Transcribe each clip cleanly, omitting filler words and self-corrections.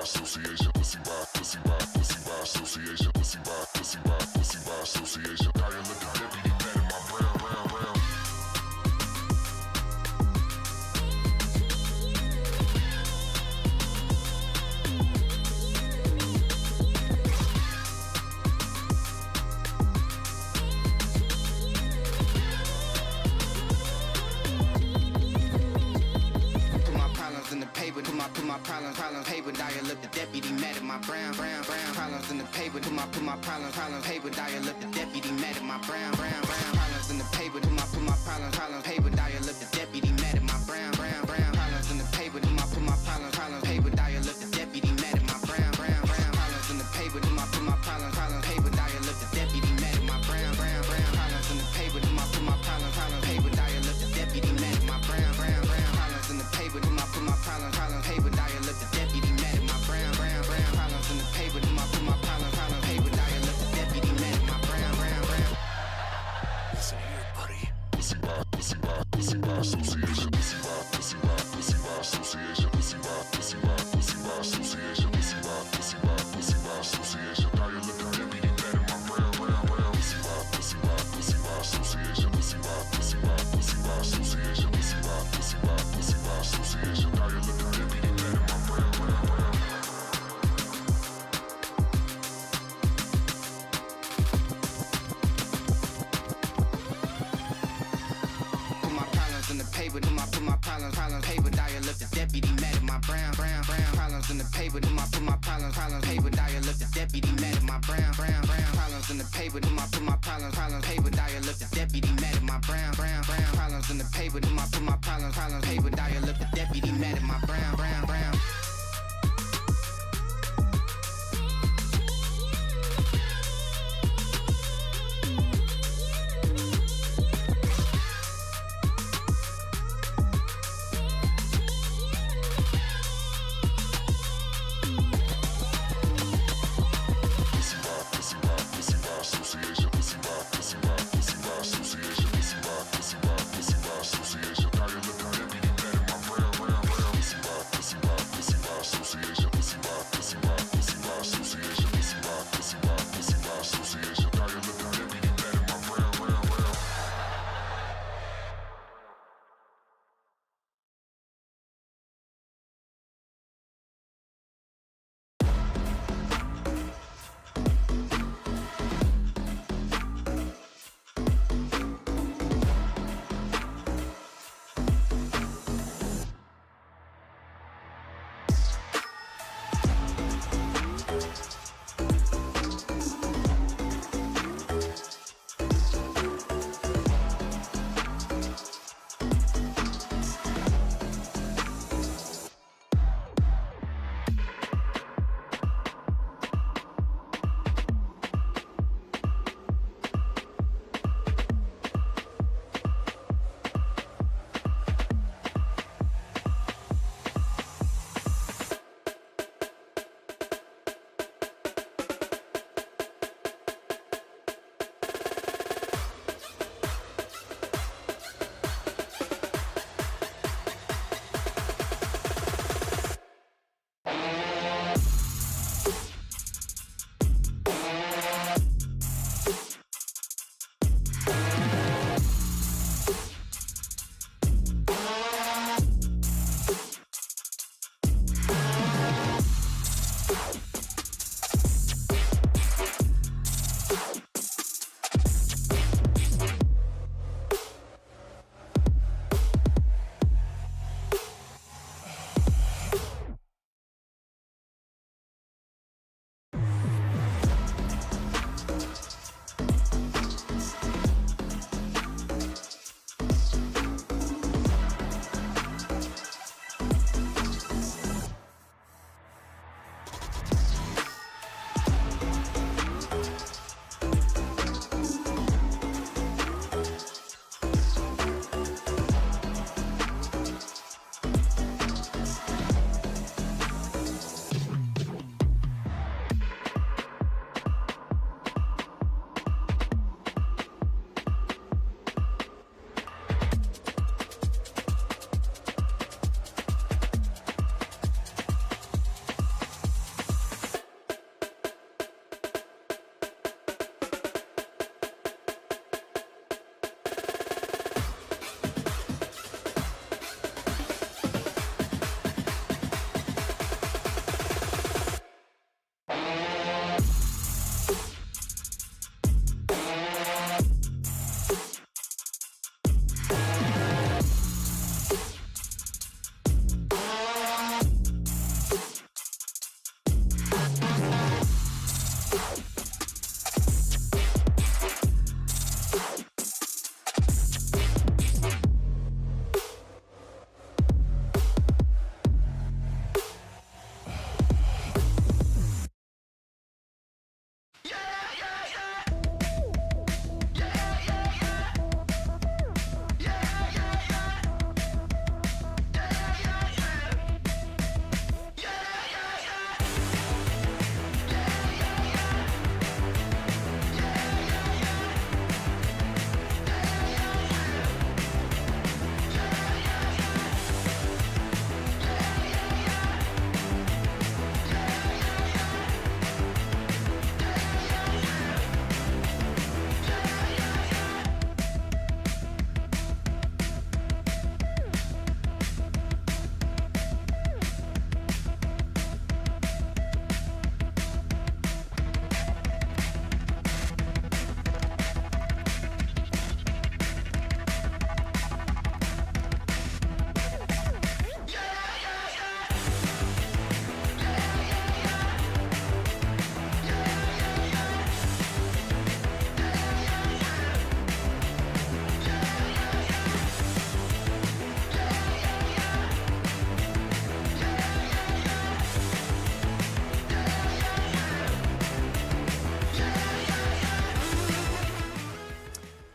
association, pussy by association, pussy by association. Now you look at deputy man in my brown. Put my problems paper dial up the deputy mad at my brown problems in the paper. Put my problems paper dial up the deputy mad at my brown problems in the paper. Put my problems paper dial up the deputy mad at my brown problems in the paper. Put my problems paper dial up the deputy mad at my brown problems in the paper. Put my problems paper dial up the deputy mad at my brown problems in the paper. Put my problems paper dial up the deputy mad at my brown problems in the paper. Put my problems paper dial up the deputy mad at my brown problems in the paper. Put my problems paper dial up the deputy mad at my brown. Listen here, buddy. Pussy by association. Pussy by association. Pussy by association. Pussy by association. Now you look at deputy mad at my brown. Pussy by association. Pussy by association. Pussy by association. Now you look at deputy mad at my brown. Paper, put my problems paper dial up the deputy mad at my brown problems in the paper. Put my problems paper dial up the deputy mad at my brown problems in the paper. Put my problems paper dial up the deputy mad at my brown problems in the paper. Put my problems paper dial up the deputy mad at my brown. Association. Now you look at deputy mad at my brown. Pussy by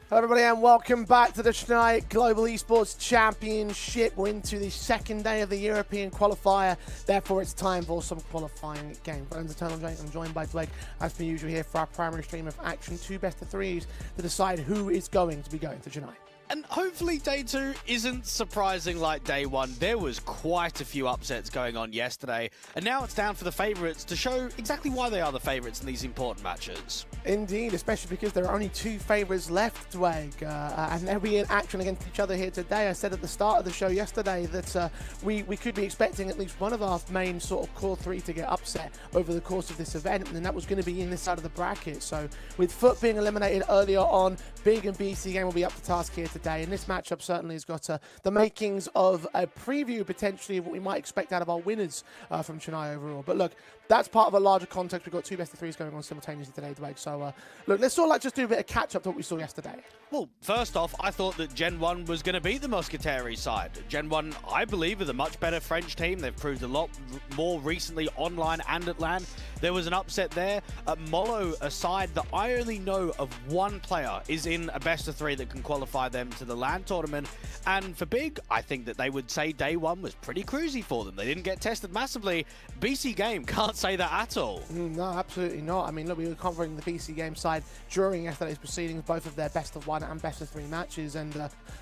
Hello everybody and welcome back to the Chennai Global Esports Championship. We're into the second day of the European Qualifier, therefore it's time for some qualifying games. I'm joined by Blake, as per usual, here for our primary stream of action. 2 best of 3s to decide who is going to be going to Chennai. And hopefully day 2 isn't surprising like day 1. There was quite a few upsets going on yesterday, and now it's down for the favourites to show exactly why they are the favourites in these important matches. Indeed, especially because there are only 2 favourites left, Dwayne, and they'll be in action against each other here today. I said at the start of the show yesterday that we could be expecting at least one of our main sort of core 3 to get upset over the course of this event, and that was going to be in this side of the bracket. So with Foot being eliminated earlier on, Big and BC.Game will be up to task here today, and this matchup certainly has got the makings of a preview potentially of what we might expect out of our winners from Chennai overall. But look, that's part of a larger context. We've got 2 best of 3s going on simultaneously today, Blake. So look, let's sort of just do a bit of catch up to what we saw yesterday. Well, first off, I thought that Gen 1 was going to beat the Musketeers side. Gen 1, I believe, is a much better French team. They've proved a lot more recently online and at LAN. There was an upset there. Molo, a side that I only know of one player is in a best of 3 that can qualify them to the LAN tournament. And for Big, I think that they would say day 1 was pretty cruisy for them. They didn't get tested massively. BC.Game can't say that at all. No, absolutely not. I mean, look, we were covering the BC.Game side during yesterday's proceedings, both of their best of 1 and best of 3 matches. And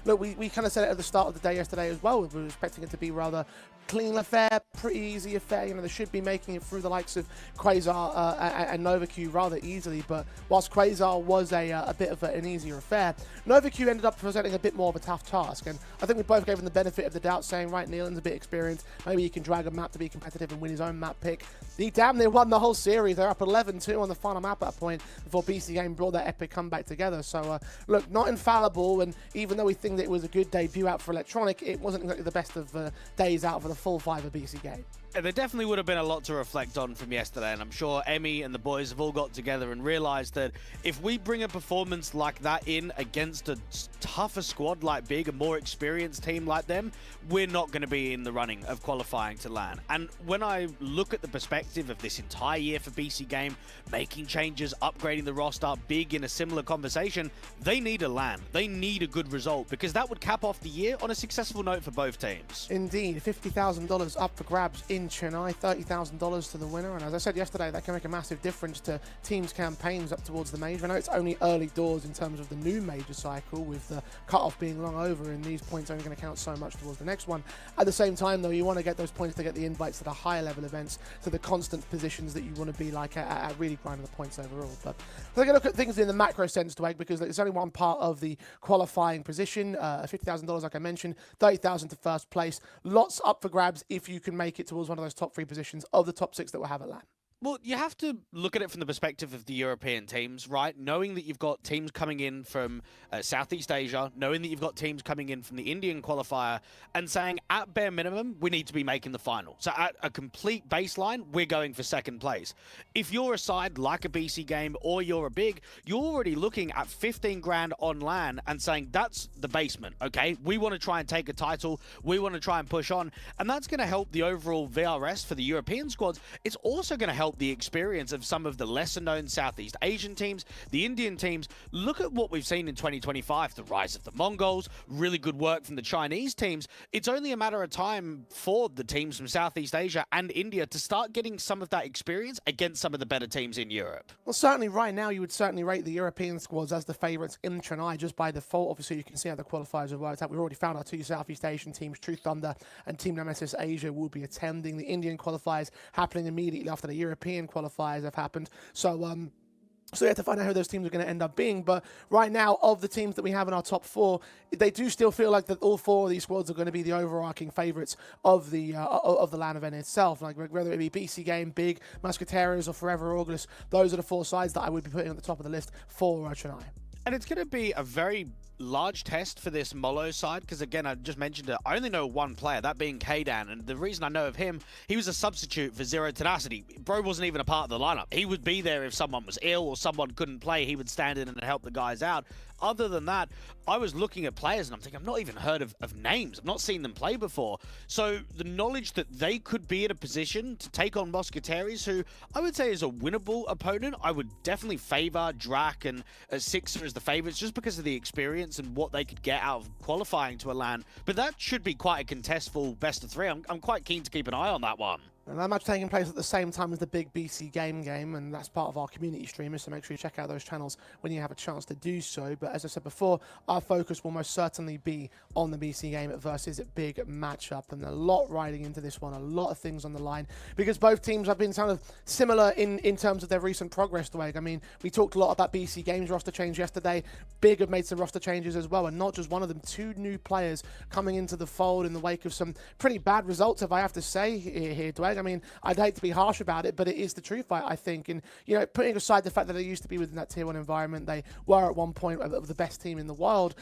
look, we kind of said it at the start of the day yesterday as well. We were expecting it to be rather clean affair, pretty easy affair. You know, they should be making it through the likes of Quasar and NovaQ rather easily. But whilst Quasar was a bit of an easier affair, NovaQ ended up presenting a bit more of a tough task. And I think we both gave him the benefit of the doubt, saying, right, Nealon's a bit experienced. Maybe he can drag a map to be competitive and win his own map pick. He damn near won the whole series. They're up 11-2 on the final map at a point before BC.Game brought that epic comeback together. So, look, not infallible. And even though we think that it was a good debut out for Electronic, it wasn't exactly the best of days out for the full 5 of BC.Game. There definitely would have been a lot to reflect on from yesterday, and I'm sure Emmy and the boys have all got together and realized that if we bring a performance like that in against a tougher squad like Big, a more experienced team like them, we're not going to be in the running of qualifying to LAN. And when I look at the perspective of this entire year for BC.Game, making changes, upgrading the roster, Big in a similar conversation, they need a LAN. They need a good result, because that would cap off the year on a successful note for both teams. Indeed, $50,000 up for grabs in Chennai, $30,000 to the winner, and as I said yesterday, that can make a massive difference to teams' campaigns up towards the major. I know it's only early doors in terms of the new major cycle, with the cut-off being long over, and these points only going to count so much towards the next one. At the same time, though, you want to get those points to get the invites to the higher level events, to the constant positions that you want to be like at really grinding the points overall. But let's take a look at things in the macro sense, Dwayne, because there's only one part of the qualifying position. $50,000, like I mentioned, $30,000 to first place. Lots up for grabs if you can make it towards one of those top 3 positions of the top 6 that we'll have at LAN. Well, you have to look at it from the perspective of the European teams, right? Knowing that you've got teams coming in from Southeast Asia, knowing that you've got teams coming in from the Indian qualifier, and saying at bare minimum, we need to be making the final. So at a complete baseline, we're going for second place. If you're a side like a BC.Game or you're a Big, you're already looking at 15 grand on LAN and saying that's the basement, okay? We want to try and take a title. We want to try and push on. And that's going to help the overall VRS for the European squads. It's also going to help the experience of some of the lesser known Southeast Asian teams, the Indian teams. Look at what we've seen in 2025, the rise of the Mongols, really good work from the Chinese teams. It's only a matter of time for the teams from Southeast Asia and India to start getting some of that experience against some of the better teams in Europe. Well, certainly right now you would certainly rate the European squads as the favourites in Chennai just by default. Obviously, you can see how the qualifiers have worked out. We've already found our 2 Southeast Asian teams, True Thunder and Team Nemesis Asia, will be attending. The Indian qualifiers happening immediately after the European qualifiers have happened. So you have to find out who those teams are going to end up being. But right now, of the teams that we have in our top 4, they do still feel like that all 4 of these squads are going to be the overarching favourites of the LAN event itself. Like whether it be BC.Game, Big, Musketeers, or Forever August, those are the 4 sides that I would be putting at the top of the list for Chennai. And it's going to be a very large test for this Molo side, because again, I just mentioned it, I only know one player, that being Kdan, and the reason I know of him, he was a substitute for Zero Tenacity. Bro wasn't even a part of the lineup. He would be there if someone was ill or someone couldn't play. He would stand in and help the guys out. Other than that, I was looking at players and I'm thinking, I've not even heard of names. I've not seen them play before. So the knowledge that they could be in a position to take on Mosqueteries, who I would say is a winnable opponent, I would definitely favor Drac and Sixer as the favorites just because of the experience and what they could get out of qualifying to a LAN. But that should be quite a contestful best of three. I'm quite keen to keep an eye on that one. And that match taking place at the same time as the big BC.Game game, and that's part of our community streamers, so make sure you check out those channels when you have a chance to do so. But as I said before, our focus will most certainly be on the BC.Game versus big matchup, and a lot riding into this one, a lot of things on the line, because both teams have been kind of similar in terms of their recent progress, Dwayne. I mean, we talked a lot about BC.Game's roster change yesterday. Big have made some roster changes as well, and not just one of them, 2 new players coming into the fold in the wake of some pretty bad results, if I have to say here, Dwayne. I mean, I'd hate to be harsh about it, but it is the truth, I think. And, you know, putting aside the fact that they used to be within that Tier 1 environment, they were at one point of the best team in the world,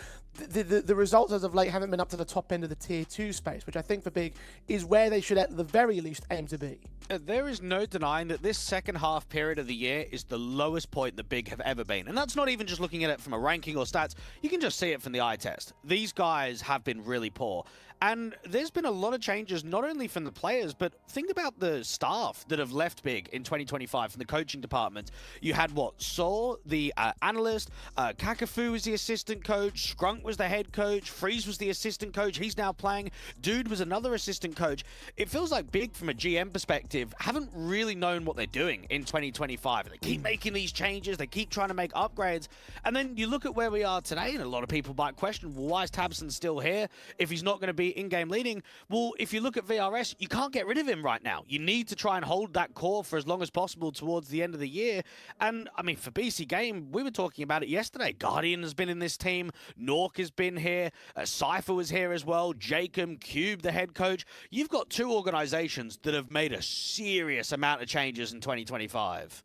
the results as of late haven't been up to the top end of the Tier 2 space, which I think for Big is where they should at the very least aim to be. There is no denying that this second half period of the year is the lowest point that Big have ever been. And that's not even just looking at it from a ranking or stats. You can just see it from the eye test. These guys have been really poor. And there's been a lot of changes, not only from the players, but think about the staff that have left Big in 2025 from the coaching department. You had, Saw, the analyst, Kakafu was the assistant coach, Scrunk was the head coach, Freeze was the assistant coach, he's now playing, Dude was another assistant coach. It feels like Big, from a GM perspective, haven't really known what they're doing in 2025. They keep making these changes, they keep trying to make upgrades, and then you look at where we are today, and a lot of people might question, well, why is Tabson still here if he's not going to be in-game leading? Well, if you look at VRS, you can't get rid of him right now. You need to try and hold that core for as long as possible towards the end of the year. And, I mean, for BC.Game, we were talking about it yesterday. Guardian has been in this team. Nork has been here. Cypher was here as well. Jacob, Cube, the head coach. You've got 2 organizations that have made a serious amount of changes in 2025.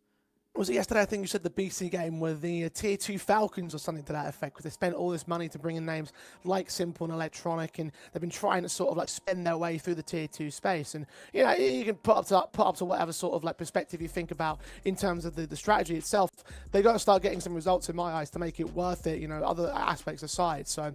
Was it yesterday? I think you said the BC.Game were the Tier 2 Falcons or something to that effect, because they spent all this money to bring in names like Simple and Electronic, and they've been trying to sort of like spend their way through the Tier 2 space. And, you know, you can put up to whatever sort of like perspective you think about in terms of the strategy itself. They got to start getting some results in my eyes to make it worth it, you know, other aspects aside. So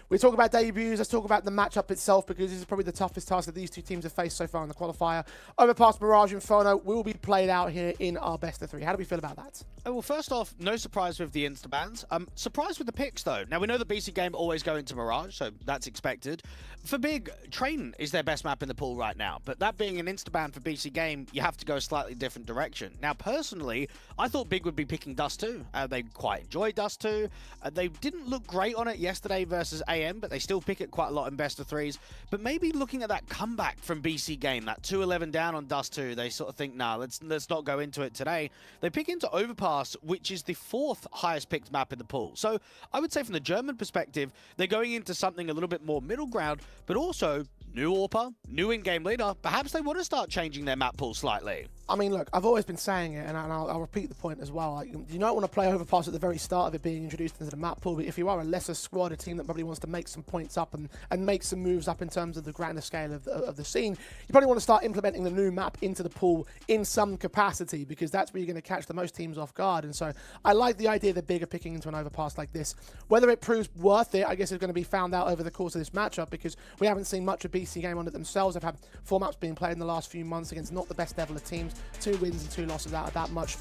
we talk about debuts, let's talk about the matchup itself, because this is probably the toughest task that these 2 teams have faced so far in the qualifier. Overpass, Mirage, Inferno will be played out here in our best of 3. How do we feel about that? Well, first off, no surprise with the insta-bans. Surprised with the picks, though. Now, we know the BC.Game always go into Mirage, so that's expected. For Big, Train is their best map in the pool right now, but that being an insta-ban for BC.Game, you have to go a slightly different direction. Now, personally, I thought Big would be picking Dust 2. They quite enjoy Dust 2. They didn't look great on it yesterday versus AM, but they still pick it quite a lot in best of 3s. But maybe looking at that comeback from BC.Game, that 2-11 down on Dust 2, they sort of think, nah, let's not go into it today. They pick into Overpass, which is the 4th highest picked map in the pool. So I would say from the German perspective, they're going into something a little bit more middle ground, but also new AWPer, new in-game leader. Perhaps they want to start changing their map pool slightly. I mean, look, I've always been saying it, and I'll repeat the point as well. Like, you don't want to play Overpass at the very start of it being introduced into the map pool, but if you are a lesser squad, a team that probably wants to make some points up and make some moves up in terms of the grander scale of the scene, you probably want to start implementing the new map into the pool in some capacity, because that's where you're going to catch the most teams off guard. And so I like the idea that Big are picking into an Overpass like this. Whether it proves worth it, I guess, is going to be found out over the course of this matchup, because we haven't seen much of BC.Game on it themselves. They've had 4 maps being played in the last few months against not the best level of teams, 2 wins and 2 losses out of that much.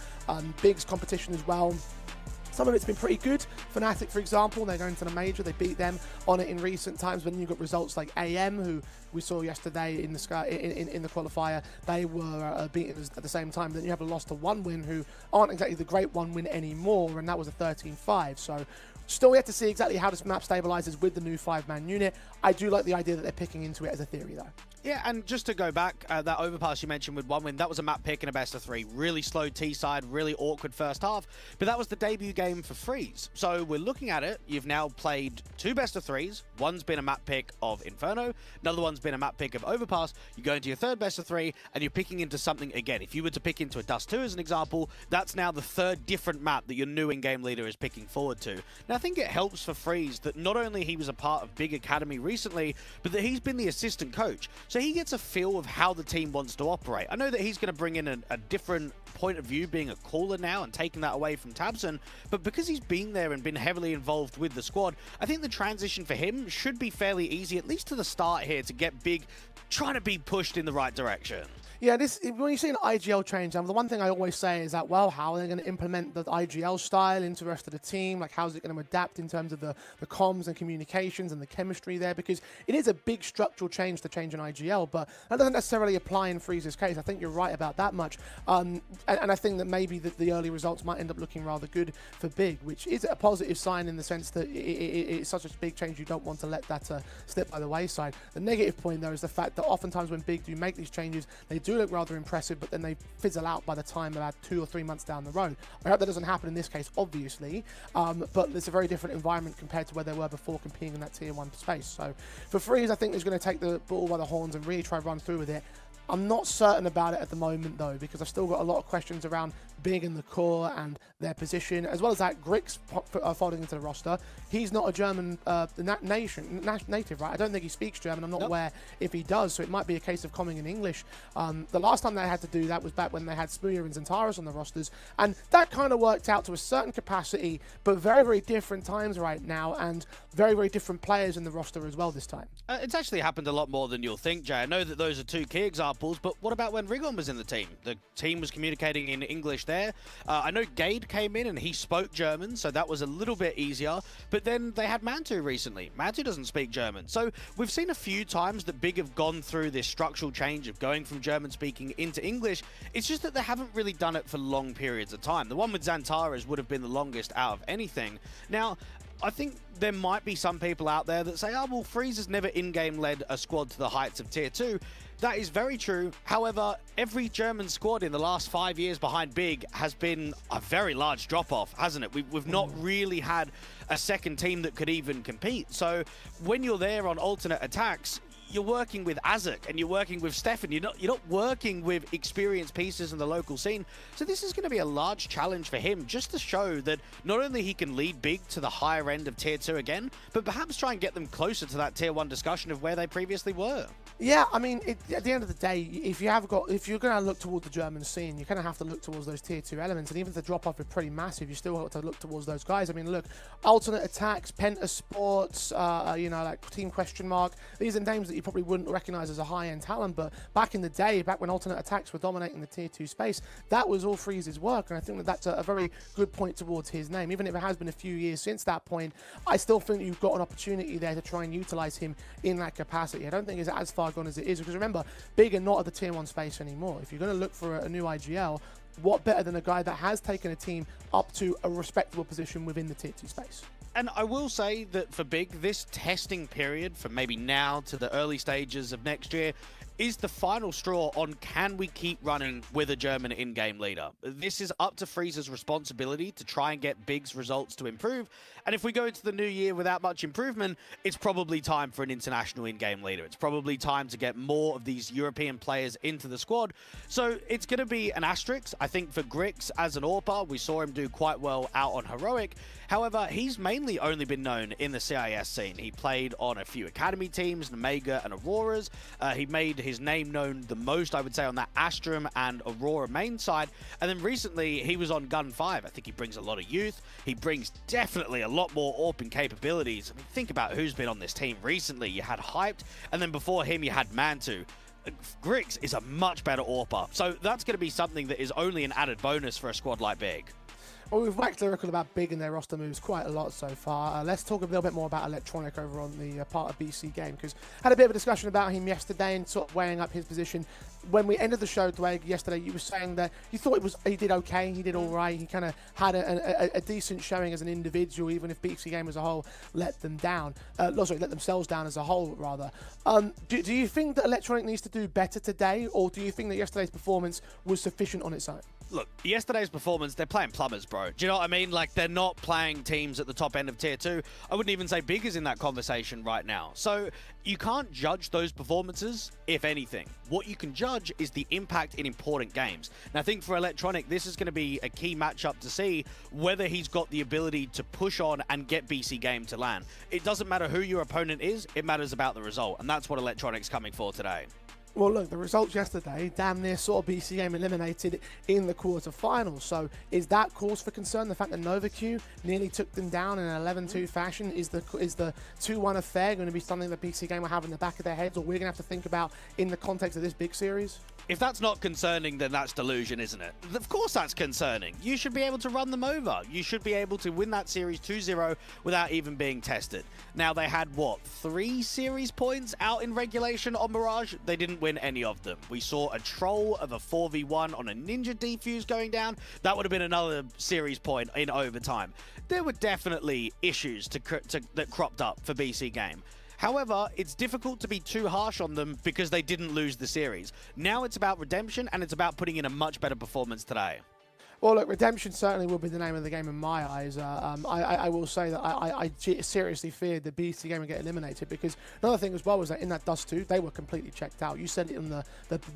Big's competition as well, some of it's been pretty good. Fnatic, for example, they're going to the major. They beat them on it in recent times. When you've got results like AM, who we saw yesterday in the qualifier, they were beaten at the same time. Then you have a loss to 1win, who aren't exactly the great 1win anymore, and that was a 13-5. So still yet to see exactly how this map stabilizes with the new 5-man unit. I do like the idea that they're picking into it as a theory, though. Yeah, and just to go back, that Overpass you mentioned with 1win, that was a map pick in a best of 3. Really slow T-side, really awkward first half, but that was the debut game for Freeze. So we're looking at it, you've now played 2 best of 3s, one's been a map pick of Inferno, another one's been a map pick of Overpass, you go into your 3rd best of 3, and you're picking into something again. If you were to pick into a Dust 2 as an example, that's now the 3rd different map that your new in-game leader is picking forward to. Now think it helps for Freeze that not only he was a part of Big Academy recently, but that he's been the assistant coach. So he gets a feel of how the team wants to operate. I know that he's going to bring in a different point of view, being a caller now and taking that away from Tabson, but because he's been there and been heavily involved with the squad, I think the transition for him should be fairly easy, at least to the start here, to get Big trying to be pushed in the right direction. Yeah, when you see an IGL change, the one thing I always say is that, well, how are they going to implement the IGL style into the rest of the team? Like, how's it going to adapt in terms of the comms and communications and the chemistry there? Because it is a big structural change to change an IGL, but that doesn't necessarily apply in Freeze's case. I think you're right about that much. And I think that maybe the early results might end up looking rather good for Big, which is a positive sign in the sense that it's such a big change you don't want to let that slip by the wayside. The negative point, though, is the fact that oftentimes when Big do make these changes, they do look rather impressive, but then they fizzle out by the time about 2 or 3 months down the road. I hope that doesn't happen in this case, obviously, but it's a very different environment compared to where they were before competing in that tier 1 space. So for Freeze, I think he's going to take the ball by the horns and really try to run through with it. I'm not certain about it at the moment, though, because I've still got a lot of questions around Big and the core and their position, as well as that Grix folding into the roster. He's not a German native, right? I don't think he speaks German. I'm not aware if he does, so it might be a case of coming in English. The last time they had to do that was back when they had Spuya and Zentaris on the rosters, and that kind of worked out to a certain capacity, but very, very different times right now, and very, very different players in the roster as well this time. It's actually happened a lot more than you'll think, Jay. I know that those are 2 key examples, but what about when Rigon was in the team? The team was communicating in English there. I know Gade came in and he spoke German, so that was a little bit easier. But then they had Mantu recently. Mantu doesn't speak German. So we've seen a few times that Big have gone through this structural change of going from German speaking into English. It's just that they haven't really done it for long periods of time. The one with Zantares would have been the longest out of anything. Now, I think there might be some people out there that say, oh, well, Freeze has never in-game led a squad to the heights of Tier 2. That is very true. However, every German squad in the last 5 years behind Big has been a very large drop-off, hasn't it? We've not really had a second team that could even compete. So when you're there on alternate attacks, you're working with Azek and you're working with Stefan. You're not working with experienced pieces in the local scene. So this is going to be a large challenge for him, just to show that not only he can lead Big to the higher end of Tier 2 again, but perhaps try and get them closer to that Tier 1 discussion of where they previously were. Yeah, I mean, at the end of the day, if you're going to look towards the German scene, you're going to have to look towards those Tier 2 elements. And even if the drop-off is pretty massive, you still have to look towards those guys. I mean, look, alternate attacks, Penta Sports, like Team Question Mark. These are names that you probably wouldn't recognize as a high-end talent, but back in the day, back when alternate attacks were dominating the Tier 2 space, that was all Freeze's work. And I think that that's a very good point towards his name. Even if it has been a few years since that point, I still think you've got an opportunity there to try and utilize him in that capacity. I don't think it's as far gone as it is, because remember, Big are not at the Tier 1 space anymore. If you're going to look for a new IGL, what better than a guy that has taken a team up to a respectable position within the Tier 2 space? And I will say that for Big, this testing period from maybe now to the early stages of next year is the final straw on can we keep running with a German in-game leader. This is up to Freeze's responsibility to try and get Big's results to improve. And if we go into the new year without much improvement, it's probably time for an international in-game leader. It's probably time to get more of these European players into the squad. So it's going to be an asterisk. I think for Grix as an AWPer, we saw him do quite well out on Heroic. However, he's mainly only been known in the CIS scene. He played on a few academy teams, Omega and Auroras. He made his name known the most, I would say, on that Astrum and Aurora main side. And then recently, he was on Gun 5. I think he brings a lot of youth. He brings definitely a lot more AWPing capabilities. I mean, think about who's been on this team recently. You had Hyped, and then before him, you had Mantu. Grix is a much better AWPer. So that's going to be something that is only an added bonus for a squad like Big. Well, we've waxed lyrical about Big and their roster moves quite a lot so far. Let's talk a little bit more about Electronic over on the part of BC.Game, because had a bit of a discussion about him yesterday and sort of weighing up his position. When we ended the show, Dwayne, yesterday, you were saying that you thought he did okay, he did all right, he kind of had a decent showing as an individual, even if BC.Game as a whole let them down. Let themselves down as a whole, rather. Do you think that Electronic needs to do better today, or do you think that yesterday's performance was sufficient on its own? Look, yesterday's performance, they're playing plumbers, bro. Do you know what I mean? Like, they're not playing teams at the top end of Tier 2. I wouldn't even say Big is in that conversation right now. So you can't judge those performances, if anything. What you can judge judge is the impact in important games. And I think for Electronic, this is going to be a key matchup to see whether he's got the ability to push on and get BC.Game to land. It doesn't matter who your opponent is, it matters about the result, and that's what Electronic's coming for today. Well, look, the results yesterday, damn near sort of BC.Game eliminated in the quarterfinals. So is that cause for concern? The fact that NovaQ nearly took them down in an 11-2 fashion? Is the 2-1 affair going to be something that BC.Game will have in the back of their heads, or we're going to have to think about in the context of this big series? If that's not concerning, then that's delusion, isn't it? Of course that's concerning. You should be able to run them over. You should be able to win that series 2-0 without even being tested. Now, they had, what, 3 series points out in regulation on Mirage? They didn't win any of them. We saw a troll of a 4v1 on a Ninja defuse going down. That would have been another series point in overtime. There were definitely issues that cropped up for BC.Game. However, it's difficult to be too harsh on them because they didn't lose the series. Now it's about redemption, and it's about putting in a much better performance today. Well, look, redemption certainly will be the name of the game in my eyes. I will say that I seriously feared the BC.Game would get eliminated, because another thing as well was that in that Dust 2, they were completely checked out. You said it in the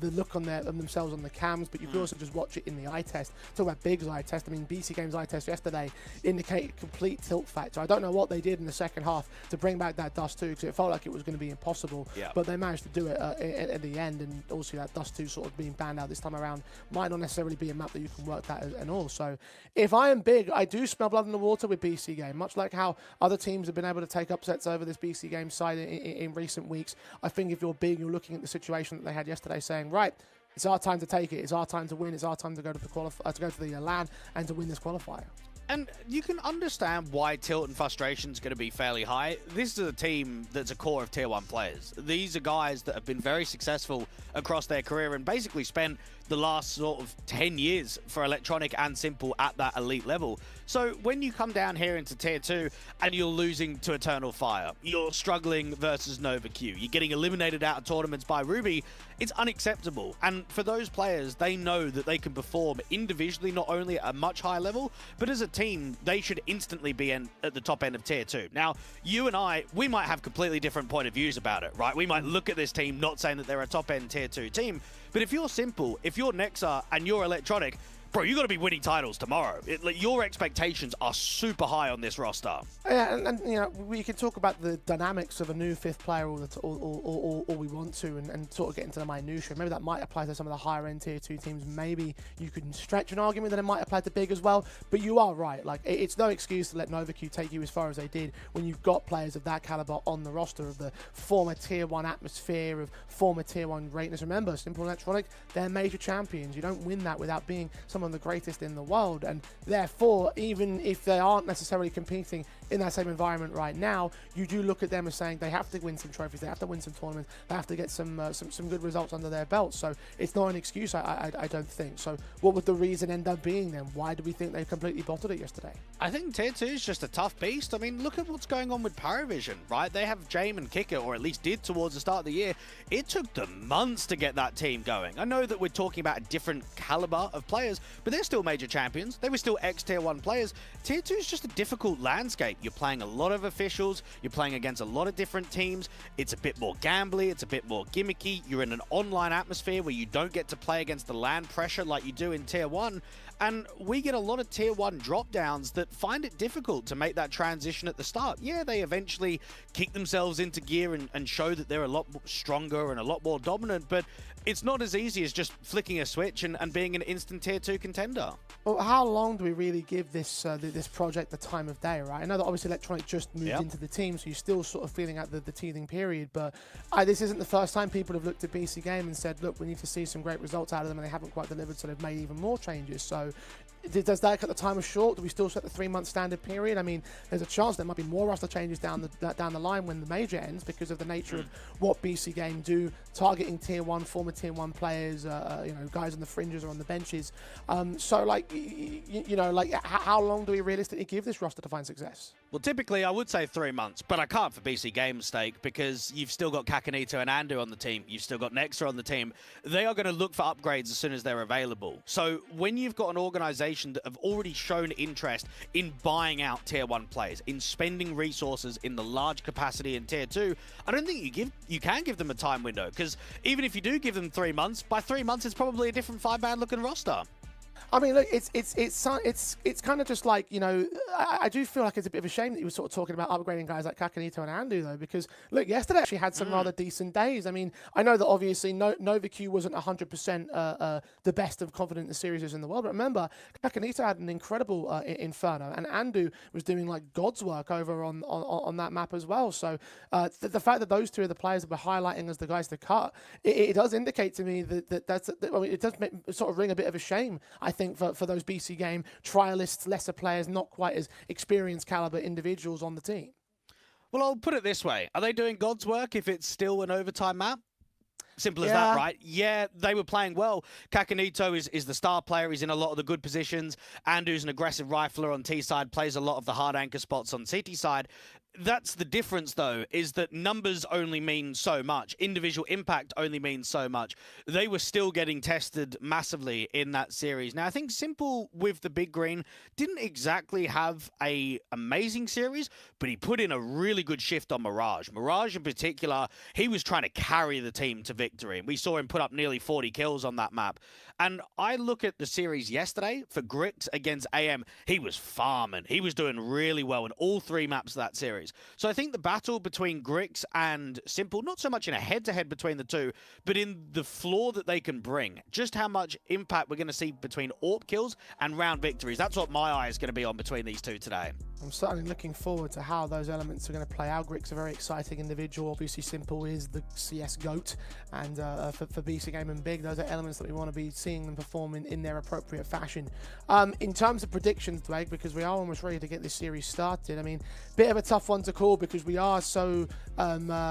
look on themselves on the cams, but you could also just watch it in the eye test. Talk about Big's eye test. I mean, BC.Game's eye test yesterday indicated complete tilt factor. I don't know what they did in the second half to bring back that Dust 2, because it felt like it was going to be impossible. Yeah. But they managed to do it at the end, and also that Dust 2 sort of being banned out this time around might not necessarily be a map that you can work that and all. So if I am Big, I do smell blood in the water with BC.Game, much like how other teams have been able to take upsets over this BC.Game side in recent weeks. I think if you're Big, you're looking at the situation that they had yesterday, saying, right, it's our time to take it, it's our time to win, it's our time to go to the LAN and to win this qualifier. And you can understand why tilt and frustration is going to be fairly high. This is a team that's a core of Tier 1 players. These are guys that have been very successful across their career and basically spent the last sort of 10 years for Electronic and Simple at that elite level. So when you come down here into Tier 2 and you're losing to Eternal Fire, you're struggling versus NovaQ, you're getting eliminated out of tournaments by Ruby, it's unacceptable. And for those players, they know that they can perform individually not only at a much higher level, but as a team, they should instantly be at the top end of Tier 2. Now, you and I, we might have completely different point of views about it, right? We might look at this team not saying that they're a top end Tier 2 team, but if you're Simple, if you're Nexa and you're Electronic, bro, you got to be winning titles tomorrow. Your expectations are super high on this roster. Yeah, and you know, we can talk about the dynamics of a new fifth player all we want to, and sort of get into the minutiae. Maybe that might apply to some of the higher end Tier 2 teams. Maybe you can stretch an argument that it might apply to Big as well. But you are right. Like, it's no excuse to let NovaQ take you as far as they did when you've got players of that caliber on the roster, of the former Tier 1 atmosphere, of former Tier 1 greatness. Remember, Simple Electronic, they're major champions. You don't win that without being some of the greatest in the world, and therefore, even if they aren't necessarily competing in that same environment right now, you do look at them as saying they have to win some trophies, they have to win some tournaments, they have to get some good results under their belt. So it's not an excuse, I don't think. So what would the reason end up being then? Why do we think they completely bottled it yesterday? I think Tier 2 is just a tough beast. I mean, look at what's going on with Paravision, right? They have Jame and Kicker, or at least did towards the start of the year. It took them months to get that team going. I know that we're talking about a different caliber of players, but they're still major champions. They were still ex-Tier 1 players. Tier 2 is just a difficult landscape. You're playing a lot of officials. You're playing against a lot of different teams. It's a bit more gambly. It's a bit more gimmicky. You're in an online atmosphere where you don't get to play against the LAN pressure like you do in Tier 1. And we get a lot of Tier 1 drop-downs that find it difficult to make that transition at the start. Yeah, they eventually kick themselves into gear and show that they're a lot stronger and a lot more dominant, but it's not as easy as just flicking a switch and being an instant Tier 2 contender. Well, how long do we really give this this project the time of day, right? I know that obviously Electronic just moved into the team, so you're still sort of feeling out the teething period, but this isn't the first time people have looked at BC.Game and said, look, we need to see some great results out of them, and they haven't quite delivered, so they've made even more changes. So does that cut the time as short? Do we still set the 3-month standard period? I mean, there's a chance there might be more roster changes down the line when the major ends, because of the nature of what BC.Game do, targeting Tier 1, former Tier 1 players, you know, guys on the fringes or on the benches. So, like, you know, like, how long do we realistically give this roster to find success? Well, typically I would say 3 months, but I can't for BC.Game's sake because you've still got Kakanito and Andu on the team. You've still got Nexa on the team. They are going to look for upgrades as soon as they're available. So when you've got an organization that have already shown interest in buying out Tier 1 players, in spending resources in the large capacity in Tier 2, I don't think you can give them a time window, because even if you do give them 3 months, by 3 months it's probably a different 5-man looking roster. I mean, look, it's kind of just like, you know, I do feel like it's a bit of a shame that you were sort of talking about upgrading guys like Kakanito and Andu, though, because, look, yesterday actually had some rather decent days. I mean, I know that obviously NovaQ wasn't 100% the best of confident the series is in the world, but remember, Kakanito had an incredible Inferno, and Andu was doing, like, God's work over on that map as well. So the fact that those two are the players that we're highlighting as the guys to cut, it does indicate to me that I mean, it does sort of ring a bit of a shame, I think, for those BC.Game trialists, lesser players, not quite as experienced caliber individuals on the team. Well, I'll put it this way. Are they doing God's work if it's still an overtime map? Simple as that, right? Yeah, they were playing well. Kakanito is the star player. He's in a lot of the good positions. Andu's an aggressive rifler on T side, plays a lot of the hard anchor spots on CT side. That's the difference, though, is that numbers only mean so much. Individual impact only means so much. They were still getting tested massively in that series. Now, I think Simple with the Big Green didn't exactly have a amazing series, but he put in a really good shift on Mirage. Mirage in particular, he was trying to carry the team to victory. We saw him put up nearly 40 kills on that map. And I look at the series yesterday for Grix against AM. He was farming. He was doing really well in all 3 maps of that series. So I think the battle between Grix and Simple, not so much in a head-to-head between the two, but in the flaw that they can bring, just how much impact we're going to see between AWP kills and round victories. That's what my eye is going to be on between these two today. I'm certainly looking forward to how those elements are going to play out. Grix a very exciting individual. Obviously, Simple is the CS GOAT. And for BC.Game and Big, those are elements that we want to be seeing them perform in their appropriate fashion. In terms of predictions, Blake, because we are almost ready to get this series started, I mean, bit of a tough one to call because we are so not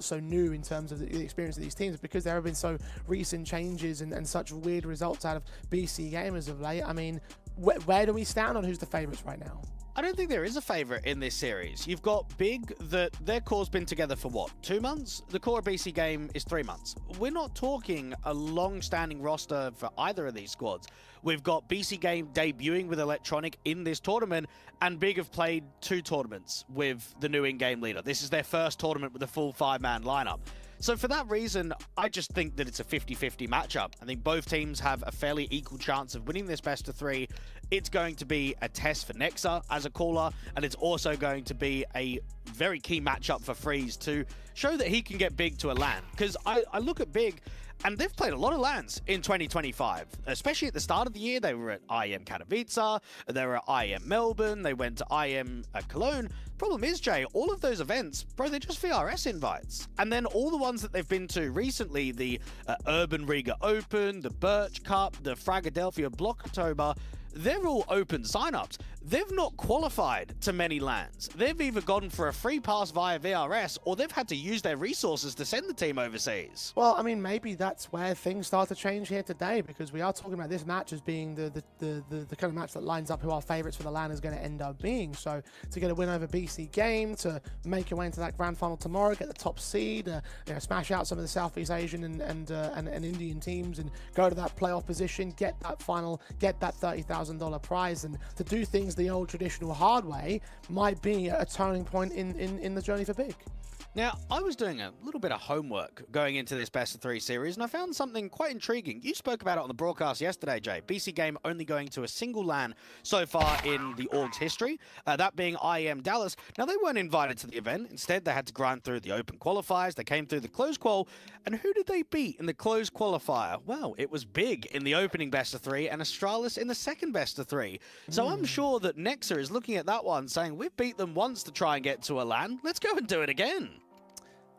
so new in terms of the experience of these teams, because there have been so recent changes and such weird results out of BC.Game as of late. I mean, where do we stand on who's the favourites right now? I don't think there is a favourite in this series. You've got Big, that their core's been together for what, 2 months? The core of BC.Game is 3 months. We're not talking a long-standing roster for either of these squads. We've got BC.Game debuting with Electronic in this tournament, and Big have played 2 tournaments with the new in-game leader. This is their first tournament with a full 5-man lineup. So for that reason, I just think that it's a 50-50 matchup. I think both teams have a fairly equal chance of winning this best of 3. It's going to be a test for Nexa as a caller, and it's also going to be a very key matchup for Freeze to show that he can get Big to a LAN. Because I look at Big, and they've played a lot of LANs in 2025, especially at the start of the year. They were at IM Katowice, they were at IM Melbourne, they went to IM Cologne. Problem is, Jay, all of those events, bro, they're just VRS invites. And then all the ones that they've been to recently, the Urban Riga Open, the Birch Cup, the Fragadelphia Blocktober, they're all open signups. They've not qualified to many LANs. They've either gone for a free pass via VRS, or they've had to use their resources to send the team overseas. Well, I mean, maybe that's where things start to change here today, because we are talking about this match as being the kind of match that lines up who our favourites for the LAN is going to end up being. So to get a win over BC.Game, to make your way into that grand final tomorrow, get the top seed, you know, smash out some of the Southeast Asian and Indian teams, and go to that playoff position, get that final, get that $30,000 prize, and to do things the old traditional hard way might be a turning point in the journey for Big. Now, I was doing a little bit of homework going into this best of 3 series, and I found something quite intriguing. You spoke about it on the broadcast yesterday, Jay. BC.Game only going to a single LAN so far in the org's history, that being IM Dallas. Now, they weren't invited to the event. Instead, they had to grind through the open qualifiers. They came through the closed qual, and who did they beat in the closed qualifier? Well, it was Big in the opening best of 3 and Astralis in the second best of 3. So I'm sure that Nexa is looking at that one saying, we've beat them once to try and get to a LAN. Let's go and do it again.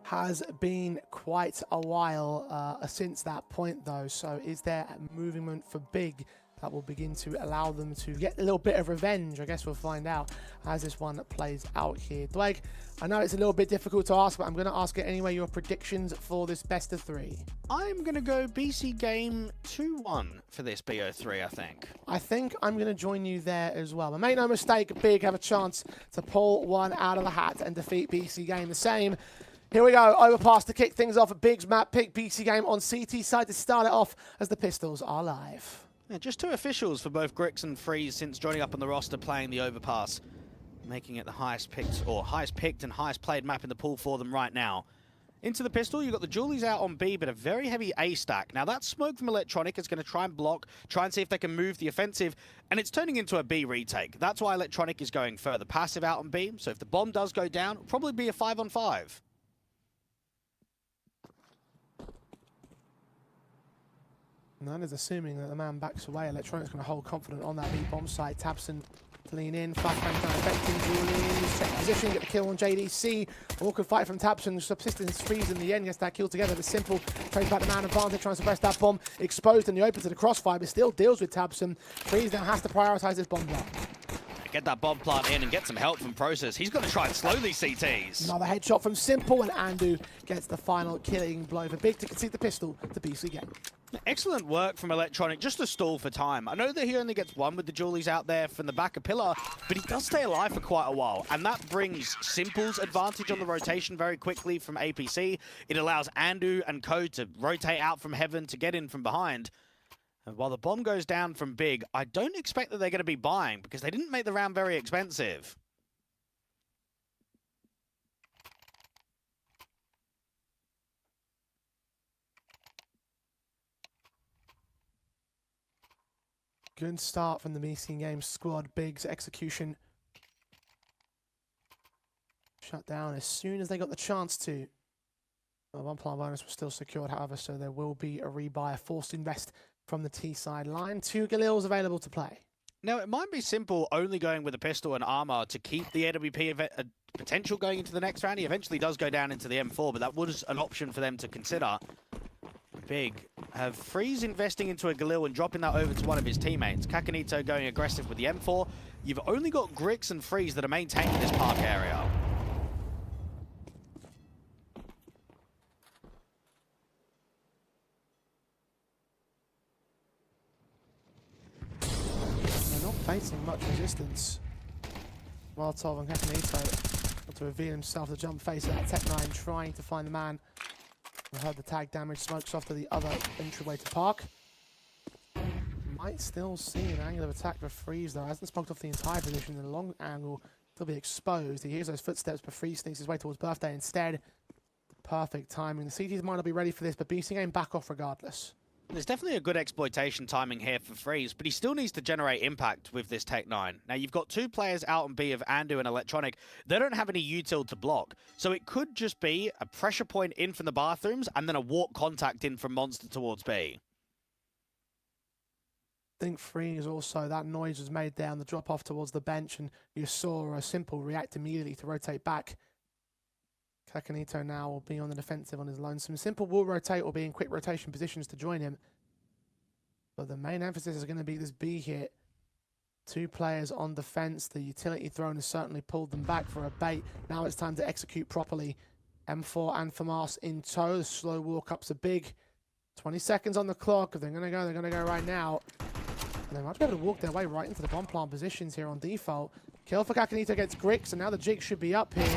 Has been quite a while since that point, though. So is there a movement for Big that will begin to allow them to get a little bit of revenge. I guess we'll find out as this one plays out here. Dweg, I know it's a little bit difficult to ask, but I'm going to ask it anyway. Your predictions for this best of 3? I'm going to go BC Game 2-1 for this BO3, I think. I'm going to join you there as well. But make no mistake, Big have a chance to pull one out of the hat and defeat BC Game the same. Here we go, overpass to kick things off. Big's map pick, BC Game on CT side to start it off as the Pistols are live. Yeah, just 2 officials for both Grix and Freeze since joining up on the roster playing the overpass, making it the highest picked and highest played map in the pool for them right now. Into the pistol, you've got the Julies out on B, but a very heavy A stack. Now that smoke from Electronic is going to try and block, try and see if they can move the offensive, and it's turning into a B retake. That's why Electronic is going further passive out on B, so if the bomb does go down, it'll probably be a 5-on-5. And that is assuming that the man backs away. Electronic's going to hold confident on that B bomb site. Tabson to lean in. Flashbang down affecting Julius. Check position, get the kill on JDC. Awkward fight from Tabson. Subsistence Freeze in the end. Gets that kill together. The simple trades back the man advantage, trying to suppress that bomb. Exposed in the open to the crossfire, but still deals with Tabson. Freeze now has to prioritize this bomb block. Get that bomb plant in and get some help from Process. He's going to try and slow these CTs. Another headshot from Simple, and Andu gets the final killing blow for Big to concede the pistol to BC Game. Excellent work from Electronic, just to stall for time. I know that he only gets one with the Julies out there from the back of Pillar, but he does stay alive for quite a while, and that brings Simple's advantage on the rotation very quickly from APC. It allows Andu and Co to rotate out from Heaven to get in from behind. And while the bomb goes down from Big, I don't expect that they're going to be buying because they didn't make the round very expensive. Good start from the BC Game squad. Big's execution shut down as soon as they got the chance to. Well, one plant bonus was still secured, however, so there will be a rebuy, a forced invest from the T side line. 2 Galils available to play. Now, it might be Simple only going with a pistol and armor to keep the AWP potential going into the next round. He eventually does go down into the M4, but that was an option for them to consider. Big have Freeze investing into a Galil and dropping that over to one of his teammates. Kakanito going aggressive with the M4. You've only got Grix and Freeze that are maintaining this park area. They're not facing much resistance. Molotov and Kakanito got to reveal himself, the jump face of that Tech-9, trying to find the man. I heard the tag damage, smokes off to the other entryway to park. Might still see an angle of attack for Freeze though. Hasn't smoked off the entire position. In the long angle, still be exposed. He hears those footsteps, but Freeze sneaks his way towards Birthday instead. Perfect timing. The CTs might not be ready for this, but BC Game back off regardless. There's definitely a good exploitation timing here for Freeze, but he still needs to generate impact with this Tech-9. Now, you've got 2 players out on B of Andu and Electronic. They don't have any util to block, so it could just be a pressure point in from the bathrooms and then a walk contact in from Monster towards B. I think Freeze also, that noise was made there on the drop off towards the bench, and you saw a Simple react immediately to rotate back. Kakanito now will be on the defensive on his lonesome. Simple will rotate or be in quick rotation positions to join him. But the main emphasis is going to be this B hit. 2 players on defense. The utility thrown has certainly pulled them back for a bait. Now it's time to execute properly. M4 and FAMAS in tow. The slow walk ups are big. 20 seconds on the clock. If they're going to go, they're going to go right now. And they might be able to walk their way right into the bomb plant positions here on default. Kill for Kakanito against Grix, and now the jig should be up here.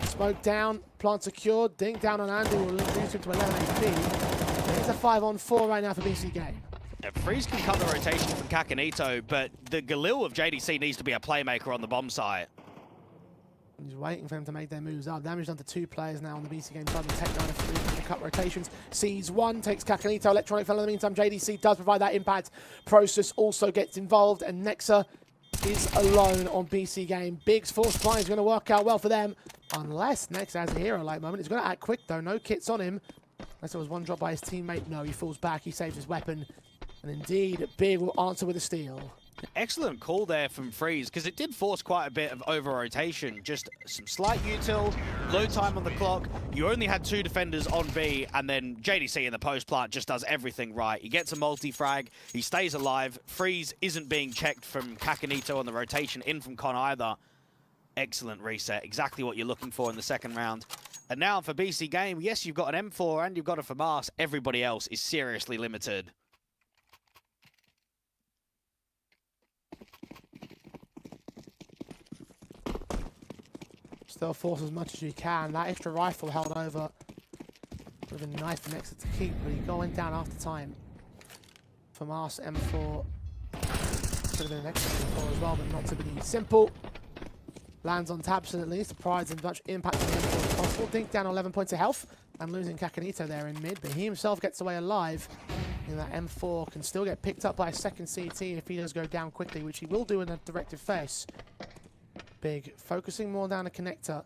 Smoke down, plant secured, dink down on Andu will reduce him to 11 HP. It's a 5-on-4 right now for BC Game. Yeah, Freeze can cut the rotation from Kakanito, but the Galil of JDC needs to be a playmaker on the bomb site. He's waiting for them to make their moves up. Damage done to 2 players now on the BC Game side. The Tech-9 to cut rotations. Sees 1, takes Kakanito. Electronic fell in the meantime. JDC does provide that impact. Process also gets involved, and Nexa is alone on BC Game. Big's force supply is going to work out well for them, unless Nexa has a hero-like moment. He's going to act quick though. No kits on him. Unless there was one drop by his teammate. No, he falls back. He saves his weapon. And indeed, Big will answer with a steal. Excellent call there from Freeze, because it did force quite a bit of over-rotation. Just some slight util, low time on the clock. You only had 2 defenders on B, and then JDC in the post plant just does everything right. He gets a multi-frag, he stays alive. Freeze isn't being checked from Kakanito on the rotation in from Con either. Excellent reset, exactly what you're looking for in the second round. And now for BC Game, yes, you've got an M4 and you've got a FAMAS. Everybody else is seriously limited. Still force as much as you can. That extra rifle held over with a nice for Nexa to keep, but he going down after time. FAMAS M4 could have been an extra M4 as well, but not to be simple. Lands on Tabson at least, provides as much impact on the M4 as possible. Dink down 11 points of health and losing Kakanito there in mid, but he himself gets away alive. And that M4 can still get picked up by a second CT if he does go down quickly, which he will do in a directive face. Big, focusing more down a connector,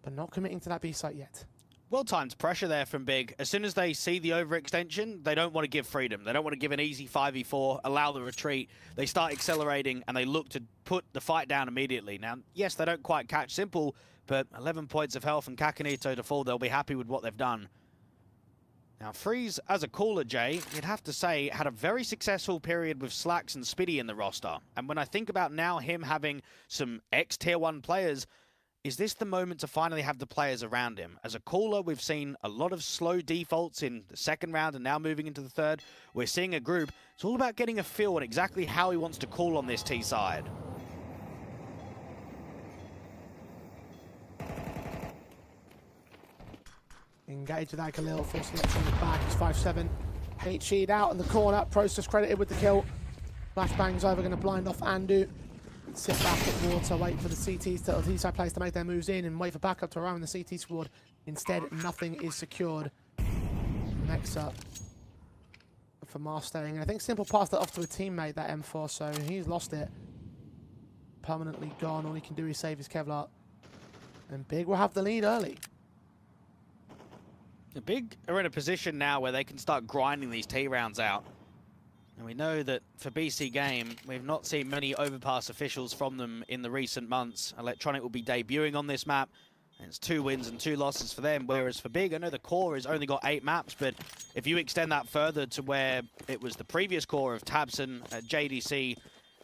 but not committing to that B site yet. Well-timed pressure there from Big. As soon as they see the overextension, they don't want to give freedom. They don't want to give an easy 5v4, allow the retreat. They start accelerating, and they look to put the fight down immediately. Now, yes, they don't quite catch Simple, but 11 points of health and Kakanito to fall, they'll be happy with what they've done. Now, Freeze, as a caller, Jay, you'd have to say, had a very successful period with Slacks and Spitty in the roster. And when I think about now him having some ex-Tier 1 players, is this the moment to finally have the players around him? As a caller, we've seen a lot of slow defaults in the second round and now moving into the third. We're seeing a group. It's all about getting a feel on exactly how he wants to call on this T side. Engage with Agalil, forcing it from the back. He's 5-7. HE'd out in the corner. Process credited with the kill. Flashbang's over, going to blind off Andu. Sit back at water, wait for the CTs to, the T-side players to make their moves in and wait for backup to arrive in the CT squad. Instead, nothing is secured. Next up for Mars staying. And I think Simple passed that off to a teammate, that M4, so he's lost it. Permanently gone. All he can do is save his Kevlar. And Big will have the lead early. The Big are in a position now where they can start grinding these T rounds out. And we know that for BC Game, we've not seen many overpass officials from them in the recent months. Electronic will be debuting on this map, and it's 2 wins and 2 losses for them. Whereas for Big, I know the core has only got 8 maps, but if you extend that further to where it was the previous core of Tabson, JDC,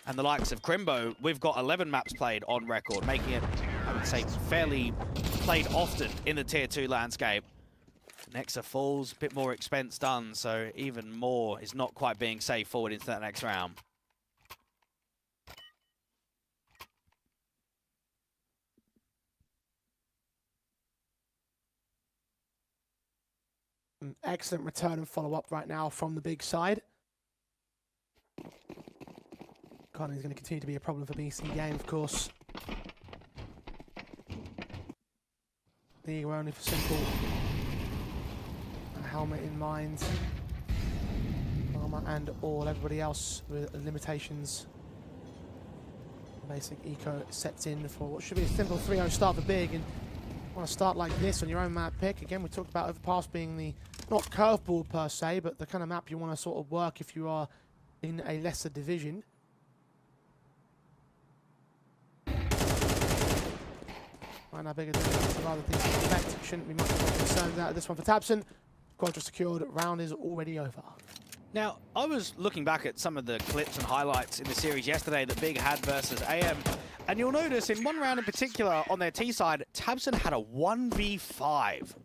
and the likes of Crimbo, we've got 11 maps played on record, making it, I would say, fairly played often in the Tier 2 landscape. Nexa falls, a bit more expense done, so even more is not quite being saved forward into that next round. An excellent return and follow-up right now from the Big side. Connor's going to continue to be a problem for BC Game, of course. The only for Simple. Helmet in mind, armor and all, everybody else with limitations. Basic eco sets in for what should be a simple 3-0 start for Big, and want to start like this on your own map pick. Again, we talked about Overpass being the, not curveball per se, but the kind of map you want to sort of work if you are in a lesser division. Right now, Big are doing some other things to expect. Shouldn't be much more concerned out of this one for Tabson. Quadra secured, round is already over. Now, I was looking back at some of the clips and highlights in the series yesterday that Big had versus AM, and you'll notice in one round in particular on their T side, Tabson had a 1v5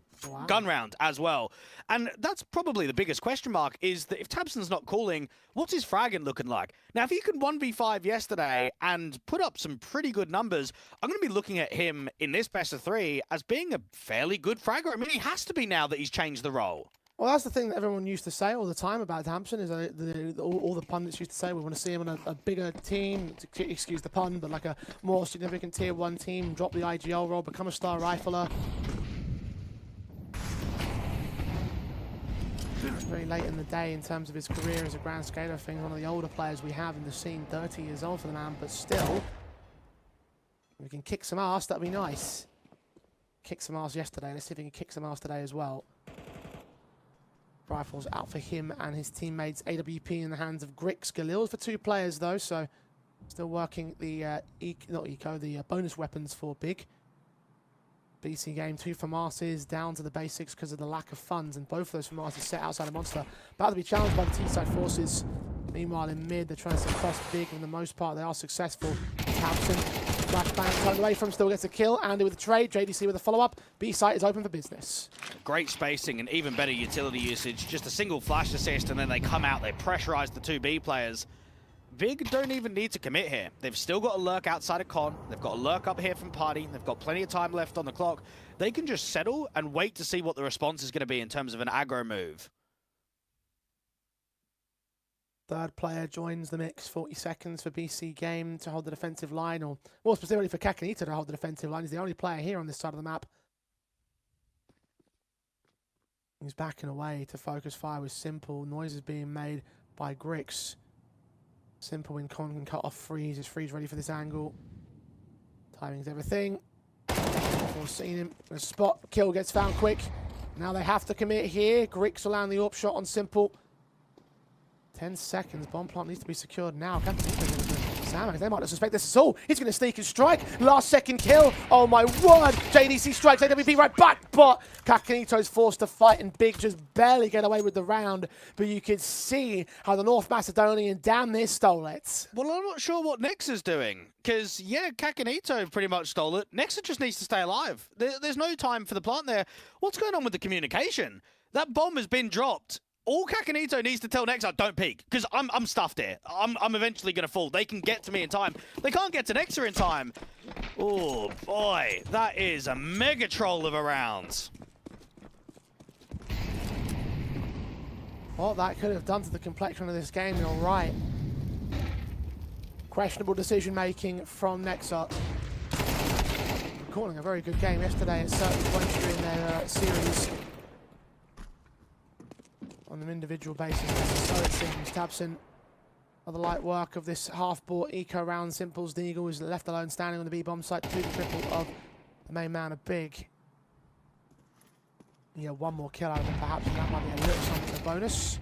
gun round as well. And that's probably the biggest question mark, is that if Tabson's not calling, what's his fragging looking like? Now, if he could 1v5 yesterday and put up some pretty good numbers, I'm going to be looking at him in this best of 3 as being a fairly good fragger. I mean, he has to be now that he's changed the role. Well, that's the thing that everyone used to say all the time about Tabson, is all the pundits used to say, we want to see him on a bigger team, excuse the pun, but like a more significant Tier 1 team, drop the IGL role, become a star rifler. Very late in the day in terms of his career as a grand scale of things, one of the older players we have in the scene, 30 years old for the man, but still, if we can kick some ass, that'd be nice. Kick some ass yesterday, let's see if we can kick some ass today as well. Rifles out for him and his teammates. AWP in the hands of Grix. Galil's for 2 players though, so still working the the bonus weapons for Big. BC Game 2 FAMASes down to the basics because of the lack of funds, and both of those FAMASes set outside of Monster. About to be challenged by the T-side forces. Meanwhile, in mid, they're trying to suppress Big. For the most part, they are successful. Thompson, flashbang, turned away from, still gets a kill. Andy with a trade, JDC with a follow-up. B-site is open for business. Great spacing and even better utility usage. Just a single flash assist, and then they come out, they pressurize the 2 B players. Big don't even need to commit here. They've still got a lurk outside of Con. They've got a lurk up here from Party. They've got plenty of time left on the clock. They can just settle and wait to see what the response is going to be in terms of an aggro move. Third player joins the mix, 40 seconds for BC Game to hold the defensive line, or more specifically for Kakanito to hold the defensive line. He's the only player here on this side of the map. He's backing away to focus fire with Simple. Noise is being made by Grix. Simple when Con can cut off Freeze. Is Freeze ready for this angle? Timing's everything. Foreseen him. The spot kill gets found quick. Now they have to commit here. Grix will land the AWP shot on Simple. 10 seconds. Bomb plant needs to be secured now. Sam, they might not suspect this at all. He's going to sneak and strike. Last second kill. Oh my word. JDC strikes AWP right back, but Kakanito's forced to fight, and Big just barely get away with the round. But you can see how the North Macedonian damn near stole it. Well, I'm not sure what Nexa's doing, because, yeah, Kakanito pretty much stole it. Nexa just needs to stay alive. There's no time for the plant there. What's going on with the communication? That bomb has been dropped. All Kakanito needs to tell Nexa, don't peek, because I'm stuffed here. I'm eventually going to fall. They can get to me in time. They can't get to Nexa in time. Oh, boy. That is a mega troll of a round. What that could have done to the complexion of this game, you're right. Questionable decision-making from Nexa. Calling a very good game yesterday at certain points during their series. On an individual basis, so it seems. Tabson, of the light work of this half-bought eco round. Simples, the Eagle is left alone standing on the B-bomb site to do the triple of the main man of Big. Yeah, one more kill out of him perhaps, and that might be a little something of a bonus.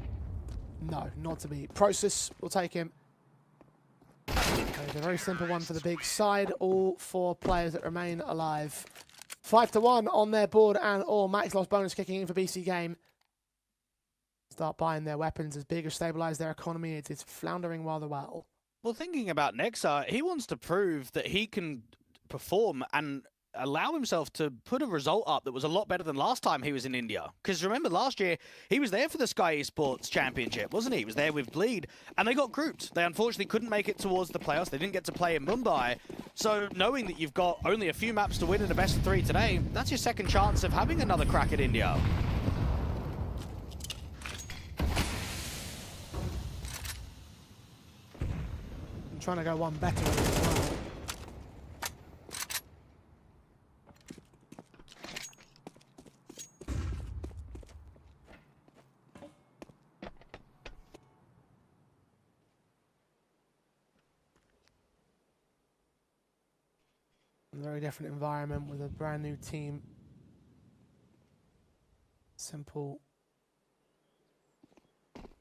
No, not to be. Process will take him. Okay, a very simple one for the Big side. All 4 players that remain alive. 5-1 on their board, and all max loss bonus kicking in for BC Game. Start buying their weapons as Big has stabilized their economy. It's floundering while they're well. Well, thinking about Nexa, he wants to prove that he can perform and allow himself to put a result up that was a lot better than last time he was in India. Because remember, last year, he was there for the Skyesports Championship, wasn't he? He was there with Bleed, and they got grouped. They unfortunately couldn't make it towards the playoffs. They didn't get to play in Mumbai. So knowing that you've got only a few maps to win in a best of 3 today, that's your second chance of having another crack at India. Trying to go one better as well. A very different environment with a brand new team. Simple.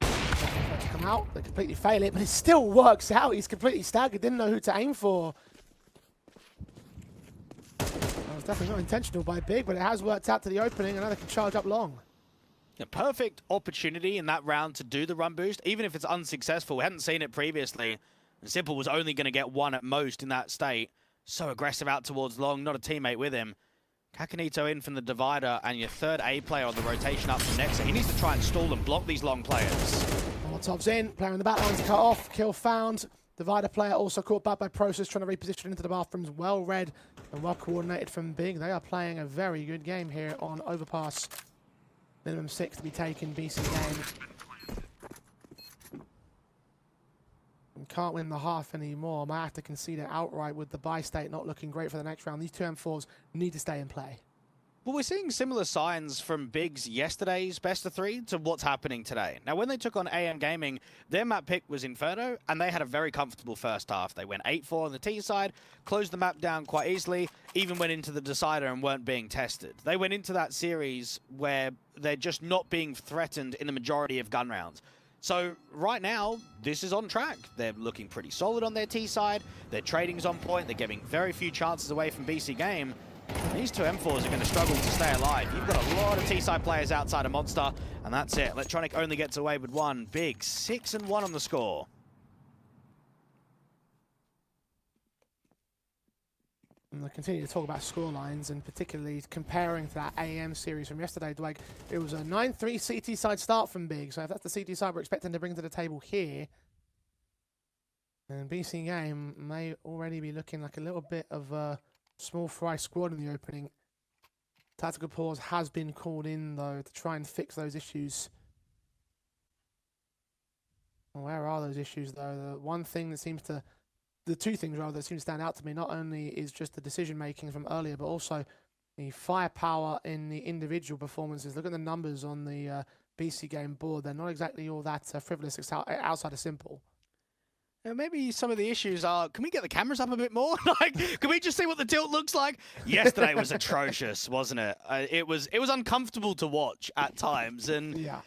To come out, they completely fail it, but it still works out. He's completely staggered, didn't know who to aim for. That was definitely not intentional by Big, but it has worked out to the opening, and now they can charge up long. A perfect opportunity in that round to do the run boost, even if it's unsuccessful. We hadn't seen it previously. And Simple was only going to get 1 at most in that state. So aggressive out towards long, not a teammate with him. Kakanito in from the divider, and your third A player on the rotation up from Nexa. He needs to try and stall and block these long players. Molotov's in, player in the back line's cut off, kill found. Divider player also caught back by Process, trying to reposition into the bathrooms. Well read and well coordinated from Big. They are playing a very good game here on Overpass. Minimum 6 to be taken, BC Game. And can't win the half anymore. Might have to concede it outright with the buy state not looking great for the next round. These 2 M4s need to stay in play. Well, we're seeing similar signs from Big's yesterday's best of 3 to what's happening today. Now, when they took on AM Gaming, their map pick was Inferno, and they had a very comfortable first half. They went 8-4 on the T side, closed the map down quite easily, even went into the decider and weren't being tested. They went into that series where they're just not being threatened in the majority of gun rounds. So right now, this is on track. They're looking pretty solid on their T side. Their trading's on point. They're giving very few chances away from BC.Game. These two M4s are going to struggle to stay alive. You've got a lot of T-side players outside of Monster, and that's it. Electronic only gets away with one. Big 6-1 on the score. And I continue to talk about score lines, and particularly comparing to that AM series from yesterday, Dwight. It was a 9-3 CT side start from Big, so if that's the CT side we're expecting to bring to the table here, then BC.Game may already be looking like a little bit of a small fry squad in the opening. Tactical pause has been called in, though, to try and fix those issues. Well, where are those issues, though? The one thing that seems to... The two things, rather, that seem to stand out to me, not only is just the decision-making from earlier, but also the firepower in the individual performances. Look at the numbers on the BC.Game board. They're not exactly all that frivolous outside of simple. Maybe some of the issues are, can we get the cameras up a bit more? Like, can we just see what the tilt looks like? Yesterday was atrocious, wasn't it? It was uncomfortable to watch at times, and yeah,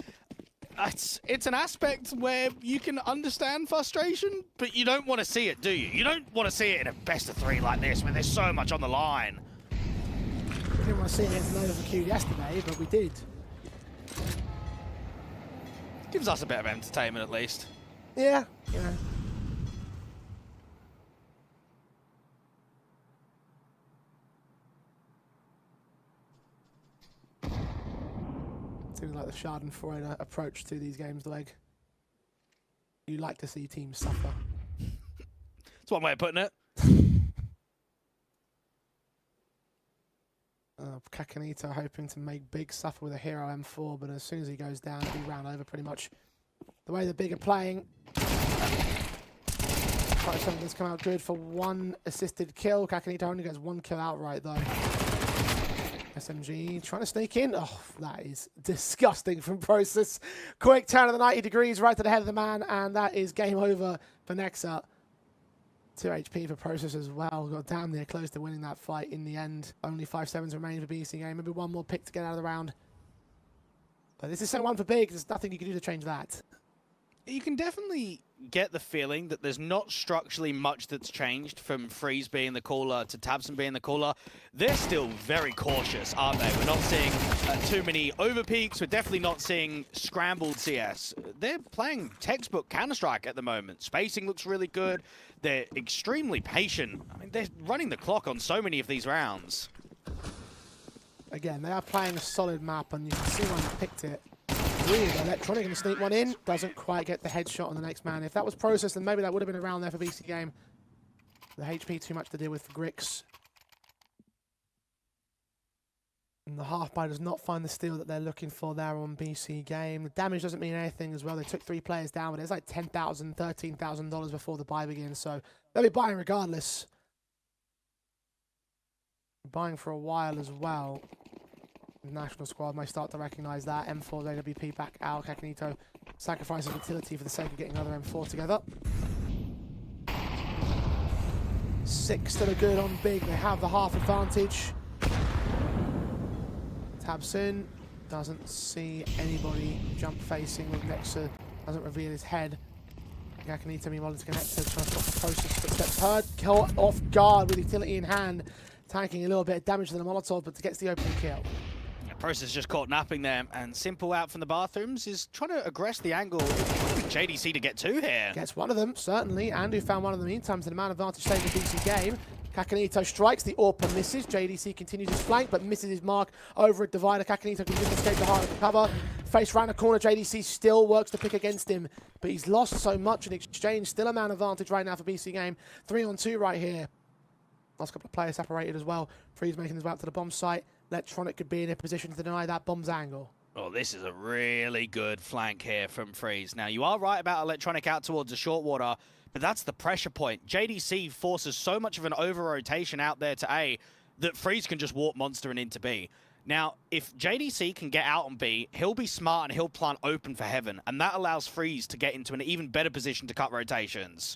it's an aspect where you can understand frustration, but you don't want to see it, do you? You don't want to see it in a best of 3 like this, where there's so much on the line. We didn't want to see it against Nova Q yesterday, but we did. Gives us a bit of entertainment, at least. Yeah, you know. Seems like the Schadenfreude approach to these games, Leg. You like to see teams suffer. That's one way of putting it. Kakanito hoping to make Big suffer with a hero M4, but as soon as he goes down, he'll be round over pretty much. The way the Big are playing. Something that's come out good for 1 assisted kill. Kakanito only gets 1 kill outright, though. SMG trying to sneak in. Oh, that is disgusting from Process. Quick turn of the 90 degrees right to the head of the man, and that is game over for Nexa. 2 HP for Process as well. Got damn near close to winning that fight in the end. Only 5-7s remain for BC.Game. Maybe one more pick to get out of the round. But this is 7-1 for Big. There's nothing you can do to change that. You can definitely get the feeling that there's not structurally much that's changed from Freeze being the caller to Tabson being the caller. They're still very cautious, aren't they? We're not seeing too many overpeaks. We're definitely not seeing scrambled CS. They're playing textbook Counter-Strike at the moment. Spacing looks really good. They're extremely patient. I mean, they're running the clock on so many of these rounds. Again, they are playing a solid map, and you can see when they picked it. Weird. Electronic going to sneak one in. Doesn't quite get the headshot on the next man. If that was Process, then maybe that would have been a round there for BC.Game. The HP too much to deal with for Grix. And the half-buy does not find the steal that they're looking for there on BC.Game. The damage doesn't mean anything as well. They took 3 players down, but there's like $10,000, $13,000 before the buy begins. So they'll be buying regardless. Buying for a while as well. National squad may start to recognise that. M4's AWP back out. Kakanito sacrifices utility for the sake of getting another M4 together. 6 to the good on Big. They have the half advantage. Tabson doesn't see anybody jump facing with Nexa. Doesn't reveal his head. Kakanito meanwhile is connected. Trying to stop the Process. Footsteps heard. Caught off guard with utility in hand. Tanking a little bit of damage to the Molotov, but gets the opening kill. Process just caught napping there, and Simple out from the bathrooms is trying to aggress the angle. JDC to get 2 here. Gets one of them, certainly. Andu found one in the meantime to the man advantage save the BC.Game. Kakanito strikes, the AWP misses. JDC continues his flank, but misses his mark over at Divider. Kakanito can just escape the hard cover. Face round the corner, JDC still works to pick against him, but he's lost so much in exchange. Still a man advantage right now for BC.Game. 3-on-2 right here. Last couple of players separated as well. Freeze making his way up to the bomb site. Electronic could be in a position to deny that bomb's angle. Oh, this is a really good flank here from Freeze. Now, you are right about Electronic out towards the short water, but that's the pressure point. JDC forces so much of an over-rotation out there to A that Freeze can just warp Monster and into B. Now, if JDC can get out on B, he'll be smart and he'll plant open for Heaven, and that allows Freeze to get into an even better position to cut rotations.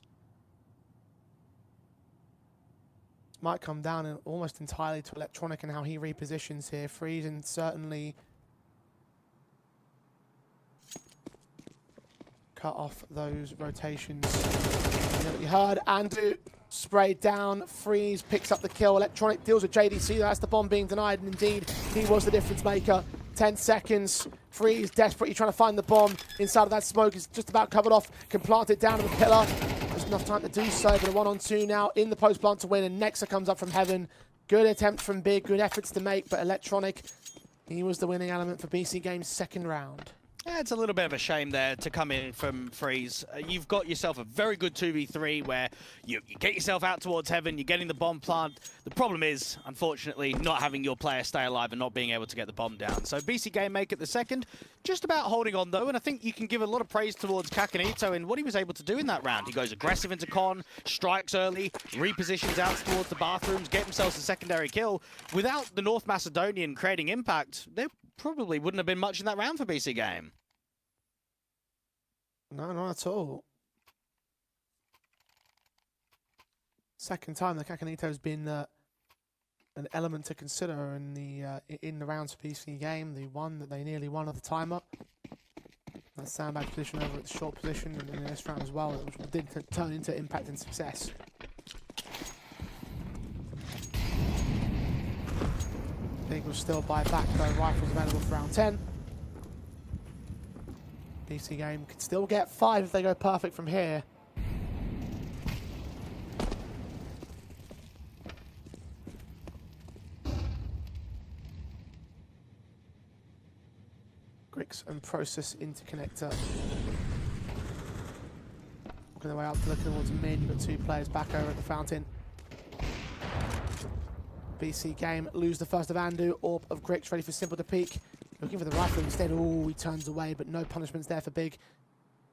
Might come down almost entirely to Electronic and how he repositions here. Freeze and certainly cut off those rotations. You know what you heard, Andu sprayed down, Freeze picks up the kill, Electronic deals with JDC, that's the bomb being denied, and indeed, he was the difference maker. 10 seconds, Freeze desperately trying to find the bomb inside of that smoke, is just about covered off, can plant it down to the pillar. There's enough time to do so, but a 1-on-2 now in the post plant to win, and Nexa comes up from Heaven. Good attempt from Big, good efforts to make, but Electronic, he was the winning element for BC Game's second round. Yeah, it's a little bit of a shame there to come in from Freeze. You've got yourself a very good 2v3 where you get yourself out towards Heaven, you're getting the bomb plant. The problem is, unfortunately, not having your player stay alive and not being able to get the bomb down. So BC Game make it the second, just about holding on though, and I think you can give a lot of praise towards Kakanito and what he was able to do in that round. He goes aggressive into con, strikes early, repositions out towards the bathrooms, get himself a secondary kill. Without the North Macedonian creating impact, there probably wouldn't have been much in that round for BC Game. No, not at all. Second time that Kakanito's been an element to consider in the rounds for BC Game. The one that they nearly won at the timer. That sandbag position over at the short position in this round as well, which did turn into impact and success. Big will still buy back though, rifles available for round 10. BC Game could still get 5 if they go perfect from here. Grix and Process interconnector. Working their way up to look towards mid. You've got 2 players back over at the fountain. BC Game lose the first of Andu, Orb of Grix ready for Simple to peek. Looking for the rifle instead. Oh, he turns away, but no punishments there for Big.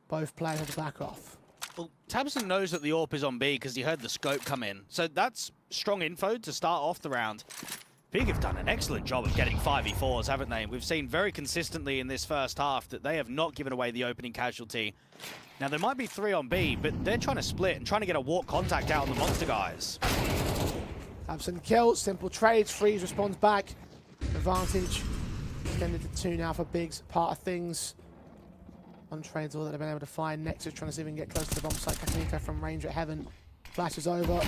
Both players have to back off. Well, Tabson knows that the AWP is on B because he heard the scope come in. So that's strong info to start off the round. Big have done an excellent job of getting 5v4s, haven't they? We've seen very consistently in this first half that they have not given away the opening casualty. Now, there might be 3 on B, but they're trying to split and trying to get a walk contact out on the monster guys. Tabson kill, Simple trades, Freeze responds back. Advantage extended to 2 now for Big's part of things. One trades all that they've been able to find. Nexus trying to see if we can get close to the bomb site. Kakanito from range at Heaven. Flashes over.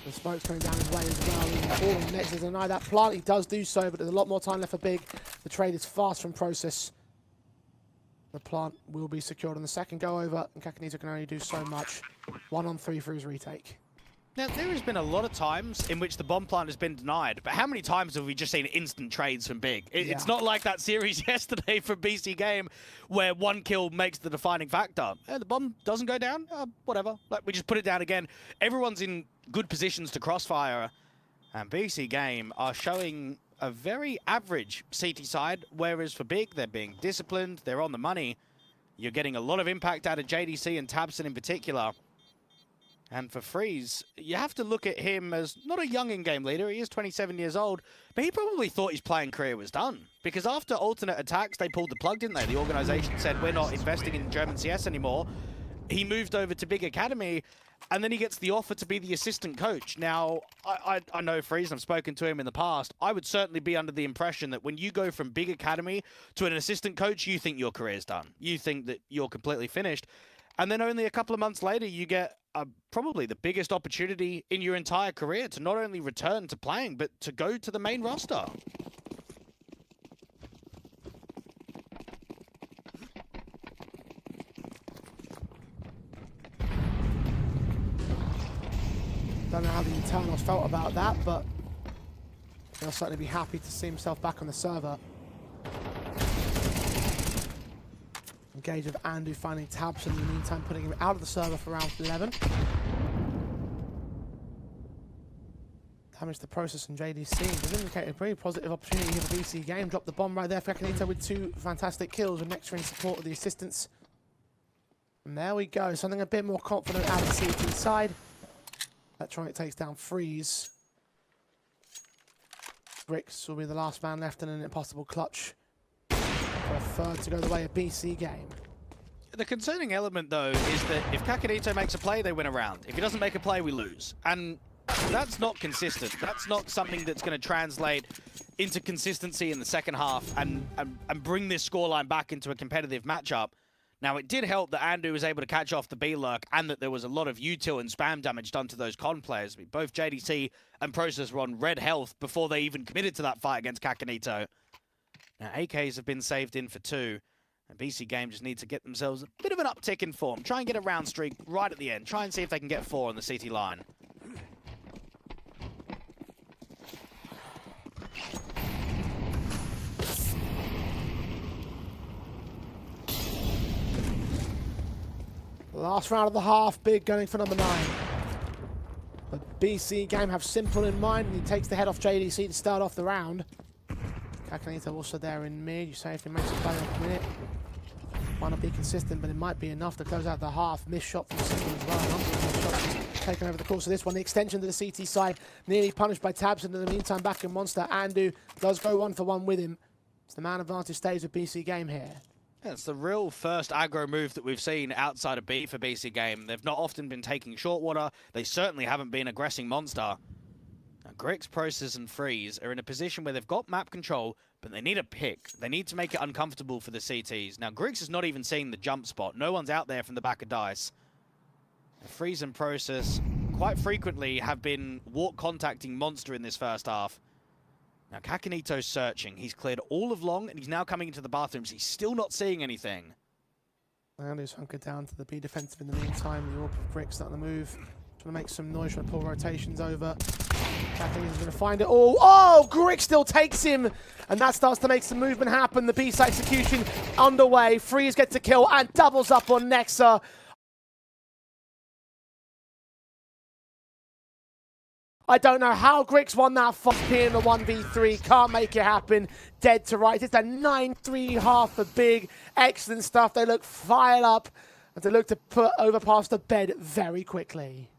The smoke's coming down his way as well. All on Nexus deny that plant. He does do so, but there's a lot more time left for Big. The trade is fast from Process. The plant will be secured on the second go over, and Kakanito can only do so much. 1-on-3 for his retake. Now, there has been a lot of times in which the bomb plant has been denied, but how many times have we just seen instant trades from Big? It's not like that series yesterday from BC Game where 1 kill makes the defining factor. The bomb doesn't go down, whatever. Like, we just put it down again. Everyone's in good positions to crossfire, and BC Game are showing a very average CT side, whereas for Big, they're being disciplined, they're on the money. You're getting a lot of impact out of JDC and Tabson in particular. And for Freeze, you have to look at him as not a young in-game leader. He is 27 years old, but he probably thought his playing career was done. Because after alternate attacks, they pulled the plug, didn't they? The organization said, we're not investing in German CS anymore. He moved over to Big Academy, and then he gets the offer to be the assistant coach. Now, I know Freeze, I've spoken to him in the past. I would certainly be under the impression that when you go from Big Academy to an assistant coach, you think your career's done. You think that you're completely finished. And then only a couple of months later, you get probably the biggest opportunity in your entire career to not only return to playing, but to go to the main roster. Don't know how the internals felt about that, but they'll certainly be happy to see himself back on the server. Engage with Andu finding Tabson in the meantime, putting him out of the server for round 11. Damage the Process and JDC. They've indicated a very positive opportunity here for BC Game. Dropped the bomb right there for Kakanito with 2 fantastic kills, with Nectar in support of the assistants. And there we go, something a bit more confident out of the CT side. Electronic takes down Freeze. Bricks will be the last man left in an impossible clutch for a third to go the way of BC.Game. The concerning element, though, is that if Kakanito makes a play, they win a round. If he doesn't make a play, we lose. And that's not consistent. That's not something that's going to translate into consistency in the second half and bring this scoreline back into a competitive matchup. Now, it did help that Andu was able to catch off the B-Lurk and that there was a lot of util and spam damage done to those con players. I mean, both JDC and Process were on red health before they even committed to that fight against Kakanito. Now, AKs have been saved in for 2. And BC.Game just need to get themselves a bit of an uptick in form. Try and get a round streak right at the end. Try and see if they can get 4 on the CT line. Last round of the half, big going for number 9. But BC.Game have simple in mind, and he takes the head off JDC to start off the round. Kakanito also there in mid. You say if he makes a play in a minute. Might not be consistent, but it might be enough to close out the half. Missed shot from Simple as well. Number of missed shots taken over the course of this one. The extension to the CT side, nearly punished by Tabs, and in the meantime, back in Monster. Andu does go 1-for-1 with him. It's the man advantage stays with BC.Game here. Yeah, it's the real first aggro move that we've seen outside of B for BC.Game. They've not often been taking short water. They certainly haven't been aggressing Monster. Now, Grix, Process, and Freeze are in a position where they've got map control, but they need a pick. They need to make it uncomfortable for the CTs. Now, Grix is not even seeing the jump spot. No one's out there from the back of Dice. Now, Freeze and Process quite frequently have been walk contacting Monster in this first half. Now, Kakanito's searching. He's cleared all of long, and he's now coming into the bathrooms. He's still not seeing anything. Andu's hunkered down to the B defensive in the meantime. The AWP of Grix starting to move. Trying to make some noise, trying to pull rotations over. Kakanito's going to find it all. Oh, Grix still takes him. And that starts to make some movement happen. The B-side execution underway. Freeze gets a kill and doubles up on Nexa. I don't know how Grix won that fight in the 1v3. Can't make it happen. Dead to rights. It's a 9-3 half for Big. Excellent stuff. They look fired up. And they look to put Overpass to bed very quickly.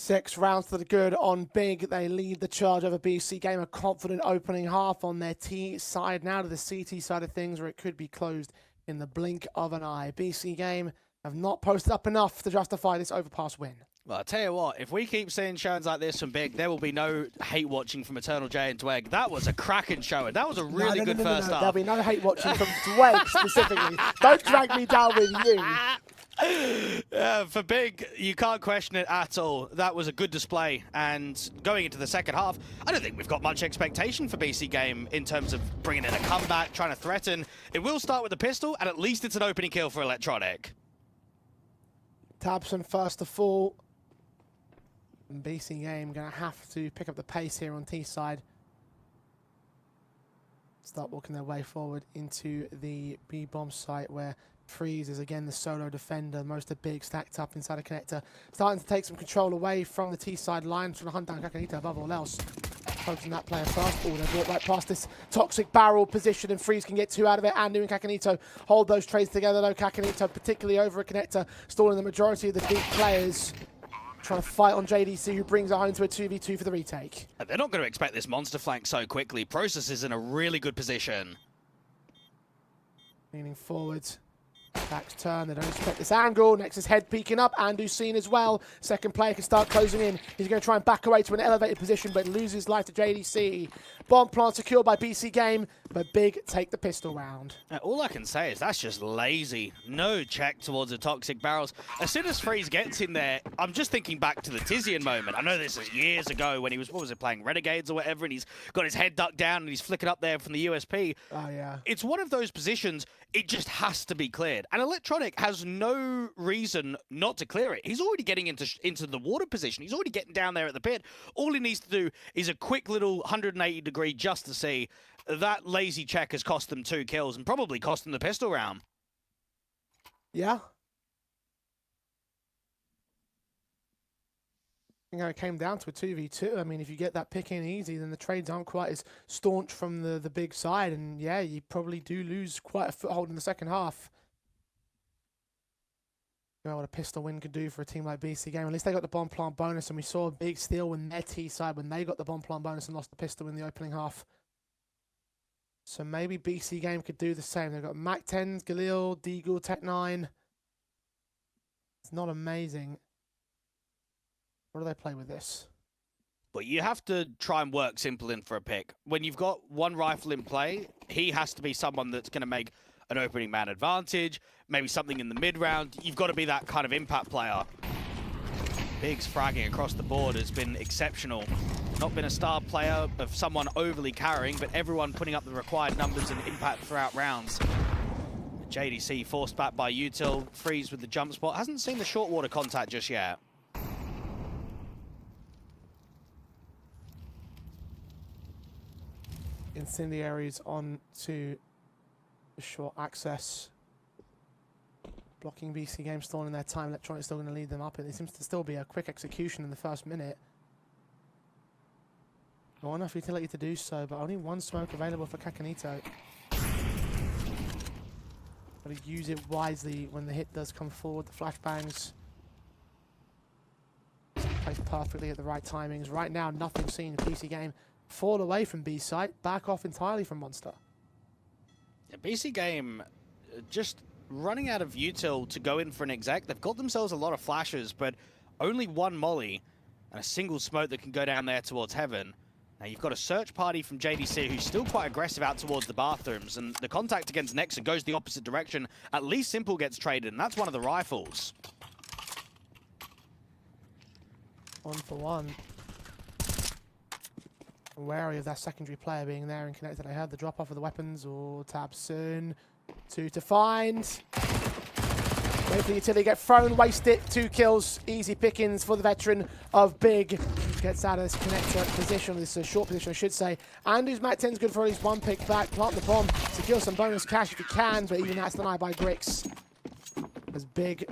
6 rounds to the good on Big. They lead the charge over BC.Game. A confident opening half on their T side. Now to the CT side of things, where it could be closed in the blink of an eye. BC.Game have not posted up enough to justify this overpass win. Well, I'll tell you what, if we keep seeing showings like this from Big, there will be no hate watching from Eternal J and Dweg. That was a cracking showing. That was a really good first half. There'll be no hate watching from Dweg specifically. Don't drag me down with you. For Big, you can't question it at all. That was a good display. And going into the second half, I don't think we've got much expectation for BC.Game in terms of bringing in a comeback, trying to threaten. It will start with the pistol, and at least it's an opening kill for Electronic. Tabson first to fall. And BC.Game going to have to pick up the pace here on T side. Start walking their way forward into the B-bomb site, where Freeze is again the solo defender. Most of Big stacked up inside a connector. Starting to take some control away from the T side line. Trying to hunt down Kakanito above all else. Focusing that player first. Oh, they brought right past this toxic barrel position, and Freeze can get 2 out of it. Andu and Kakanito hold those trades together, though. Kakanito, particularly over a connector, stalling the majority of the Big players. Trying to fight on JDC, who brings it home to a 2v2 for the retake. They're not going to expect this monster flank so quickly. Process is in a really good position. Leaning forward. Back's turn, they don't expect this angle. Nexus head peeking up, Andu's seen as well. Second player can start closing in. He's going to try and back away to an elevated position, but loses life to JDC. Bomb plant secured by BC.Game, but Big take the pistol round. All I can say is that's just lazy. No check towards the toxic barrels. As soon as Freeze gets in there, I'm just thinking back to the Tizian moment. I know this is years ago when he was, what was it, playing Renegades or whatever, and he's got his head ducked down and he's flicking up there from the USP. Oh, yeah. It's one of those positions, it just has to be cleared. And Electronic has no reason not to clear it. He's already getting into the water position. He's already getting down there at the pit. All he needs to do is a quick little 180-degree just to see. That lazy check has cost them 2 kills and probably cost them the pistol round. Yeah. I think it came down to a 2v2. I mean, if you get that pick in easy, then the trades aren't quite as staunch from the Big side. And yeah, you probably do lose quite a foothold in the second half. You know what a pistol win could do for a team like BC.Game. At least they got the bomb plant bonus, and we saw a big steal when their T side, when they got the bomb plant bonus and lost the pistol in the opening half. So maybe BC.Game could do the same. They've got Mac 10s, Galil, Deagle, Tech 9. It's not amazing. What do they play with this? But you have to try and work simple in for a pick. When you've got one rifle in play, he has to be someone that's going to make an opening man advantage, maybe something in the mid-round. You've got to be that kind of impact player. Big's fragging across the board has been exceptional. Not been a star player of someone overly carrying, but everyone putting up the required numbers and impact throughout rounds. JDC forced back by Util. Freeze with the jump spot. Hasn't seen the short water contact just yet. Incendiaries on to the short access. Blocking BC.Game, stalling their time. Electronic still going to lead them up. It seems to still be a quick execution in the first minute. Not enough utility to do so, but only 1 smoke available for Kakanito. Got to use it wisely when the hit does come forward. The flashbangs placed perfectly at the right timings. Right now, nothing seen. BC.Game fall away from B site, back off entirely from Monster. Yeah, BC.Game just running out of util to go in for an exec. They've got themselves a lot of flashes, but only 1 molly and a single smoke that can go down there towards heaven. Now you've got a search party from JDC who's still quite aggressive out towards the bathrooms, and the contact against Nexa goes the opposite direction. At least Simple gets traded, and that's one of the rifles. 1 for 1. Wary of that secondary player being there and connected. I heard the drop off of the weapons, or tab soon. 2 to find. Wait for the utility, get thrown, waste it. 2 kills, easy pickings for the veteran of Big. Gets out of this connector position, this short position I should say. Andu's Mac 10's good for at least 1 pick back. Plant the bomb, secure some bonus cash if you can, but even that's denied by Grix. As Big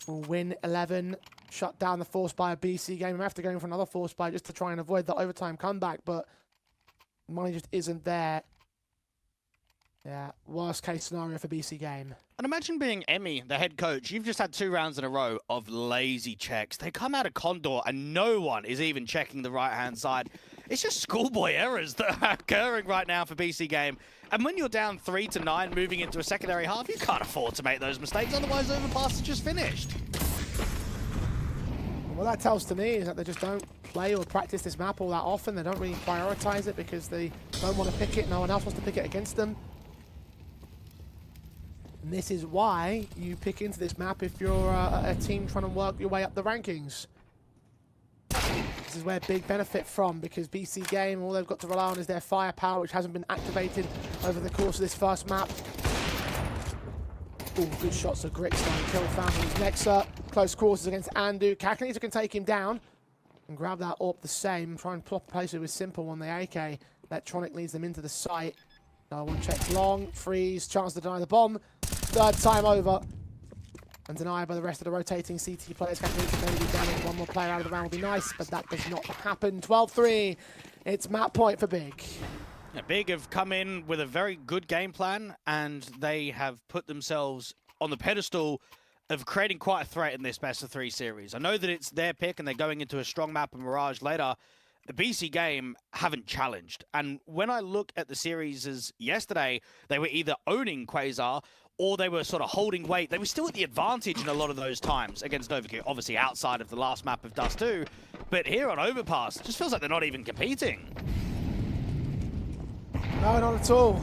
will win 11. Shut down the force buy of BC.Game. After going for another force buy just to try and avoid the overtime comeback, but money just isn't there. Yeah, worst case scenario for BC Game. And imagine being Emmy, the head coach. You've just had 2 rounds in a row of lazy checks. They come out of Condor and no one is even checking the right-hand side. It's just schoolboy errors that are occurring right now for BC Game. And when you're down 3-9 moving into a secondary half, you can't afford to make those mistakes. Otherwise, Overpass is just finished. What that tells to me is that they just don't play or practice this map all that often. They don't really prioritize it because they don't want to pick it. No one else wants to pick it against them. And this is why you pick into this map if you're a team trying to work your way up the rankings. This is where big benefit from, because BC Game, all they've got to rely on is their firepower, which hasn't been activated over the course of this first map. Ooh, good shots of Grickstone. Kill found from his Nexa. Close quarters against Andu. Kakanita can take him down and grab that AWP the same. Try and plop place it with Simple on the AK. Electronic leads them into the site. No one checks long. Freeze. Chance to deny the bomb. Third time over. And denied by the rest of the rotating CT players. Kakanita maybe damage. One more player out of the round will be nice, but that does not happen. 12-3. It's map point for Big. Yeah, Big have come in with a very good game plan, and they have put themselves on the pedestal of creating quite a threat in this best-of-3 series. I know that it's their pick, and they're going into a strong map of Mirage later. The BC Game haven't challenged. And when I look at the series as yesterday, they were either owning Quasar or they were sort of holding weight. They were still at the advantage in a lot of those times against Overkill, obviously outside of the last map of Dust 2. But here on Overpass, it just feels like they're not even competing. No, not at all.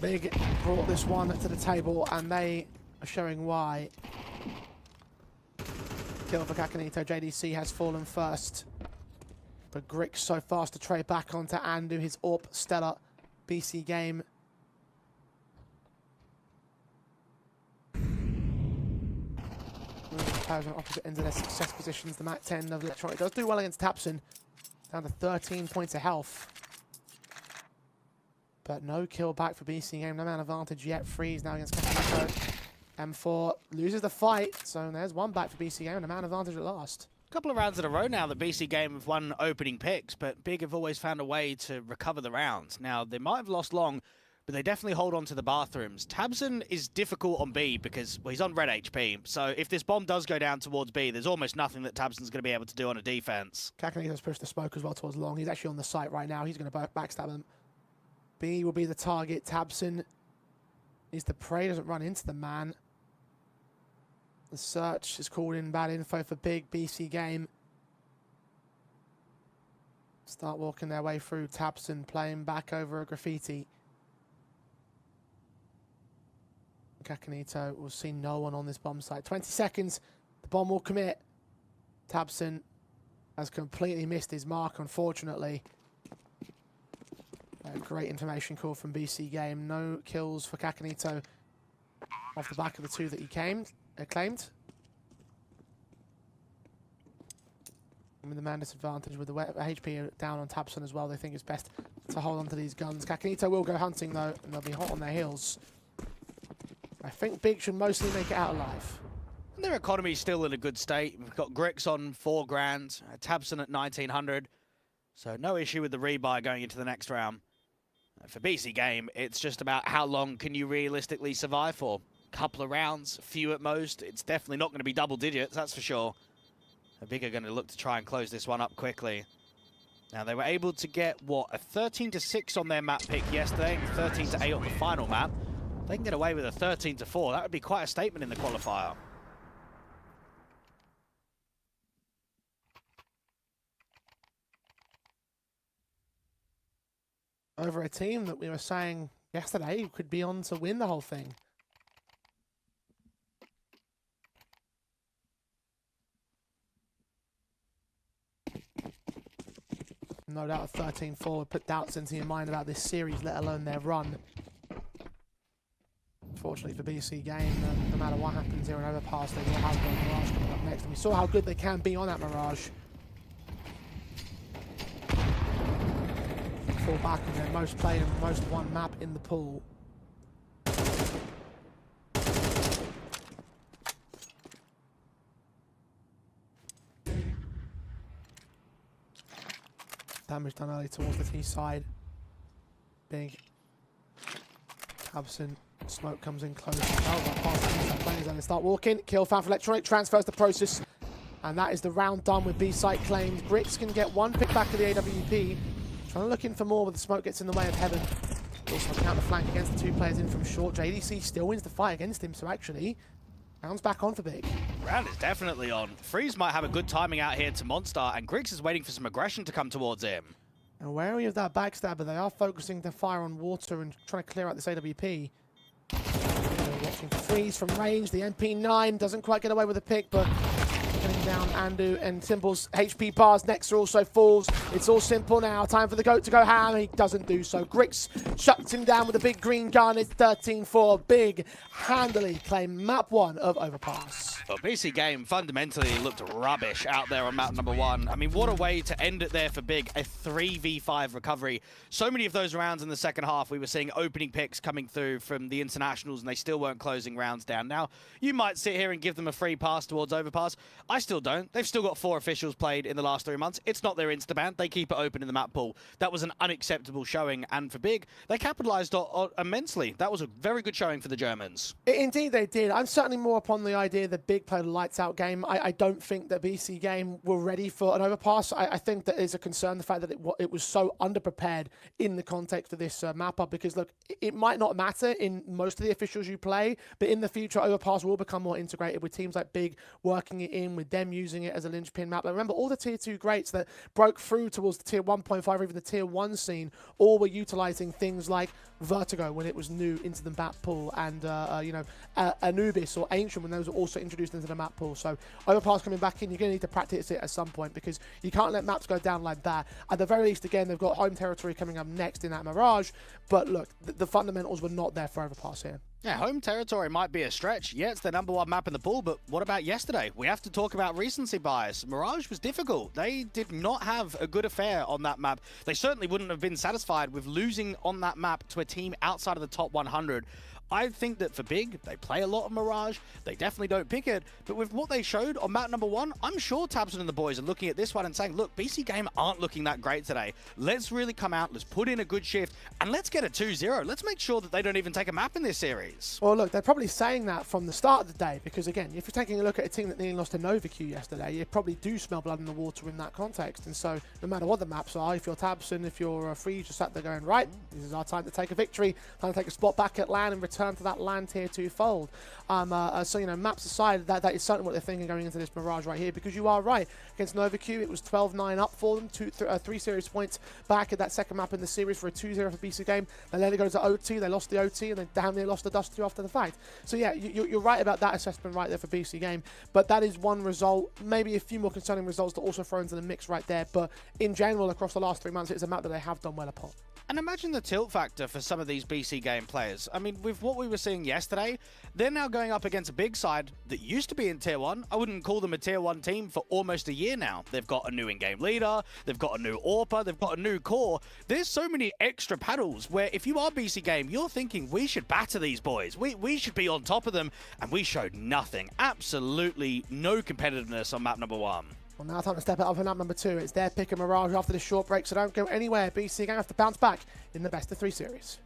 Big brought this one to the table, and they are showing why. Kill for Kakanito. JDC has fallen first. But Grick so fast to trade back onto Andu. His AWP stellar. BC Game. Moving players on opposite ends of their success positions. The Mat 10 of Electronic does do well against Tapson. Down to 13 points of health. But no kill back for BC Game. No man advantage yet. Freeze now against Kakanito. M4 loses the fight, so there's one back for BC Game and a man advantage at last. A couple of rounds in a row now that BC Game have won opening picks, but Big have always found a way to recover the rounds. Now, they might have lost long, but they definitely hold on to the bathrooms. Tabson is difficult on B because, well, he's on red HP, so if this bomb does go down towards B, there's almost nothing that Tabson's going to be able to do on a defense. Kakanito's pushed the smoke as well towards long. He's actually on the site right now. He's going to backstab them. B will be the target. Tabson needs to pray, doesn't run into the man. The search is called in. Bad info for Big. BC Game start walking their way through. Tabson playing back over a graffiti. Kakanito will see no one on this bomb site. 20 seconds. The bomb will commit. Tabson has completely missed his mark, unfortunately. Great information call from BC Game. No kills for Kakanito off the back of the 2 that he claimed. And with the man disadvantage, with the HP down on Tabson as well, they think it's best to hold on to these guns. Kakanito will go hunting though, and they'll be hot on their heels. I think Big should mostly make it out alive. And their economy's still in a good state. We've got Grix on 4 grand, Tabson at 1900, so no issue with the rebuy going into the next round. For BC Game, it's just about how long can you realistically survive for. Couple of rounds, few at most. It's definitely not going to be double digits, that's for sure. Big are going to look to try and close this one up quickly. Now, they were able to get, what, a 13-6 on their map pick yesterday, and 13-8 on the final map. They can get away with a 13-4. That would be quite a statement in the qualifier. Over a team that we were saying yesterday could be on to win the whole thing. No doubt a 13-4 would put doubts into your mind about this series, let alone their run. Unfortunately for BC Game, no matter what happens here in Overpass, they will have the Mirage coming up next. And we saw how good they can be on that Mirage. Fall back on their most played and most won map in the pool. Damage done early towards the T side. Big. Absent. Smoke comes in close. And they start walking. Kill found for Electronic. Transfers the process. And that is the round done with B-side claimed. Grix can get one pick back of the AWP. Trying to look in for more, but the smoke gets in the way of Heaven. Also counter flank against the two players in from short. JDC still wins the fight against him, so actually, round's back on for Big. Round is definitely on. Freeze might have a good timing out here to Monster, and Grix is waiting for some aggression to come towards him. And wary of that backstabber, they are focusing to fire on water and trying to clear out this AWP. Watching Freeze from range. The MP9 doesn't quite get away with the pick, but getting down Andu and Simple's HP bars. Nexer also falls. It's all simple now. Time for the GOAT to go ham. He doesn't do so. Grix shuts him down with a big green gun. It's 13-4. Big handily claim map 1 of Overpass. Well, BC.Game fundamentally looked rubbish out there on map number 1. I mean, what a way to end it there for Big. A 3v5 recovery. So many of those rounds in the second half, we were seeing opening picks coming through from the internationals, and they still weren't closing rounds down. Now, you might sit here and give them a free pass towards Overpass. I still don't. They've still got 4 officials played in the last 3 months. It's not their instaban. They keep it open in the map pool. That was an unacceptable showing, and for Big, they capitalized on immensely. That was a very good showing for the Germans. Indeed, they did. I'm certainly more upon the idea that Big played a lights-out game. I don't think that BC.Game were ready for an Overpass. I think that is a concern, the fact that it was so underprepared in the context of this map-up, because, look, it might not matter in most of the officials you play, but in the future, Overpass will become more integrated with teams like Big working it in, with them using it as a linchpin map. Like, remember, all the Tier 2 greats that broke through towards the Tier 1.5 or even the Tier 1 scene all were utilizing things like Vertigo when it was new into the map pool, and Anubis or Ancient when those were also introduced into the map pool. So Overpass coming back in, you're going to need to practice it at some point, because you can't let maps go down like that. At the very least, again, they've got home territory coming up next in that Mirage, but look, the fundamentals were not there for Overpass here. Yeah, home territory might be a stretch. Yeah, it's the number 1 map in the pool, but what about yesterday? We have to talk about recency bias. Mirage was difficult. They did not have a good affair on that map. They certainly wouldn't have been satisfied with losing on that map to a team outside of the top 100. I think that for Big, they play a lot of Mirage. They definitely don't pick it. But with what they showed on map number 1, I'm sure Tabson and the boys are looking at this one and saying, look, BC.Game aren't looking that great today. Let's really come out, let's put in a good shift, and let's get a 2-0. Let's make sure that they don't even take a map in this series. Well, look, they're probably saying that from the start of the day, because, again, if you're taking a look at a team that nearly lost to NovaQ yesterday, you probably do smell blood in the water in that context. And so, no matter what the maps are, if you're Tabson, if you're Free, just sat there going, right, this is our time to take a victory, time to take a spot back at LAN and return to that LAN Tier 2 fold. So, maps aside, that is certainly what they're thinking going into this Mirage right here, because you are right. Against NovaQ, it was 12-9 up for them, 3 series points back at that second map in the series for a 2-0 for BC.Game. They let it go to OT, they lost the OT, and then damn near lost the Dust 2 after the fact. So yeah, you're right about that assessment right there for BC.Game, but that is one result, maybe a few more concerning results to also throw into the mix right there, but in general, across the last 3 months, it's a map that they have done well upon. And imagine the tilt factor for some of these BC.Game players. I mean, with what we were seeing yesterday, they're now going up against a big side that used to be in Tier 1. I wouldn't call them a Tier 1 team for almost a year now. They've got a new in-game leader, they've got a new AWPer, they've got a new core. There's so many extra paddles where if you are BC.Game, you're thinking we should batter these boys. We should be on top of them, and we showed nothing. Absolutely no competitiveness on map number 1. Well, now time to step it up for map number 2. It's their pick of Mirage after this short break, so don't go anywhere. BC.Game have to bounce back in the best of 3 series.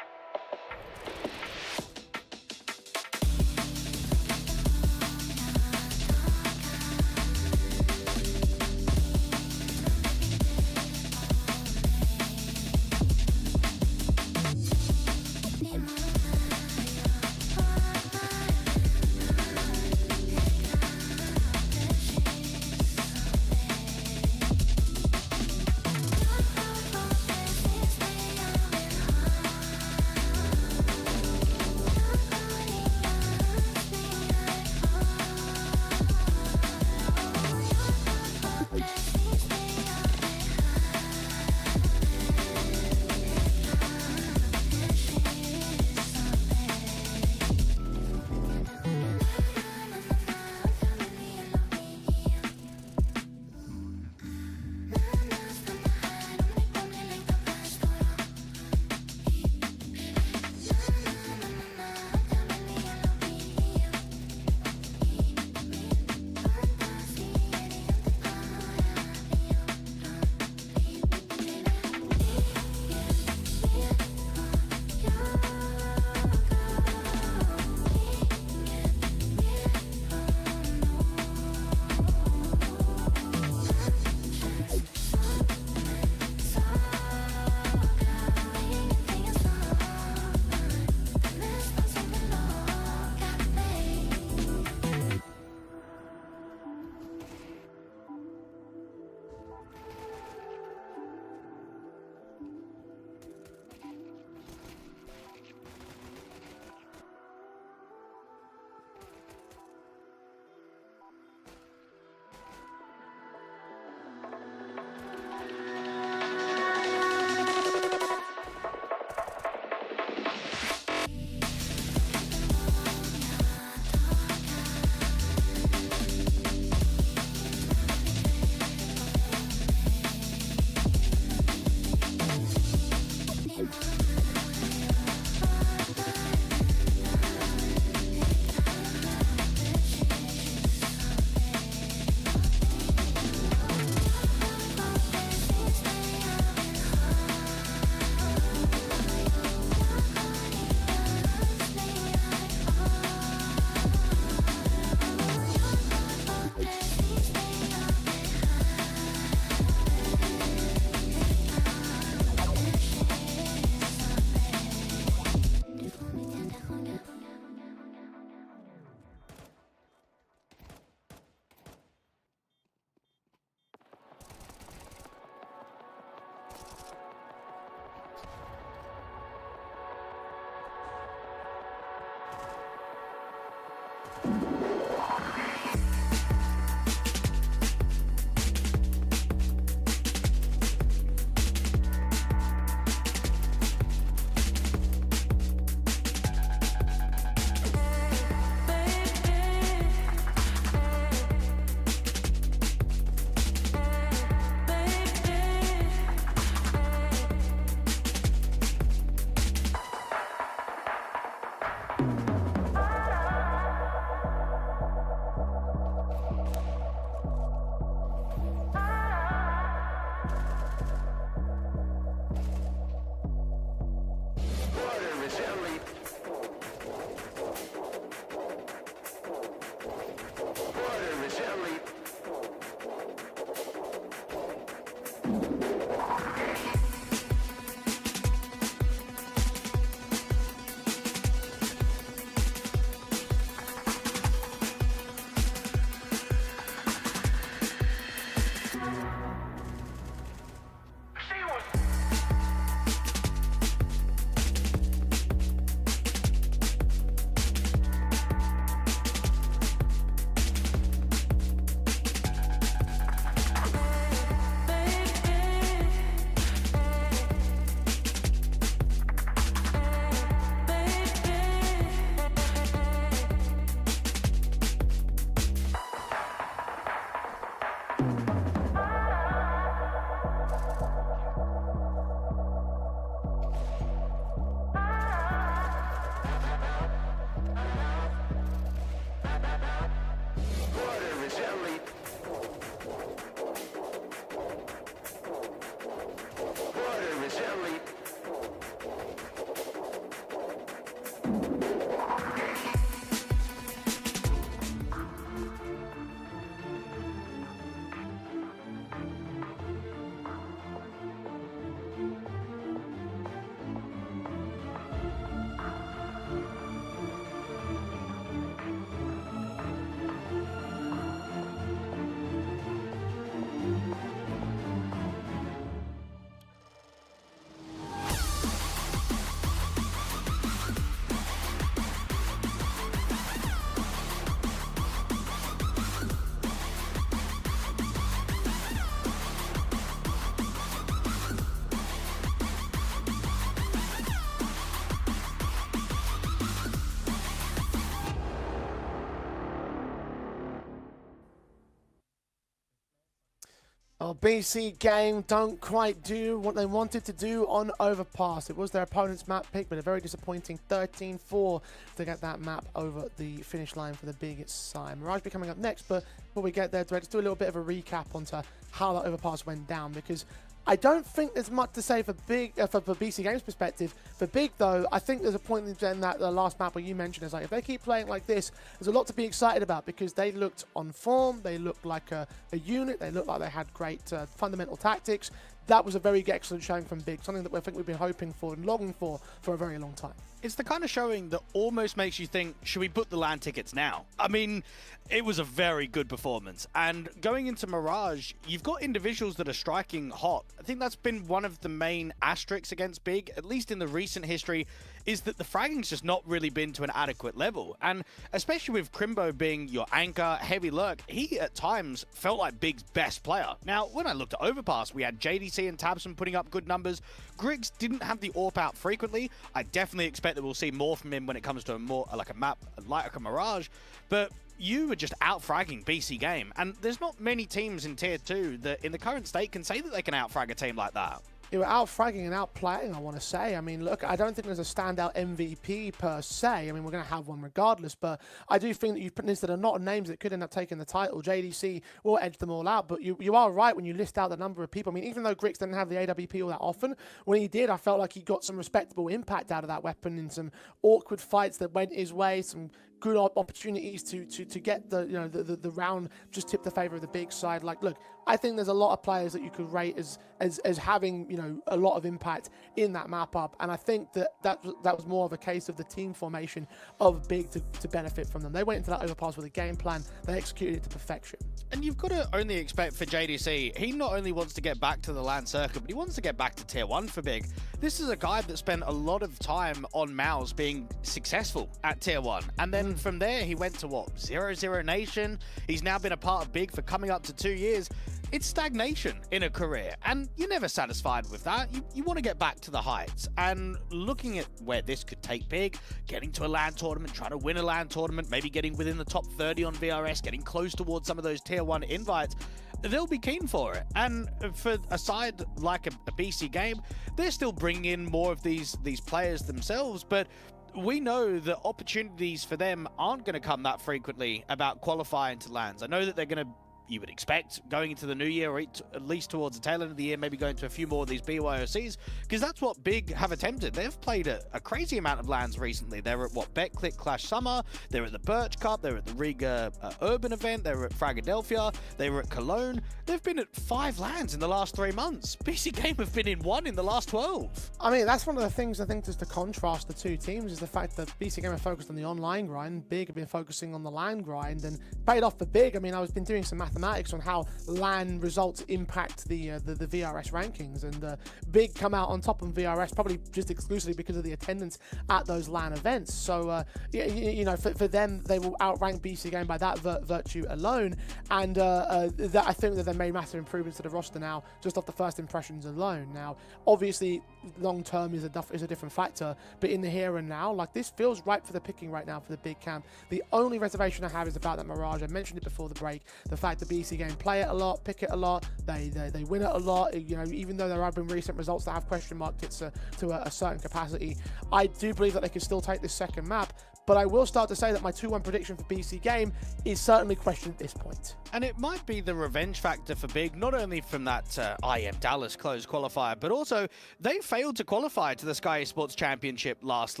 Oh, BC.Game don't quite do what they wanted to do on Overpass. It was their opponent's map pick, but a very disappointing 13-4 to get that map over the finish line for the big side. Mirage will be coming up next, but before we get there, let's do a little bit of a recap onto how that Overpass went down, because I don't think there's much to say for Big, for BC.Game's perspective. For Big, though, I think there's a point in that the last map where you mentioned is like, if they keep playing like this, there's a lot to be excited about, because they looked on form, they looked like a unit, they looked like they had great fundamental tactics. That was a very excellent showing from Big, something that I think we've been hoping for and longing for a very long time. It's the kind of showing that almost makes you think, should we book the LAN tickets now? I mean, it was a very good performance. And going into Mirage, you've got individuals that are striking hot. I think that's been one of the main asterisks against Big, at least in the recent history, is that the fragging's just not really been to an adequate level. And especially with Crimbo being your anchor, heavy lurk, he at times felt like Big's best player. Now, when I looked at Overpass, we had JDC and Tabson putting up good numbers. Griggs didn't have the AWP out frequently. I definitely expect that we'll see more from him when it comes to a more like a map like a Mirage. But you were just out-fragging BC.Game, and there's not many teams in Tier 2 that in the current state can say that they can out-frag a team like that. You were out fragging and out playing, I want to say. I mean, look, I don't think there's a standout MVP per se. I mean, we're going to have one regardless, but I do think that you've put listed a lot of names that could end up taking the title. JDC will edge them all out, but you are right when you list out the number of people. I mean, even though Grix didn't have the AWP all that often, when he did, I felt like he got some respectable impact out of that weapon in some awkward fights that went his way, some good opportunities to get the round just tip the favor of the big side. Like, look, I think there's a lot of players that you could rate as having a lot of impact in that map up, and I think that was more of a case of the team formation of Big to benefit from them. They went into that overpass with a game plan, they executed it to perfection. And you've got to only expect for JDC, he not only wants to get back to the LAN circuit, but he wants to get back to tier 1 for Big. This is a guy that spent a lot of time on Mouse being successful at tier 1, and then from there he went to what, 0-0 Nation. He's now been a part of Big for coming up to 2 years. It's stagnation in a career, and you're never satisfied with that. You want to get back to the heights, and looking at where this could take Big, getting to a LAN tournament, trying to win a LAN tournament, maybe getting within the top 30 on VRS, getting close towards some of those tier 1 invites, they'll be keen for it. And for a side like a BC.Game, they're still bringing in more of these players themselves, but we know that opportunities for them aren't going to come that frequently about qualifying to LANs. I know that they're going to, you would expect, going into the new year, or at least towards the tail end of the year, maybe going to a few more of these BYOCs, because that's what Big have attempted. They've played a crazy amount of LANs recently. They're at what, BetClick Clash Summer, they're at the Birch Cup, they're at the Riga Urban event, they're at Fragadelphia, they were at Cologne. They've been at 5 LANs in the last 3 months. BC.Game have been in 1 in the last 12. I mean, that's one of the things I think just to contrast the two teams is the fact that BC.Game are focused on the online grind, Big have been focusing on the LAN grind, and paid off for Big. I mean, I've been doing some mathematics on how LAN results impact the VRS rankings, and Big come out on top on VRS probably just exclusively because of the attendance at those LAN events. So for them, they will outrank BC.Game by that virtue alone, and that I think that they made massive improvements to the roster now just off the first impressions alone. Now, obviously, long term is a different factor, but in the here and now, like, this feels ripe for the picking right now for the Big camp. The only reservation I have is about that Mirage. I mentioned it before the break, the fact that BC.Game play it a lot, pick it a lot, they win it a lot. Even though there have been recent results that have question marked it to a certain capacity, I do believe that they could still take this second map. But I will start to say that my 2-1 prediction for BC.Game is certainly questioned at this point. And it might be the revenge factor for Big, not only from that IM Dallas closed qualifier, but also they failed to qualify to the Skyesports Championship last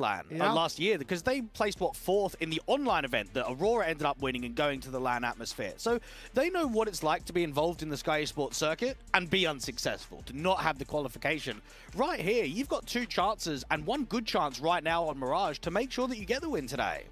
year, because they placed, what, 4th in the online event that Aurora ended up winning and going to the LAN atmosphere. So they know what it's like to be involved in the Skyesports circuit and be unsuccessful, to not have the qualification. Right here, you've got 2 chances and 1 good chance right now on Mirage to make sure that you get the win today.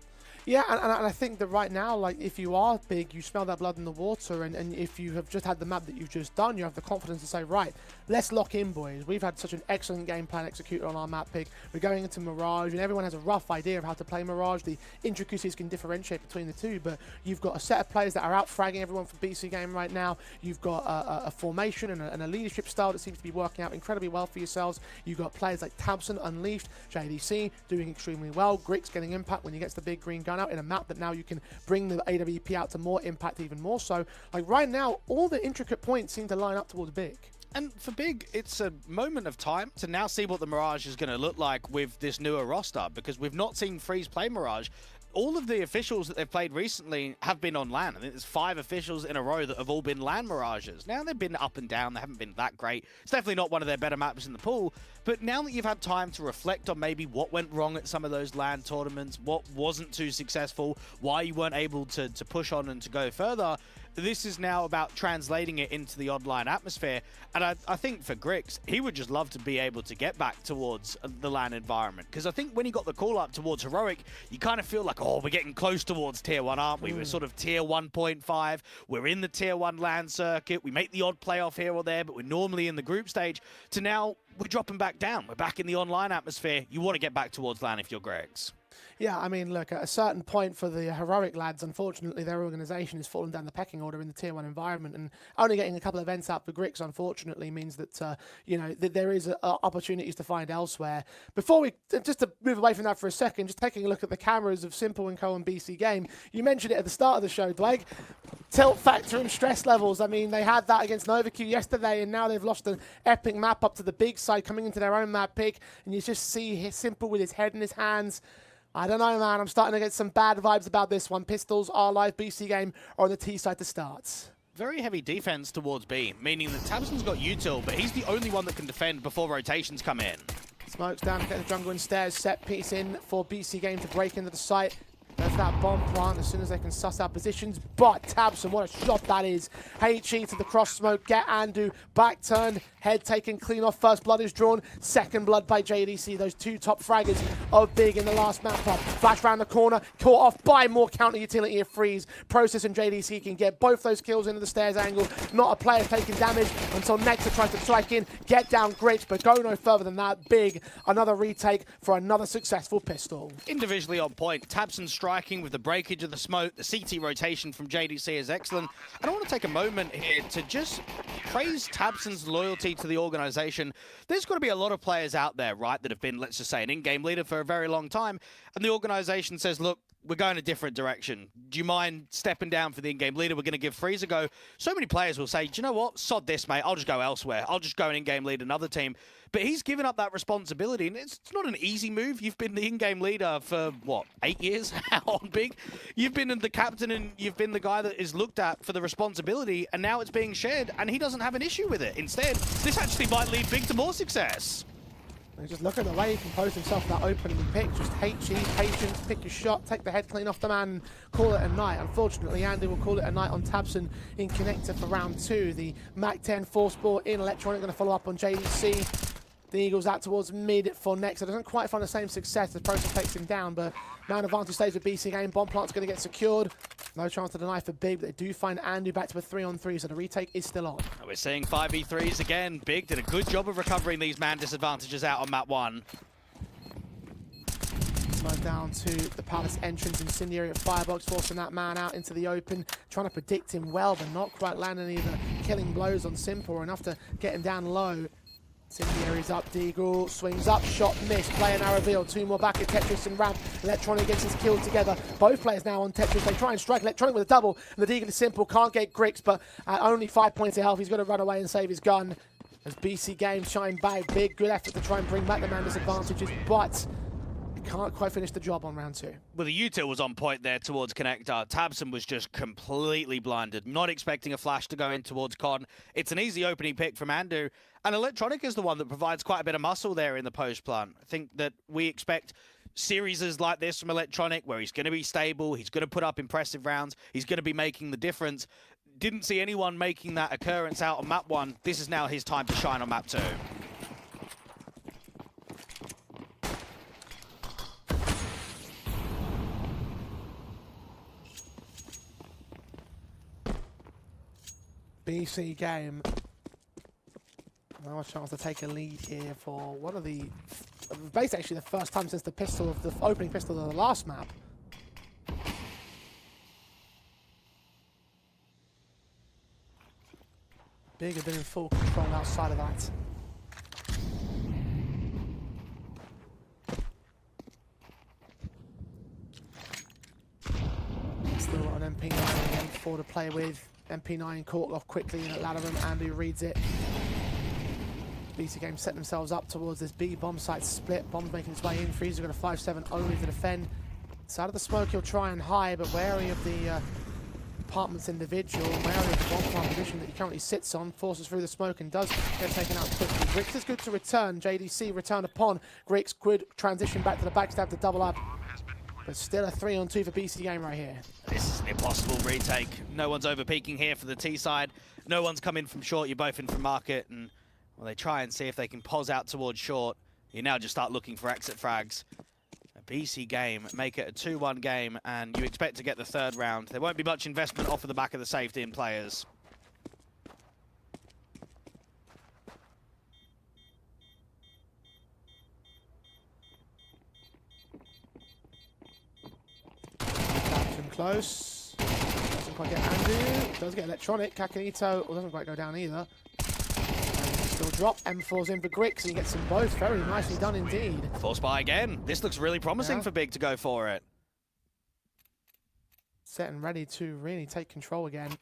Yeah, and I think that right now, like, if you are Big, you smell that blood in the water, and if you have just had the map that you've just done, you have the confidence to say, right, let's lock in, boys. We've had such an excellent game plan executed on our map pick. We're going into Mirage, and everyone has a rough idea of how to play Mirage. The intricacies can differentiate between the two, but you've got a set of players that are out fragging everyone for BC.Game right now. You've got a formation and a leadership style that seems to be working out incredibly well for yourselves. You've got players like Tabson, Unleashed, JDC doing extremely well. Grix getting impact when he gets the big green gun out in a map that now you can bring the AWP out to more impact even more so. Like, right now, all the intricate points seem to line up towards Big. And for Big, it's a moment of time to now see what the Mirage is going to look like with this newer roster, because we've not seen Freeze play Mirage. All of the officials that they've played recently have been on LAN. I think there's 5 officials in a row that have all been LAN Mirages. Now, they've been up and down. They haven't been that great. It's definitely not one of their better maps in the pool. But now that you've had time to reflect on maybe what went wrong at some of those LAN tournaments, what wasn't too successful, why you weren't able to push on and to go further, this is now about translating it into the online atmosphere. And I think for Grix, he would just love to be able to get back towards the LAN environment. Because I think when he got the call up towards Heroic, you kind of feel like, oh, we're getting close towards Tier 1, aren't we? We're sort of Tier 1.5. We're in the Tier 1 LAN circuit. We make the odd playoff here or there, but we're normally in the group stage. To now, we're dropping back down. We're back in the online atmosphere. You want to get back towards LAN if you're Grix. Yeah, I mean, look, at a certain point for the heroic lads, unfortunately, their organisation has fallen down the pecking order in the Tier 1 environment, and only getting a couple of events out for Grix, unfortunately, means that, you know, there is opportunities to find elsewhere. Before we, just to move away from that for a second, just taking a look at the cameras of Simple & Co and BC Game, you mentioned it at the start of the show, Dweg. Tilt factor and stress levels, I mean, they had that against NovaQ yesterday, and now they've lost an epic map up to the big side, coming into their own map pick, and you just see Simple with his head in his hands. I don't know, man. I'm starting to get some bad vibes about this one. Pistols are live. BC Game are on the T side to start. Very heavy defense towards B, meaning that Tabson's got util, but he's the only one that can defend before rotations come in. Smokes down to get the jungle and stairs. Set piece in for BC Game to break into the site. There's that bomb plant as soon as they can suss out positions. But Tabson, what a shot that is. HE to the cross smoke. Get Andu. Back turn. Head taken clean off. First blood is drawn. Second blood by JDC. Those two top fraggers of Big in the last map up. Flash round the corner. Caught off by more counter utility of Freeze. Process and JDC can get both those kills into the stairs angle. Not a player taking damage until Nectar tries to strike in. Get down Gritch, but go no further than that. Big. Another retake for another successful pistol. Individually on point. Tabson striking with the breakage of the smoke. The CT rotation from JDC is excellent. And I want to take a moment here to just praise Tabson's loyalty to the organization. There's got to be a lot of players out there, right, that have been, let's just say, an in-game leader for a very long time. And the organization says, look, we're going a different direction. Do you mind stepping down for the in-game leader? We're going to give Freeze a go. So many players will say, do you know what? Sod this, mate. I'll just go elsewhere. I'll just go and in-game lead another team. But he's given up that responsibility, and it's not an easy move. You've been the in-game leader for, what, 8 years on Big? You've been the captain, and you've been the guy that is looked at for the responsibility, and now it's being shared, and he doesn't have an issue with it. Instead, this actually might lead Big to more success. Just look at the way he composed himself for that opening pick. Just HE, patience, pick your shot, take the head clean off the man, call it a night. Unfortunately, Andy will call it a night on Tabson in connector for round 2. The MAC-10 force ball in Electronic going to follow up on JDC. The Eagles out towards mid for next. It doesn't quite find the same success as Process takes him down, but man advantage stays with BC Game. Bomb plant's going to get secured. No chance to deny for Big, but they do find Andy back to a 3-on-3, so the retake is still on. We're seeing 5v3s again. Big did a good job of recovering these man disadvantages out on map 1. Smoke down to the Palace entrance. Incendiary at Firebox, forcing that man out into the open. Trying to predict him well, but not quite landing either killing blows on Simple or enough to get him down low. Incendiary's up, Deagle swings up, shot missed, player now revealed, 2 more back at Tetris and Ramp. Electronic gets his kill together, both players now on Tetris, they try and strike Electronic with a double, and the Deagle is Simple, can't get Grix, but at only 5 points of health, he's got to run away and save his gun. As BC Game shine back, big, good effort to try and bring back the man disadvantages, but can't quite finish the job on round 2. Well, the util was on point there towards Connector. Tabson was just completely blinded, not expecting a flash to go in towards Con. It's an easy opening pick from Andu, and Electronic is the one that provides quite a bit of muscle there in the post plant. I think that we expect series like this from Electronic, where he's going to be stable, he's going to put up impressive rounds, he's going to be making the difference. Didn't see anyone making that occurrence out on map 1. This is now his time to shine on map 2. BC Game now a chance to take a lead here for one of the, basically actually the first time since the pistol of the opening pistol of the last map. Big have been in full control outside of that. Still got an MP9 and M4 to play with. MP9 caught off quickly in that ladder room. Andy reads it. BC Game set themselves up towards this B bomb site split. Bomb's making its way in. Freezer got a 5-7 only to defend. Side of the smoke, he'll try and hide, but wary of the apartment's individual, wary of the bomb plant position that he currently sits on, forces through the smoke and does get taken out quickly. Grix is good to return. JDC return upon. Grix could transition back to the backstab to double up. But still a 3-on-2 for BC Game right here. This is an impossible retake. No one's overpeaking here for the T side. No one's come in from short. You're both in from market. And well, they try and see if they can pause out towards short. You now just start looking for exit frags. A BC Game make it a 2-1 game, and you expect to get the 3rd round. There won't be much investment off of the back of the safety in players. close. Doesn't quite get Andu. Does get electronic. Kakanito doesn't quite go down either. Still drop. M4's in for Grix, and he gets them both. Very nicely done indeed. Force buy again. This looks really promising Yeah. for Big to go for it. Set and ready to really take control again.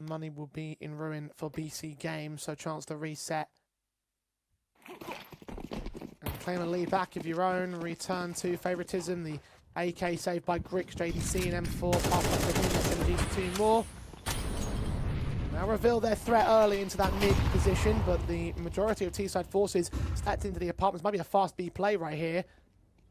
Money will be in ruin for BC.Game, so chance to reset. And claim a lead back of your own. Return to favoritism. The AK saved by Grix, JDC, and M4. Pass up to him, SMGs 2 more. Now reveal their threat early into that mid position, but the majority of T-side forces stacked into the apartments. Might be a fast B play right here.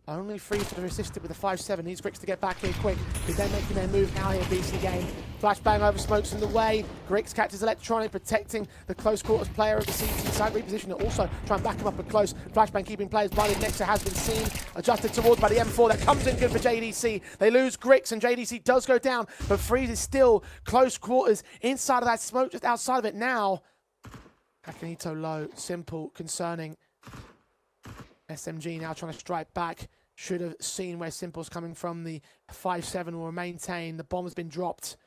Only Freeze to resist it with a 5-7. Needs Grix to get back here quick. They're making their move now here, BC.Game. Flashbang over smokes in the way. Grix catches electronic, protecting the close quarters player of the CT side. Reposition it also. Try and back him up at close. Flashbang keeping players blinded. Nexus has been seen. Adjusted towards by the M4. That comes in good for JDC. They lose Grix and JDC does go down, but Freeze is still close quarters inside of that smoke, just outside of it now. Kakanito low. Simple. Concerning. SMG now trying to strike back. Should have seen where Simple's coming from. The 5-7 will maintain. The bomb has been dropped.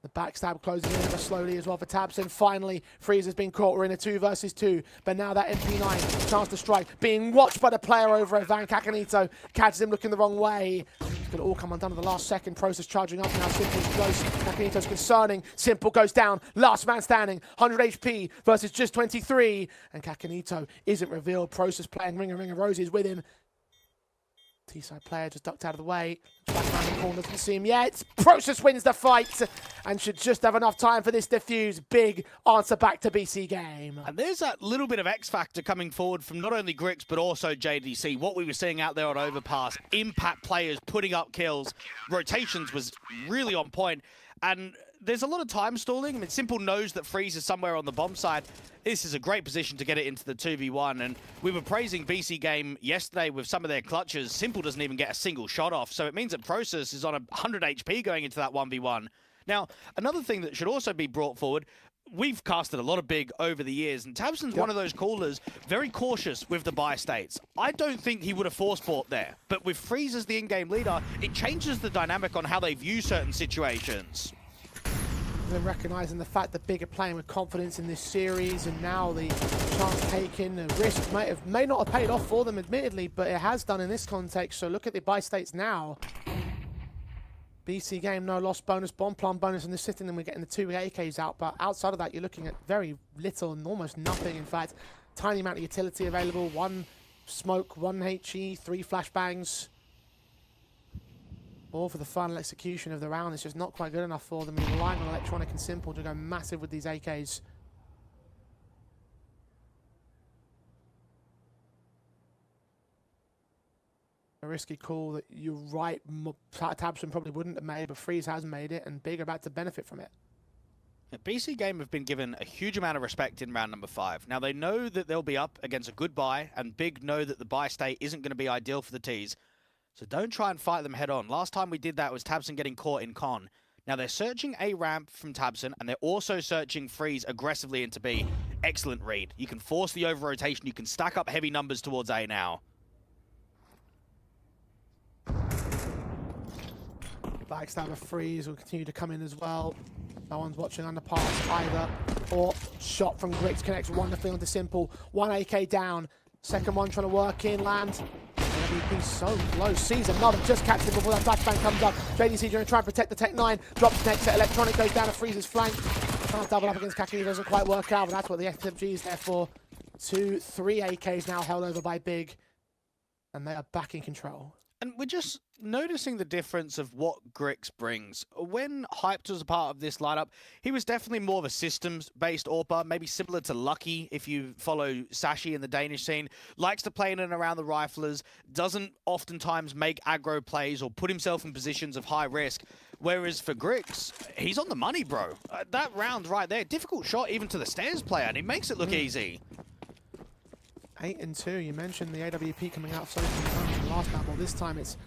The backstab closing in ever slowly as well for Tabson. Finally, Freeze has been caught. We're in a 2 versus 2. But now that MP9, chance to strike, being watched by the player over at Van. Kakanito catches him looking the wrong way. It's going to all come undone at the last second. Process charging up now. Simple's close. Kakanito's concerning. Simple goes down. Last man standing. 100 HP versus just 23. And Kakanito isn't revealed. Process playing Ring of Roses with him. T-side player just ducked out of the way. Back around the corner, doesn't see him yet. Process wins the fight and should just have enough time for this defuse. Big answer back to BC.Game. And there's that little bit of X factor coming forward from not only Grix, but also JDC. What we were seeing out there on Overpass, impact players putting up kills, rotations was really on point. And there's a lot of time stalling. I mean, Simple knows that Freeze is somewhere on the bomb side. This is a great position to get it into the 2v1. And we were praising BC.Game yesterday with some of their clutches. Simple doesn't even get a single shot off. So it means that Process is on 100 HP going into that 1v1. Now, another thing that should also be brought forward, we've casted a lot of Big over the years, and Tabson's one of those callers, very cautious with the buy states. I don't think he would have force bought there, but with Freeze as the in-game leader, it changes the dynamic on how they view certain situations. Then recognising the fact that Big are playing with confidence in this series, and now the chance taken, the risk may not have paid off for them, admittedly, but it has done in this context. So look at the buy states now. BC.Game, no loss bonus, bomb plant bonus in the sitting, and we're getting the 2 AKs out. But outside of that, you're looking at very little and almost nothing. In fact, tiny amount of utility available. 1 smoke, 1 HE, 3 flashbangs. All for the final execution of the round. It's just not quite good enough for them. They're relying on Electronic and Simple to go massive with these AKs. A risky call that you're right, Tabson probably wouldn't have made, but Freeze has made it, and Big are about to benefit from it. BC.Game have been given a huge amount of respect in round number 5. Now, they know that they'll be up against a good buy, and Big know that the buy state isn't going to be ideal for the Ts. So don't try and fight them head on. Last time we did that was Tabson getting caught in con. Now they're searching A ramp from Tabson, and they're also searching Freeze aggressively into B. Excellent read. You can force the over-rotation. You can stack up heavy numbers towards A now. Backstabber Freeze will continue to come in as well. No one's watching underpass either. Or shot from Grix connects wonderfully onto Simple. 1 AK down. Second one trying to work in, land. MVP so close. Sees another, just catches him before that flashbang comes up. JDC going to try and protect the Tech 9. Drops next at Electronic, goes down to Freeze's flank. Trying to double up against Kaki, doesn't quite work out, but that's what the SMG is there for. 2, 3 AKs now held over by Big. And they are back in control. And we're just noticing the difference of what Grix brings. When Hyped was a part of this lineup, he was definitely more of a systems-based AWPer, maybe similar to Lucky if you follow Sashi in the Danish scene. Likes to play in and around the riflers, doesn't oftentimes make aggro plays or put himself in positions of high risk. Whereas for Grix, he's on the money, bro. That round right there, difficult shot even to the stairs player, and he makes it look easy. 8 and 2. You mentioned the AWP coming out so many times in the last battle. This time it's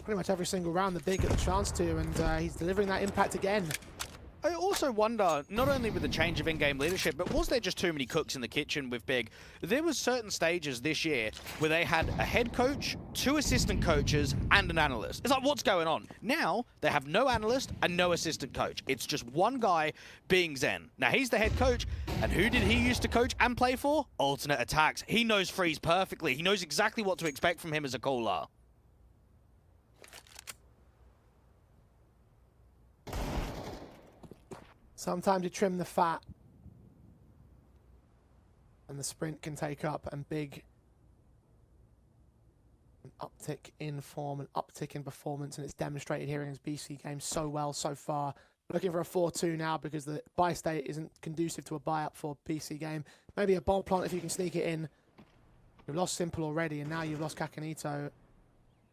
pretty much every single round the Big get the chance to, and he's delivering that impact again. I also wonder, not only with the change of in-game leadership, but was there just too many cooks in the kitchen with Big? There was certain stages this year where they had a head coach, 2 assistant coaches, and an analyst. It's like, what's going on? Now, they have no analyst and no assistant coach. It's just one guy being Zen. Now, he's the head coach, and who did he used to coach and play for? Alternate Attacks. He knows Freeze perfectly. He knows exactly what to expect from him as a caller. Sometimes you trim the fat and the sprint can take up, and Big, an uptick in form, an uptick in performance, and it's demonstrated here against BC.Game so well so far. Looking for a 4-2 now because the buy state isn't conducive to a buy up for BC.Game. Maybe a bomb plant if you can sneak it in. You've lost Simple already, and now you've lost Kakanito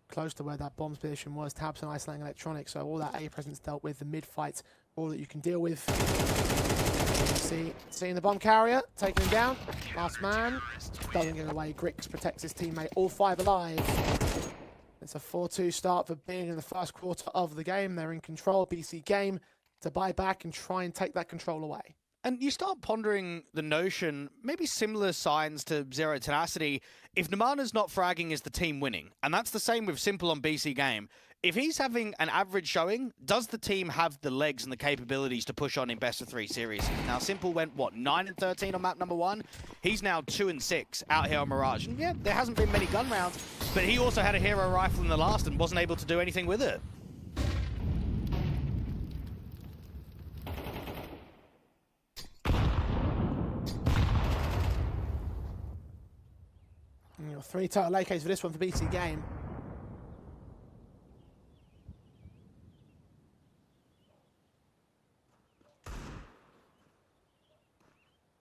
close to where that bomb's position was. Tabs and isolating Electronics, so all that A presence dealt with, the mid fight, all that you can deal with. Seeing the bomb carrier, taking him down. Last man, doesn't get away. Grix protects his teammate, all 5 alive. It's a 4-2 start for Big in the first quarter of the game. They're in control, BC.Game, to buy back and try and take that control away. And you start pondering the notion, maybe similar signs to Zero Tenacity. If Namana's not fragging, is the team winning? And that's the same with Simple on BC.Game. If he's having an average showing, does the team have the legs and the capabilities to push on in best of 3 series? Now, Simple went, what, 9-13 on map number 1? He's now 2-6 out here on Mirage. And yeah, there hasn't been many gun rounds, but he also had a hero rifle in the last and wasn't able to do anything with it. And your 3 total AKs for this one for BC.Game.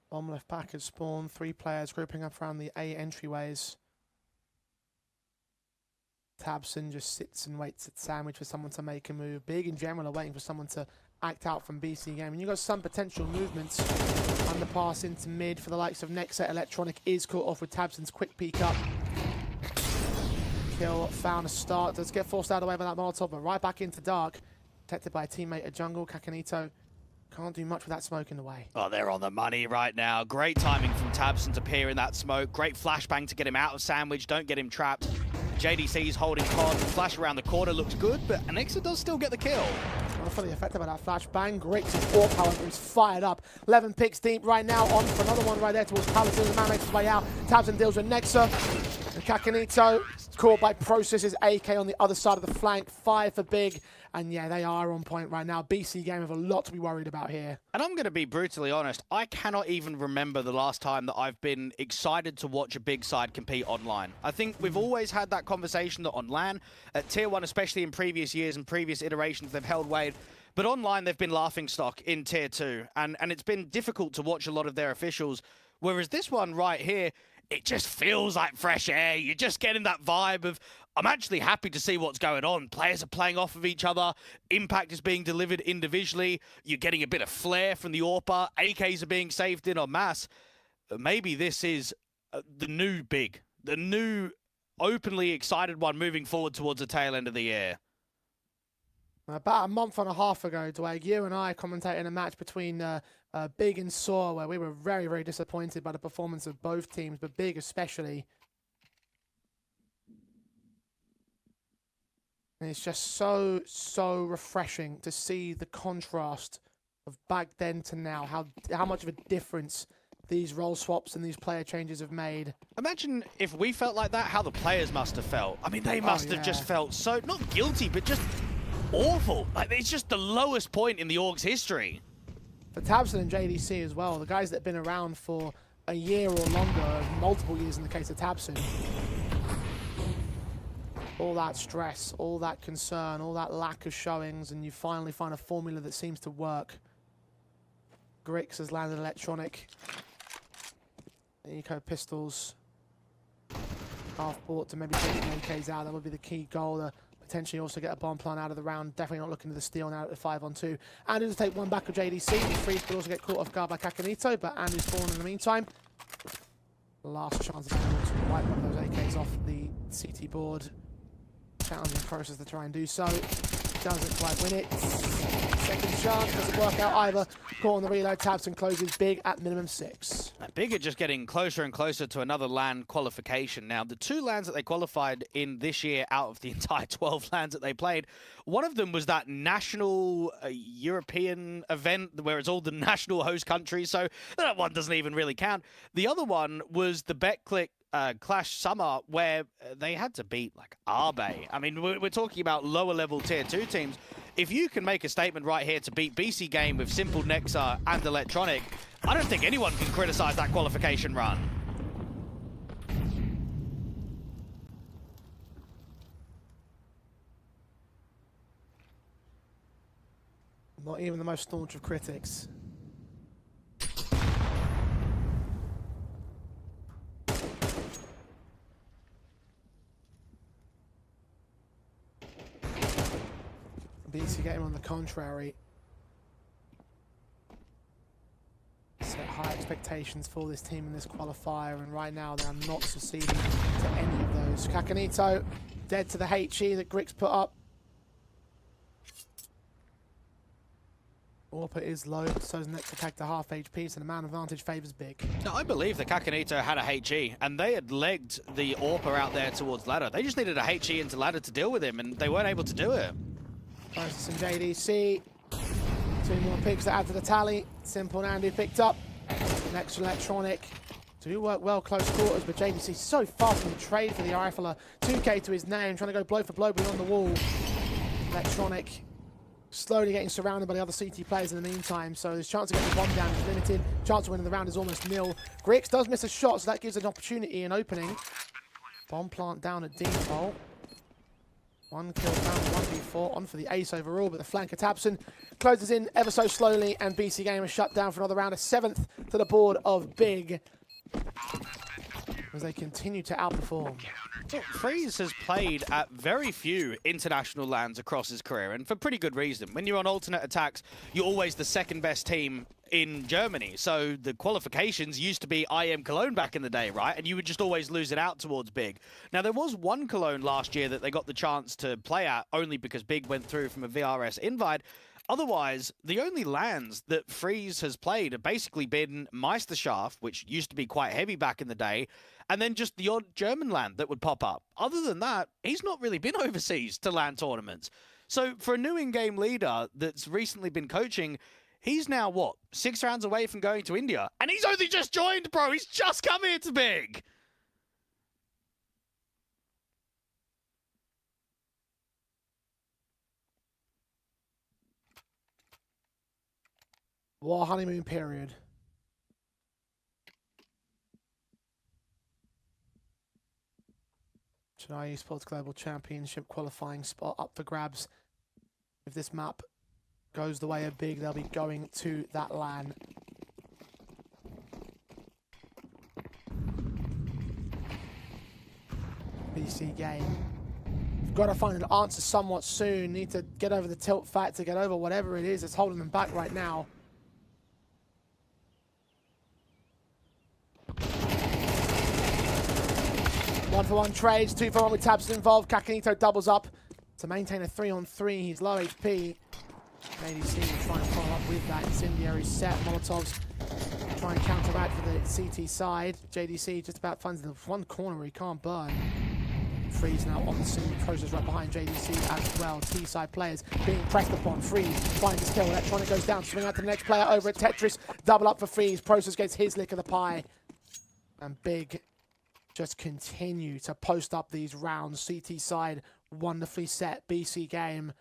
Bomb left back has spawned, 3 players grouping up around the A entryways. Tabson just sits and waits at sandwich for someone to make a move. Big in general are waiting for someone to act out from BC.Game. And you've got some potential movements. Underpass into mid for the likes of Nexet. Electronic is caught off with Tabson's quick peek up. Kill found a start. Does get forced out of the way by that Molotov, but right back into dark. Protected by a teammate at jungle. Kakanito can't do much with that smoke in the way. Oh, they're on the money right now. Great timing from Tabson to peer in that smoke. Great flashbang to get him out of sandwich. Don't get him trapped. JDC's holding con. Flash around the corner looks good, but Anixa does still get the kill. Not fully affected by that flashbang. Grix' orb, however, is fired up. 11 picks deep right now. On for another one right there towards Paladin. The man makes his way out. Tabson deals with Nexa. And Kakanito caught by Process's AK on the other side of the flank. 5 for Big. And yeah, they are on point right now. BC.Game have a lot to be worried about here. And I'm going to be brutally honest, I cannot even remember the last time that I've been excited to watch a big side compete online. I think we've always had that conversation that on LAN, at Tier 1, especially in previous years and previous iterations, they've held weight. But online, they've been laughingstock in Tier 2. And it's been difficult to watch a lot of their officials. Whereas this one right here, it just feels like fresh air. You're just getting that vibe of, I'm actually happy to see what's going on. Players are playing off of each other. Impact is being delivered individually. You're getting a bit of flair from the AWPer. AKs are being saved in en masse. Maybe this is the new Big, the new openly excited one moving forward towards the tail end of the year. About a month and a half ago, Dwayne, you and I commentated a match between Big and Saw, where we were very, very disappointed by the performance of both teams, but Big especially. And it's just so refreshing to see the contrast of back then to now, how much of a difference these role swaps and these player changes have made. Imagine if we felt like that, how the players must have felt. I mean, they must have just felt so, not guilty, but just awful. Like, it's just the lowest point in the org's history. For Tabson and JDC as well, the guys that have been around for a year or longer, multiple years in the case of Tabson. All that stress, all that concern, all that lack of showings, and you finally find a formula that seems to work. Grix has landed Electronic. Eco pistols. Half bought to maybe take the AKs out. That would be the key goal. Potentially also get a bomb plant out of the round. Definitely not looking to the steal now at the 5-on-2. Andrews take one back of JDC. Freeze could also get caught off guard by Kakanito, but Andrews fallen in the meantime. Last chance of Andrews to wipe one of those AKs off the CT board. Challenging process to try and do so. Doesn't quite win it. Second chance, doesn't work out either. Caught on the reload, Tabson closes big at minimum 6. Big are just getting closer and closer to another LAN qualification. Now, the 2 LANs that they qualified in this year out of the entire 12 LANs that they played, one of them was that national European event where it's all the national host countries, so that one doesn't even really count. The other one was the BetClick Clash Summer, where they had to beat like Arbe. I mean, we're talking about lower level tier 2 teams. If you can make a statement right here to beat BC.Game with Simple Nexa and Electronic, I don't think anyone can criticize that qualification run. Not even the most staunch of critics. BC.Game on the contrary set high expectations for this team in this qualifier, and right now they are not succeeding to any of those. Kakanito dead to the HE that Grix put up. Orpa is low, so is next attack to half HP, so the man advantage favours Big. Now, I believe that Kakanito had a HE, and they had legged the Orpa out there towards ladder. They just needed a HE into ladder to deal with him, and they weren't able to do it. Process and JDC. 2 more picks to add to the tally. Simple and Andy picked up. Next Electronic. Do work well close quarters, but JDC so fast in the trade for the rifler. 2K to his name, trying to go blow for blow beyond the wall. Electronic slowly getting surrounded by the other CT players in the meantime, so his chance of getting the bomb down is limited. Chance of winning the round is almost nil. Grix does miss a shot, so that gives an opportunity, an opening. Bomb plant down at default. 1 kill down, 1v4, on for the ace overall, but the flanker Tabson closes in ever so slowly, and BC.Game is shut down for another round, a 7th to the board of Big, as they continue to outperform. Freeze has played at very few international LANs across his career, and for pretty good reason. When you're on alternate attacks, you're always the second best team in Germany. So the qualifications used to be IM Cologne back in the day, right? And you would just always lose it out towards Big. Now, there was one Cologne last year that they got the chance to play at only because Big went through from a VRS invite. Otherwise, the only LANs that Freeze has played have basically been Meisterschaft, which used to be quite heavy back in the day, and then just the odd German LAN that would pop up. Other than that, he's not really been overseas to LAN tournaments. So for a new in-game leader that's recently been coaching, he's now, what, 6 rounds away from going to India? And he's only just joined, bro! He's just come here to Big! What a honeymoon period. Chennai Esports Global Championship qualifying spot up for grabs. If this map goes the way of Big, they'll be going to that LAN. BC.Game. We've got to find an answer somewhat soon. Need to get over the tilt factor, get over whatever it is that's holding them back right now. One-for-one trades, 2-for-1 with Tabson involved. Kakanito doubles up to maintain a 3-on-3. He's low HP. ADC will try and follow up with that incendiary set. Molotovs try and counteract for the CT side. JDC just about finds the one corner where he can't burn. Freeze now on the scene. Process right behind JDC as well. T-side players being pressed upon. Freeze finds his kill. Electronic goes down, swing out to the next player over at Tetris. Double up for Freeze. Process gets his lick of the pie. And Big just continue to post up these rounds. CT side wonderfully set. BC.Game,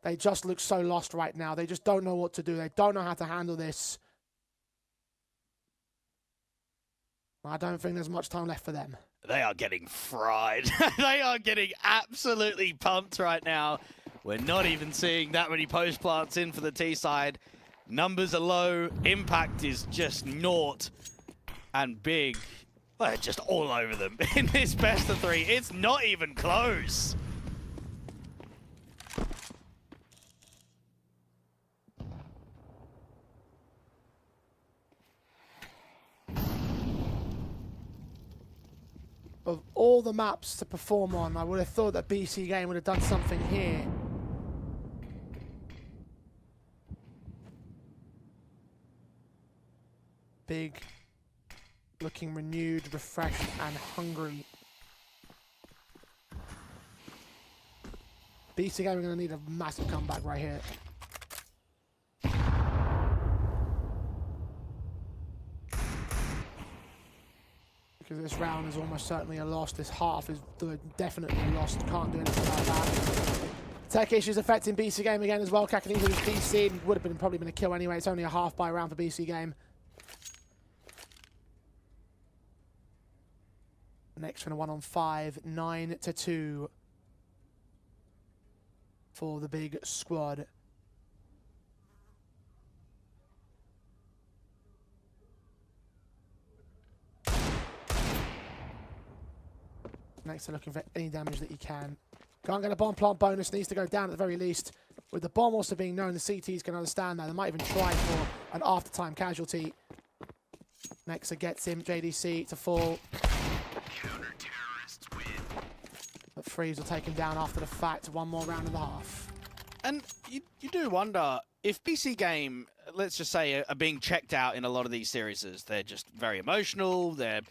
they just look so lost right now. They just don't know what to do. They don't know how to handle this. I don't think there's much time left for them. They are getting fried. They are getting absolutely pumped right now. We're not even seeing that many post plants in for the T side. Numbers are low. Impact is just naught. And Big, they're just all over them in this best of 3. It's not even close. Of all the maps to perform on, I would have thought that BC.Game would have done something here. Big looking renewed, refreshed, and hungry. BC.Game are going to need a massive comeback right here. Because this round is almost certainly a loss. This half is definitely lost. Can't do anything about that. Tech issues affecting BC.Game again as well. Kakanita was BC. Would have probably been a kill anyway. It's only a half by round for BC.Game. Next one, a 1-on-5, 9-2 for the big squad. Next, they're looking for any damage that you can. Can't get a bomb plant bonus, needs to go down at the very least. With the bomb also being known, the CTs can understand that. They might even try for an after-time casualty. Nexa gets him, JDC to fall. But Freeze will take him down after the fact. One more round and a half. And you do wonder if BC.Game, let's just say, are being checked out in a lot of these series. They're just very emotional. They're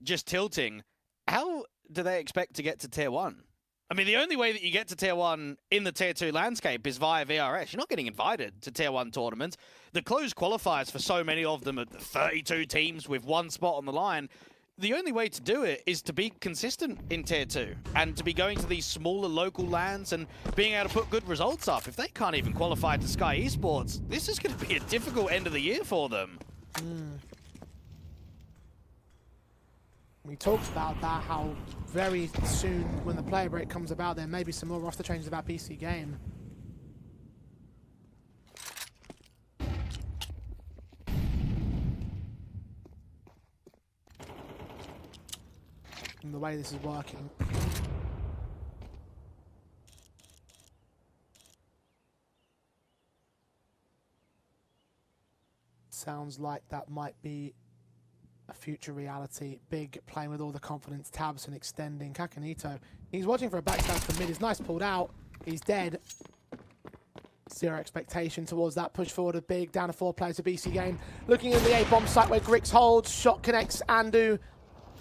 just tilting. How do they expect to get to Tier 1? I mean, the only way that you get to Tier 1 in the Tier 2 landscape is via VRS. You're not getting invited to Tier 1 tournaments. The closed qualifiers for so many of them are 32 teams with one spot on the line. The only way to do it is to be consistent in Tier 2 and to be going to these smaller local lands and being able to put good results up. If they can't even qualify to Skyesports, this is going to be a difficult end of the year for them. We talked about that, how very soon when the player break comes about, there may be some more roster changes about BC.Game. And the way this is working. Sounds like that might be a future reality. Big playing with all the confidence, tabs and extending. Kakanito, he's watching for a backstab from mid. He's nice pulled out. He's dead. Zero expectation towards that push forward of Big. Down to 4 players of BC.Game. Looking at the A-bomb site where Grix holds. Shot connects Andu.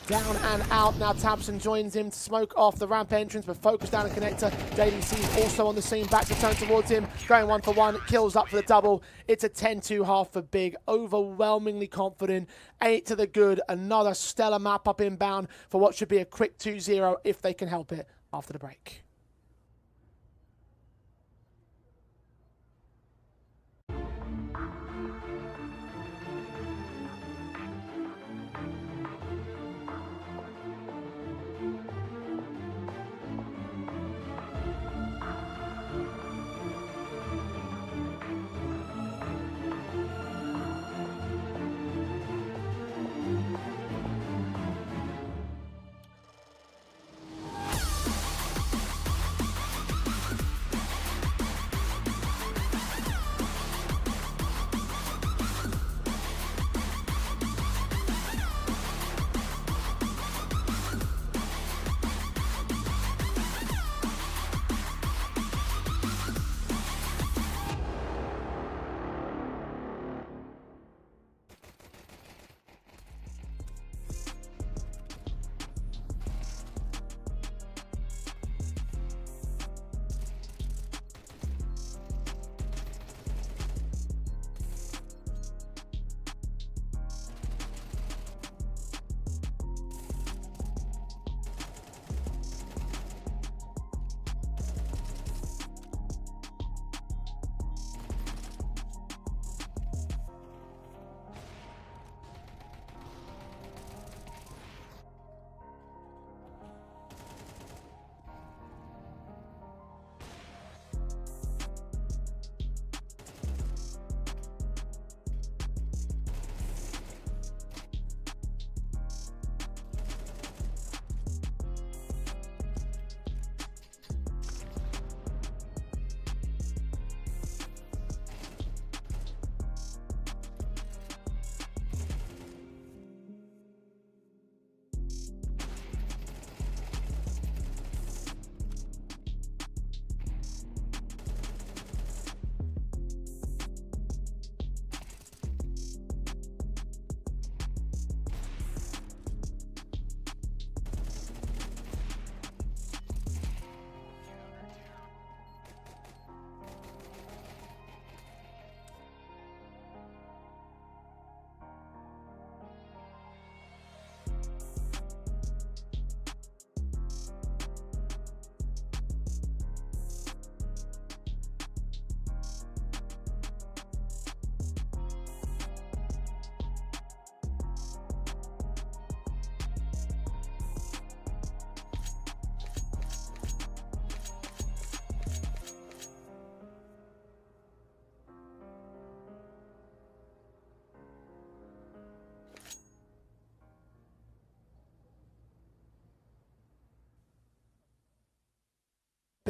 Down and out. Now Tabson joins him to smoke off the ramp entrance, but focus down a connector. JDC is also on the scene, back to turn towards him. Going 1-for-1, kills up for the double. It's a 10-2 half for Big. Overwhelmingly confident. 8 to the good. Another stellar map up inbound for what should be a quick 2-0 if they can help it after the break.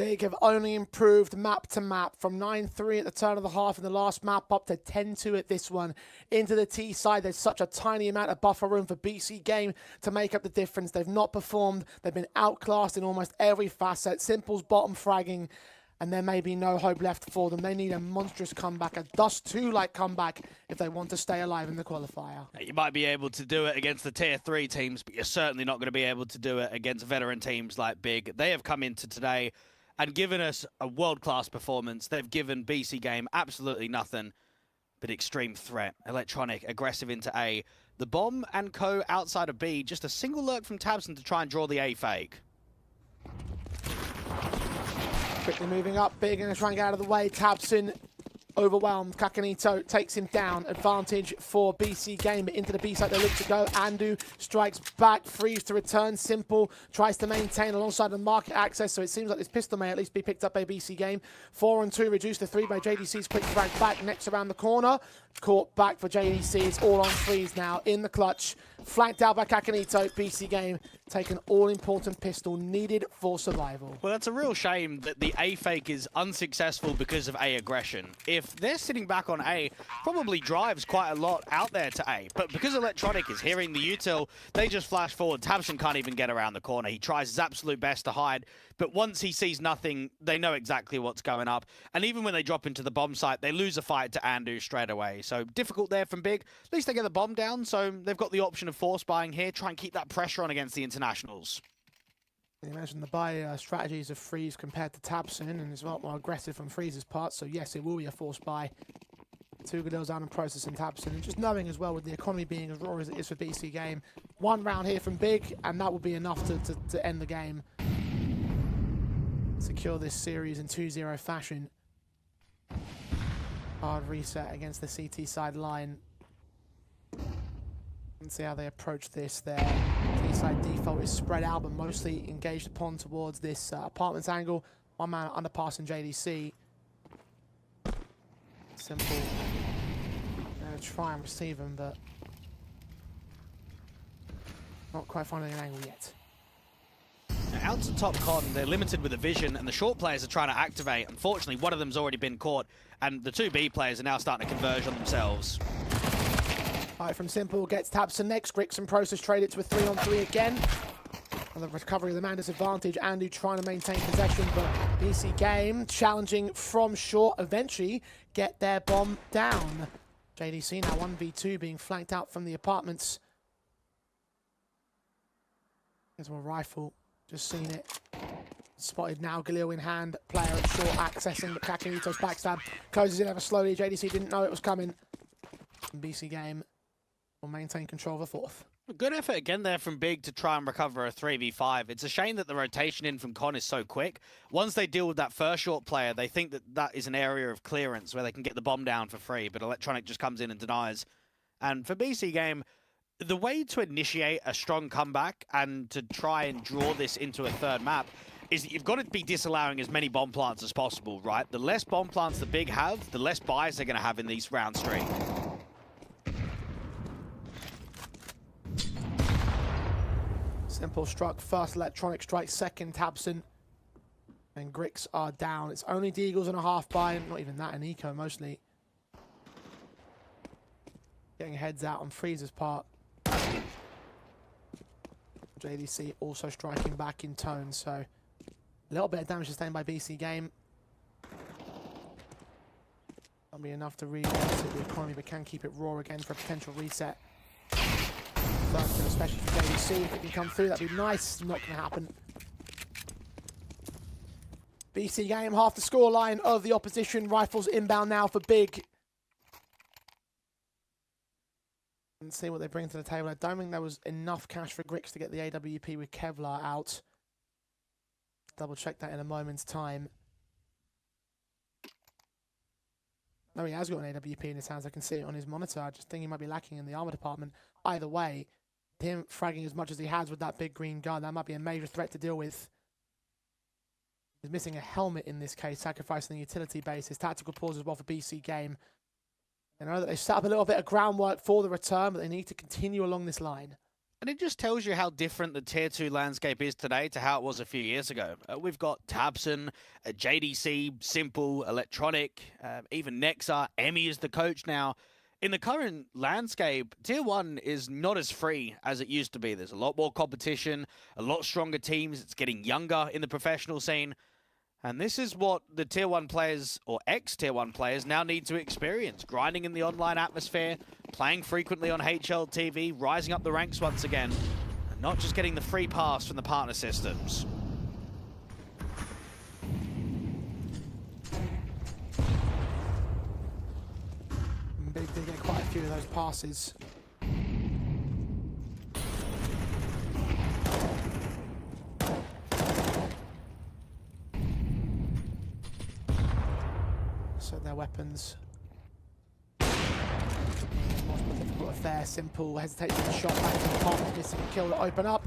Big have only improved map to map from 9-3 at the turn of the half in the last map up to 10-2 at this one. Into the T side, there's such a tiny amount of buffer room for BC.Game to make up the difference. They've not performed. They've been outclassed in almost every facet. Simple's bottom fragging, and there may be no hope left for them. They need a monstrous comeback, a Dust 2-like comeback if they want to stay alive in the qualifier. You might be able to do it against the Tier 3 teams, but you're certainly not going to be able to do it against veteran teams like Big. They have come into today and given us a world-class performance. They've given BC.Game absolutely nothing but extreme threat. Electronic, aggressive into A. The bomb and co outside of B, just a single lurk from Tabson to try and draw the A fake. Quickly moving up, Big going to try and get out of the way. Tabson overwhelmed. Kakanito takes him down. Advantage for BC.Game, but into the B side they look to go. Andu strikes back, freeze to return. Simple tries to maintain alongside the market access, so it seems like this pistol may at least be picked up by BC.Game. 4-2, reduced to 3 by JDC's quick frag back. Next around the corner, caught back for JDC. It's all on freeze now in the clutch. Flanked out by Kakanito. BC.Game take an all-important pistol needed for survival. Well, that's a real shame that the A fake is unsuccessful because of A aggression. If they're sitting back on A, probably drives quite a lot out there to A. But because Electronic is hearing the util, they just flash forward. Tabson can't even get around the corner. He tries his absolute best to hide, but once he sees nothing, they know exactly what's going up. And even when they drop into the bomb site, they lose a fight to Andu straight away. So difficult there from Big. At least they get the bomb down, so they've got the option of force buying here. Try and keep that pressure on against the internationals. You mentioned the buy strategies of Freeze compared to Tabson, and it's a lot more aggressive from Freeze's part, so yes, it will be a force buy. 2 good deals down and processing Tabson, and just knowing as well with the economy being as raw as it is for BC.Game, 1 round here from Big, and that will be enough to end the game. Secure this series in 2-0 fashion. Hard reset against the CT side line. And see how they approach this there. T-side default is spread out, but mostly engaged upon towards this apartments angle. 1 man underpassing JDC. Simple. Gonna try and receive him, but not quite finding an angle yet. Now, out to top con, they're limited with the vision, and the short players are trying to activate. Unfortunately, one of them's already been caught, and the 2 B players are now starting to converge on themselves. Right from Simple, gets Tabson next. Grix and Process trade it to a 3-on-3 again. And the recovery of the man disadvantage. Andu trying to maintain possession, but BC.Game challenging from short. Eventually get their bomb down. JDC now 1v2 being flanked out from the apartments. There's a rifle. Just seen it. Spotted now, Galil in hand. Player at short accessing, but Kakanito's backstab closes in ever slowly. JDC didn't know it was coming. BC.Game will maintain control of the fourth. Good effort again there from Big to try and recover a 3v5. It's a shame that the rotation in from Con is so quick. Once they deal with that first short player, they think that that is an area of clearance where they can get the bomb down for free, but Electronic just comes in and denies. And for BC.Game, the way to initiate a strong comeback and to try and draw this into a 3rd map is that you've got to be disallowing as many bomb plants as possible, right? The less bomb plants the Big have, the less buys they're going to have in these round streak. Simple struck first, Electronic strike second, Tabson. And Grix are down. It's only Deagles and a half buy, not even that, an eco mostly. Getting heads out on Freeze's part. JDC also striking back in tone, so a little bit of damage sustained by BC.Game. That'll be enough to reset the economy, but can keep it raw again for a potential reset. Especially for JDC, if it can come through, that'd be nice. Not going to happen. BC.Game, half the scoreline of the opposition. Rifles inbound now for Big. And see what they bring to the table. I don't think there was enough cash for Grix to get the AWP with Kevlar out. Double check that in a moment's time. No, he has got an AWP in his hands. I can see it on his monitor. I just think he might be lacking in the armor department. Either way, him fragging as much as he has with that big green gun, that might be a major threat to deal with. He's missing a helmet in this case, sacrificing the utility base. His tactical pause as well for BC.Game. I know that they've set up a little bit of groundwork for the return, but they need to continue along this line. And it just tells you how different the Tier 2 landscape is today to how it was a few years ago. We've got Tabson, JDC, Simple, Electronic, even Nexa. Emmy is the coach now. In the current landscape, Tier 1 is not as free as it used to be. There's a lot more competition, a lot stronger teams. It's getting younger in the professional scene. And this is what the Tier 1 players, or ex-Tier 1 players, now need to experience. Grinding in the online atmosphere, playing frequently on HLTV, rising up the ranks once again, and not just getting the free pass from the partner systems. Big did get quite a few of those passes. So their weapons. Much more difficult affair. Simple hesitates with the shot back to the palm, missing a kill to open up.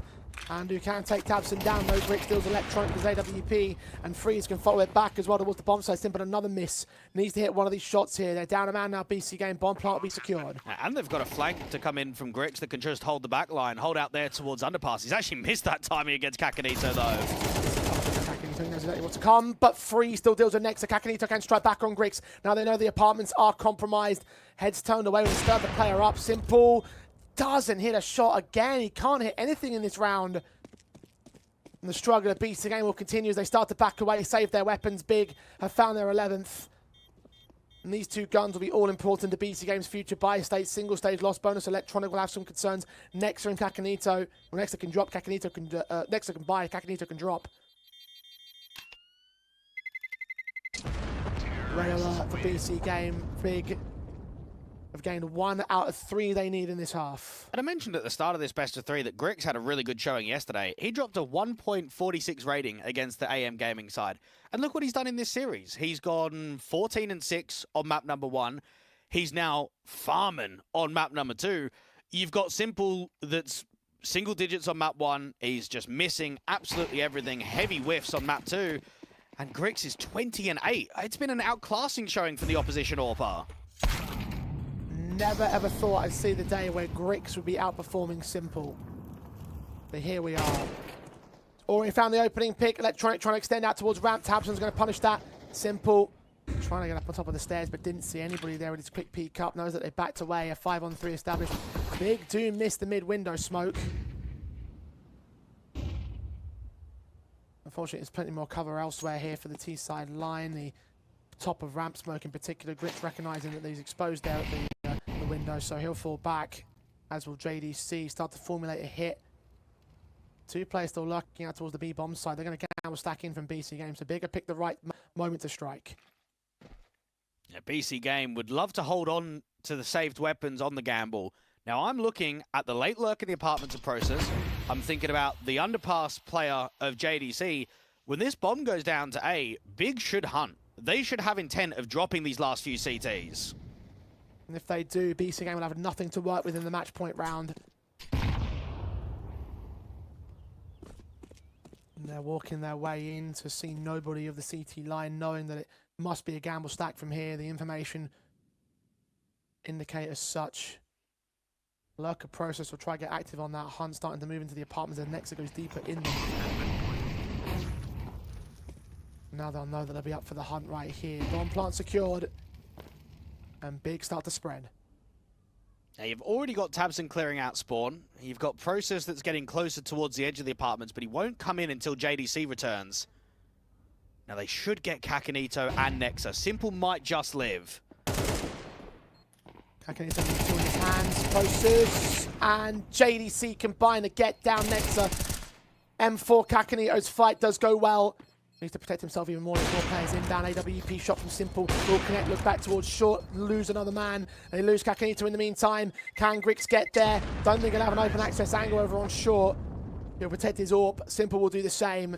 And who can take Tabson down. No Brick steals Electronic as AWP, and Freeze can follow it back as well towards the bomb side. Simple, another miss. Needs to hit one of these shots here. They're down a man now. BC.Game bomb plant will be secured. And they've got a flank to come in from Grix that can just hold the back line, hold out there towards underpass. He's actually missed that timing against Kakanito though. Kakanito knows exactly what to come, but Freeze still deals with Nexa. Kakanito can strike back on Grix. Now they know the apartments are compromised. Heads turned away when they stir the player up. Simple doesn't hit a shot again. He can't hit anything in this round. And the struggle of BC.Game will continue as they start to back away, save their weapons. Big have found their 11th. And these two guns will be all important to BC.Game's future. Buy state, single stage loss bonus. Electronic will have some concerns. Nexa and Kakanito. Well, Nexa can drop, Kakanito can Nexa can buy, Kakanito can drop. Red alert for BC.Game. Big have gained 1 out of 3 they need in this half. And I mentioned at the start of this best of 3 that Grix had a really good showing yesterday. He dropped a 1.46 rating against the AM Gaming side. And look what he's done in this series. He's gone 14-6 on map number 1. He's now farming on map number 2. You've got Simple that's single digits on map 1. He's just missing absolutely everything. Heavy whiffs on map 2. And Grix is 20-8. It's been an outclassing showing for the opposition AWPer. Never ever thought I'd see the day where Grix would be outperforming Simple. But here we are. Already found the opening pick. Electronic trying to extend out towards ramp. Tabson's going to punish that. Simple trying to get up on top of the stairs, but didn't see anybody there with his quick peek up. Knows that they backed away. A 5-on-3 established. Big do miss the mid-window smoke. Unfortunately, there's plenty more cover elsewhere here for the T-side line. The top of ramp smoke in particular. Grix recognizing that he's exposed there at the window, so he'll fall back, as will JDC. Start to formulate a hit. 2 players still lurking out towards the B bomb side. They're going to gamble stack in from BC.Game, so Bigger picked the right moment to strike. Yeah, BC.Game would love to hold on to the saved weapons on the gamble. Now I'm looking at the late lurk in the apartments of Process. I'm thinking about the underpass player of JDC. When this bomb goes down to A, Big should hunt. They should have intent of dropping these last few CTs. And if they do, BC.Game will have nothing to work with in the match point round. And they're walking their way in to see nobody of the CT line, knowing that it must be a gamble stack from here. The information indicate as such. Lurker Process will try to get active on that hunt, starting to move into the apartments as Nexa goes deeper in them. Now they'll know that they'll be up for the hunt right here. Bomb plant secured. And Big start to spread. Now you've already got Tabson clearing out spawn. You've got Process that's getting closer towards the edge of the apartments, but he won't come in until JDC returns. Now they should get Kakanito and Nexa. Simple might just live. Kakanito with 2 in his hands. Process and JDC combine to get down Nexa. M4 Kakanito's fight does go well. Needs to protect himself even more. There's more players in. Down AWP shot from Simple. Will connect, look back towards short, lose another man. They lose Kakanito in the meantime. Can Grix get there? Don't think he'll have an open access angle over on short. He'll protect his AWP. Simple will do the same.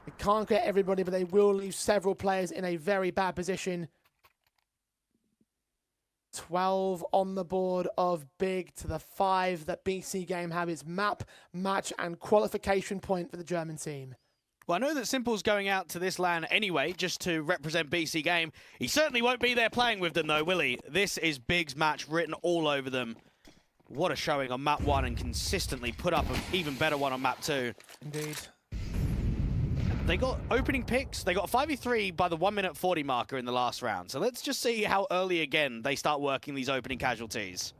They can't get everybody, but they will leave several players in a very bad position. 12 on the board of Big to the 5 that BC.Game have. Its map, match, and qualification point for the German team. Well, I know that Simple's going out to this LAN anyway, just to represent BC.Game. He certainly won't be there playing with them, though, will he? This is Big's match written all over them. What a showing on map 1 and consistently put up an even better one on map 2. Indeed. They got opening picks. They got 5v3 by the 1:40 marker in the last round. So let's just see how early again they start working these opening casualties.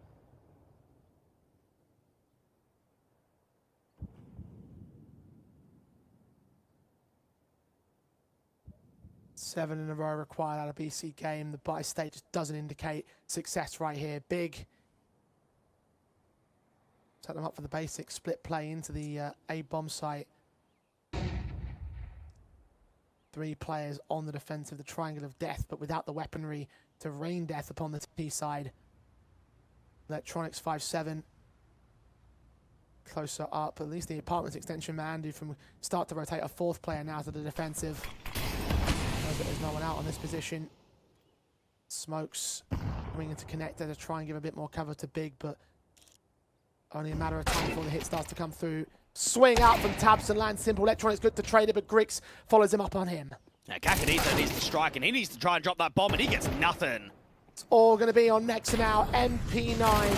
Seven in a row required out of BC.Game. The buy state just doesn't indicate success right here. Big. Set them up for the basic split play into the A-bomb site. 3 players on the defensive, the triangle of death, but without the weaponry to rain death upon the T side. Electronics 5-7. Closer up, at least the apartments extension man do from start to rotate a 4th player now to the defensive. Knows that there's no one out on this position. Smokes coming into connector to try and give a bit more cover to Big, but only a matter of time before the hit starts to come through. Swing out from Tabs and land simple. Electronics good to trade it, but Grix follows him up on him. Now, Kakanito needs to strike, and he needs to try and drop that bomb, and he gets nothing. It's all going to be on next now. MP9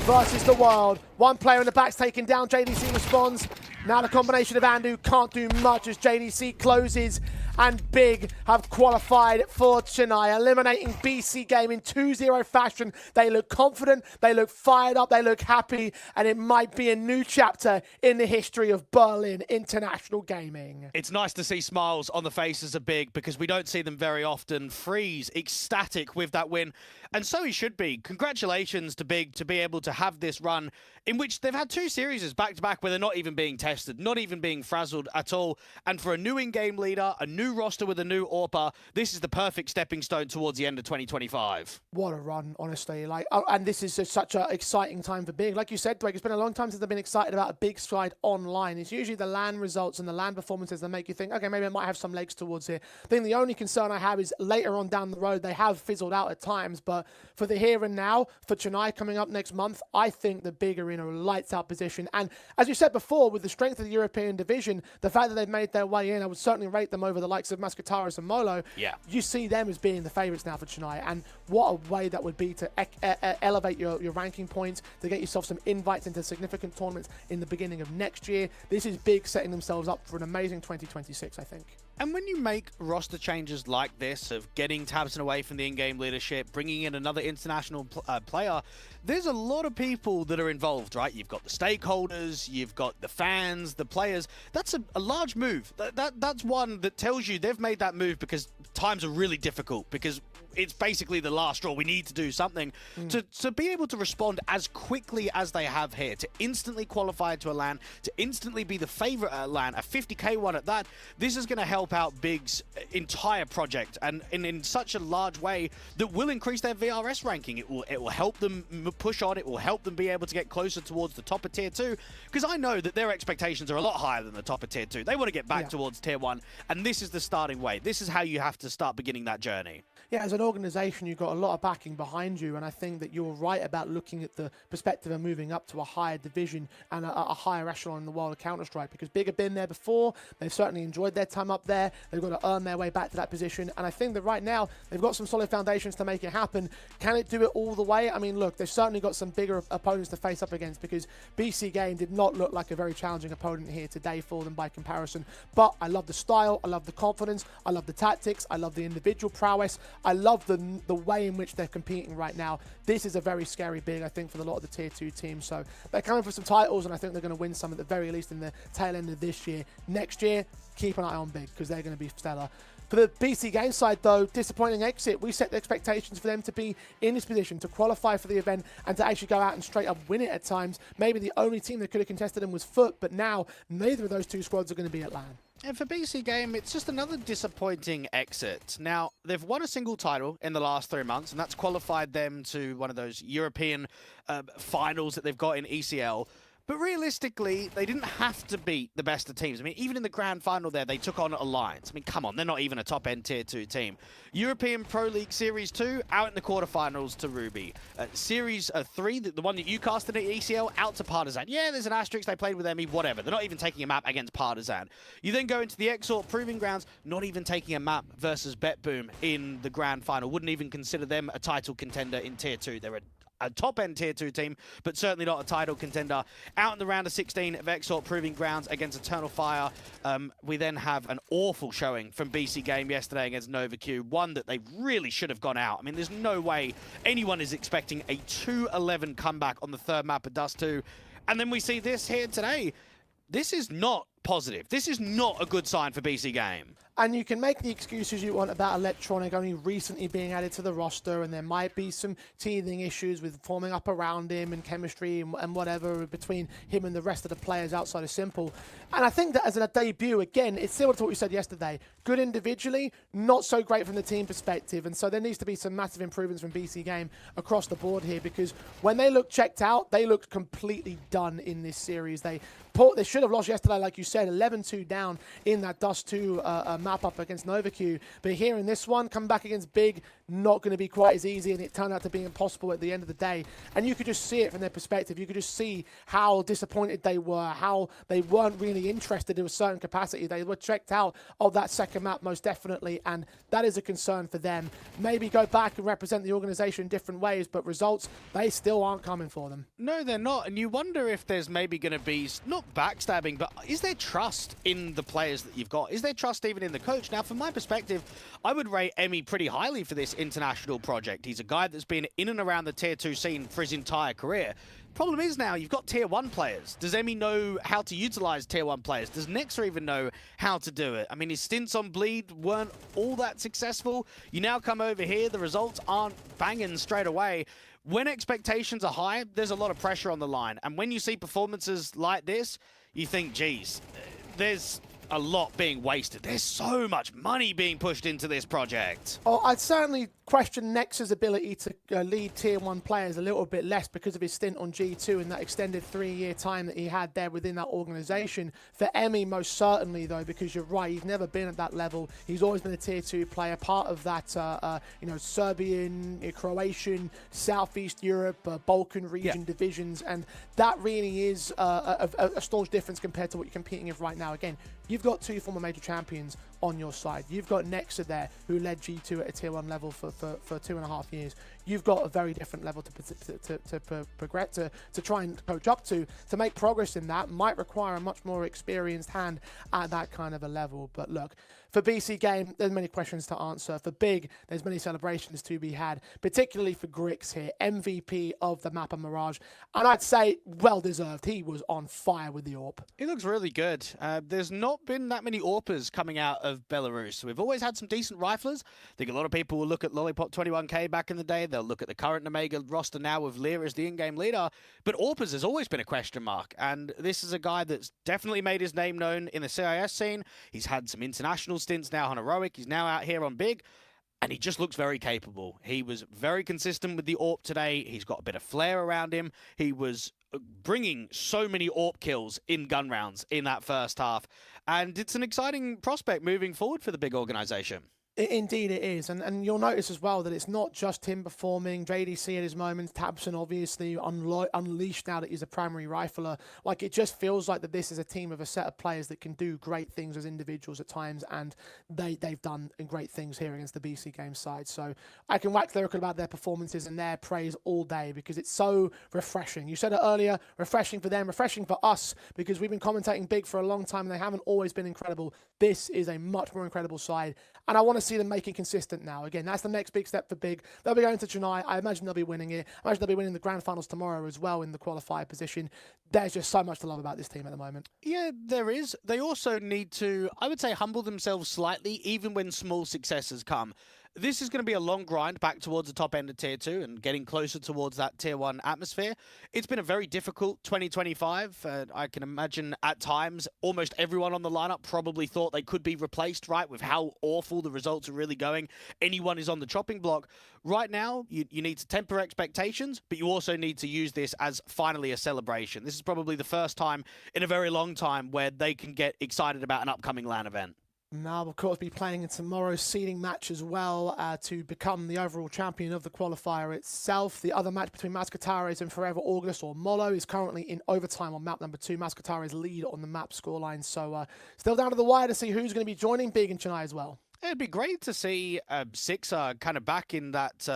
versus the world. One player in the back's taken down. JDC responds. Now the combination of Andu can't do much as JDC closes. And Big have qualified for Chennai, eliminating BC.Game in 2-0 fashion. They look confident, they look fired up, they look happy, and it might be a new chapter in the history of Berlin International Gaming. It's nice to see smiles on the faces of Big because we don't see them very often. Freeze, ecstatic with that win, and so he should be. Congratulations to Big to be able to have this run in which they've had 2 series back-to-back where they're not even being tested, not even being frazzled at all. And for a new in-game leader, a new roster with a new AWPer, this is the perfect stepping stone towards the end of 2025. What a run, honestly. And this is just such an exciting time for Big. Like you said, Drake, it's been a long time since I've been excited about a Big side online. It's usually the LAN results and the LAN performances that make you think, okay, maybe it might have some legs towards here. I think the only concern I have is later on down the road, they have fizzled out at times, but for the here and now, for Chennai coming up next month, I think the Big are in a lights out position. And as you said before, with the strength of the European division, the fact that they've made their way in, I would certainly rate them over the likes of Mascataris and Molo. Yeah. You see them as being the favourites now for Chennai, and what a way that would be to elevate your ranking points, to get yourself some invites into significant tournaments in the beginning of next year. This is Big setting themselves up for an amazing 2026, I think. And when you make roster changes like this, of getting Tabson away from the in-game leadership, bringing in another international player, there's a lot of people that are involved, right? You've got the stakeholders, you've got the fans, the players. That's a large move. That's one that tells you they've made that move because times are really difficult, because it's basically the last straw. We need to do something. To be able to respond as quickly as they have here, to instantly qualify to a LAN, to instantly be the favorite at a LAN, a 50k one at that, this is going to help out Big's entire project, and in such a large way that will increase their VRS ranking. It will help them push on. It will help them be able to get closer towards the top of tier 2, because I know that their expectations are a lot higher than the top of tier 2. They want to get back towards tier 1, and this is the starting way. This is how you have to start beginning that journey. Yeah, as an organisation, you've got a lot of backing behind you, and I think that you're right about looking at the perspective of moving up to a higher division and a higher echelon in the world of Counter-Strike, because Big have been there before. They've certainly enjoyed their time up there. They've got to earn their way back to that position, and I think that right now they've got some solid foundations to make it happen. Can it do it all the way? I mean, look, they've certainly got some bigger opponents to face up against, because BC.Game did not look like a very challenging opponent here today for them by comparison. But I love the style, I love the confidence, I love the tactics, I love the individual prowess, I love the way in which they're competing right now. This is a very scary Big, I think, for a lot of the tier 2 teams. So they're coming for some titles, and I think they're going to win some at the very least in the tail end of this year. Next year, keep an eye on Big, because they're going to be stellar. For the BC.Game side, though, disappointing exit. We set the expectations for them to be in this position, to qualify for the event, and to actually go out and straight up win it at times. Maybe the only team that could have contested them was Foot, but now neither of those two squads are going to be at LAN. And for BC.Game, it's just another disappointing exit. Now, they've won a single title in the last 3 months, and that's qualified them to one of those European finals that they've got in ECL. But realistically, they didn't have to beat the best of teams. I mean, even in the grand final there, they took on Alliance. I mean, come on, they're not even a top-end tier 2 team. European Pro League Series 2, out in the quarterfinals to Ruby. Series 3, the one that you casted at ECL, out to Partizan. Yeah, there's an asterisk, they played with Emmy, whatever. They're not even taking a map against Partizan. You then go into the Exort Proving Grounds, not even taking a map versus BetBoom in the grand final. Wouldn't even consider them a title contender in tier 2. They're a top-end Tier 2 team, but certainly not a title contender. Out in the round of 16 of Exort Proving Grounds against Eternal Fire. We then have an awful showing from BC.Game yesterday against Nova Q, one that they really should have gone out. I mean, there's no way anyone is expecting a 2-11 comeback on the third map of Dust 2. And then we see this here today. This is not positive. This is not a good sign for BC.Game. And you can make the excuses you want about Electronic only recently being added to the roster, and there might be some teething issues with forming up around him and chemistry and whatever between him and the rest of the players outside of Simple. And I think that as a debut, again, it's similar to what you said yesterday. Good individually, not so great from the team perspective. And so there needs to be some massive improvements from BC.Game across the board here, because when they looked checked out, they looked completely done in this series. They should have lost yesterday, like you said, 11-2 down in that Dust 2 map up against Nova Q. But here in this one, coming back against Big, not going to be quite as easy, and it turned out to be impossible at the end of the day. And you could just see it from their perspective. You could just see how disappointed they were, how they weren't really interested in a certain capacity. They were checked out of that second map, most definitely, and that is a concern for them. Maybe go back and represent the organization in different ways, but results, they still aren't coming for them. No, they're not. And you wonder if there's maybe going to be, not backstabbing, but is there trust in the players that you've got? Is there trust even in the coach? Now, from my perspective, I would rate Emmy pretty highly for this international project. He's a guy that's been in and around the Tier 2 scene for his entire career. Problem is now, you've got Tier 1 players. Does Emmy know how to utilize Tier 1 players? Does Nexa even know how to do it? I mean, his stints on Bleed weren't all that successful. You now come over here, the results aren't banging straight away. When expectations are high, there's a lot of pressure on the line. And when you see performances like this, you think, geez, there's a lot being wasted. There's so much money being pushed into this project. Oh, I'd certainly question Nexa's ability to lead Tier 1 players a little bit less because of his stint on G2 and that extended 3-year time that he had there within that organization. For Emmy, most certainly, though, because you're right, he's never been at that level. He's always been a Tier 2 player, part of that, Serbian, Croatian, Southeast Europe, Balkan region divisions, and that really is a staunch difference compared to what you're competing with right now. Again, you've got two former major champions on your side. You've got Nexa there, who led G2 at a Tier 1 level for 2.5 years. You've got a very different level to progress, to try and coach up to make progress in that. Might require a much more experienced hand at that kind of a level. But look, for BC.Game, there's many questions to answer. For Big, there's many celebrations to be had, particularly for Grix here, MVP of the map of Mirage. And I'd say well-deserved. He was on fire with the AWP. He looks really good. There's not been that many AWPers coming out of Belarus. We've always had some decent riflers. I think a lot of people will look at Lollipop 21K back in the day. They'll look at the current Omega roster now with Lear as the in-game leader. But AWPers has always been a question mark. And this is a guy that's definitely made his name known in the CIS scene. He's had some international stints now on Heroic. He's now out here on Big. And he just looks very capable. He was very consistent with the AWP today. He's got a bit of flair around him. He was bringing so many AWP kills in gun rounds in that first half. And it's an exciting prospect moving forward for the Big organization. Indeed it is, and you'll notice as well that it's not just him performing. JDC at his moments, Tabson obviously unleashed now that he's a primary rifler. Like, it just feels like that this is a team of a set of players that can do great things as individuals at times, and they've done great things here against the BC.Game side. So I can wax lyrical about their performances and their praise all day because it's so refreshing. You said it earlier, refreshing for them, refreshing for us, because we've been commentating Big for a long time and they haven't always been incredible. This is a much more incredible side, and I want to see them make it consistent now. Again, that's the next big step for Big. They'll be going to Chennai. I imagine they'll be winning it. I imagine they'll be winning the grand finals tomorrow as well in the qualifier position. There's just so much to love about this team at the moment. Yeah, there is. They also need to, I would say, humble themselves slightly, even when small successes come. This is going to be a long grind back towards the top end of Tier 2 and getting closer towards that Tier 1 atmosphere. It's been a very difficult 2025. I can imagine at times almost everyone on the lineup probably thought they could be replaced, right, with how awful the results are really going. Anyone is on the chopping block. Right now, you need to temper expectations, but you also need to use this as finally a celebration. This is probably the first time in a very long time where they can get excited about an upcoming LAN event. Now, of course, be playing in tomorrow's seeding match as well to become the overall champion of the qualifier itself. The other match between Mascatares and Forever August or Molo is currently in overtime on map number 2. Mascatares lead on the map scoreline, so still down to the wire to see who's going to be joining Big in Chennai as well. It'd be great to see Sixer kind of back in that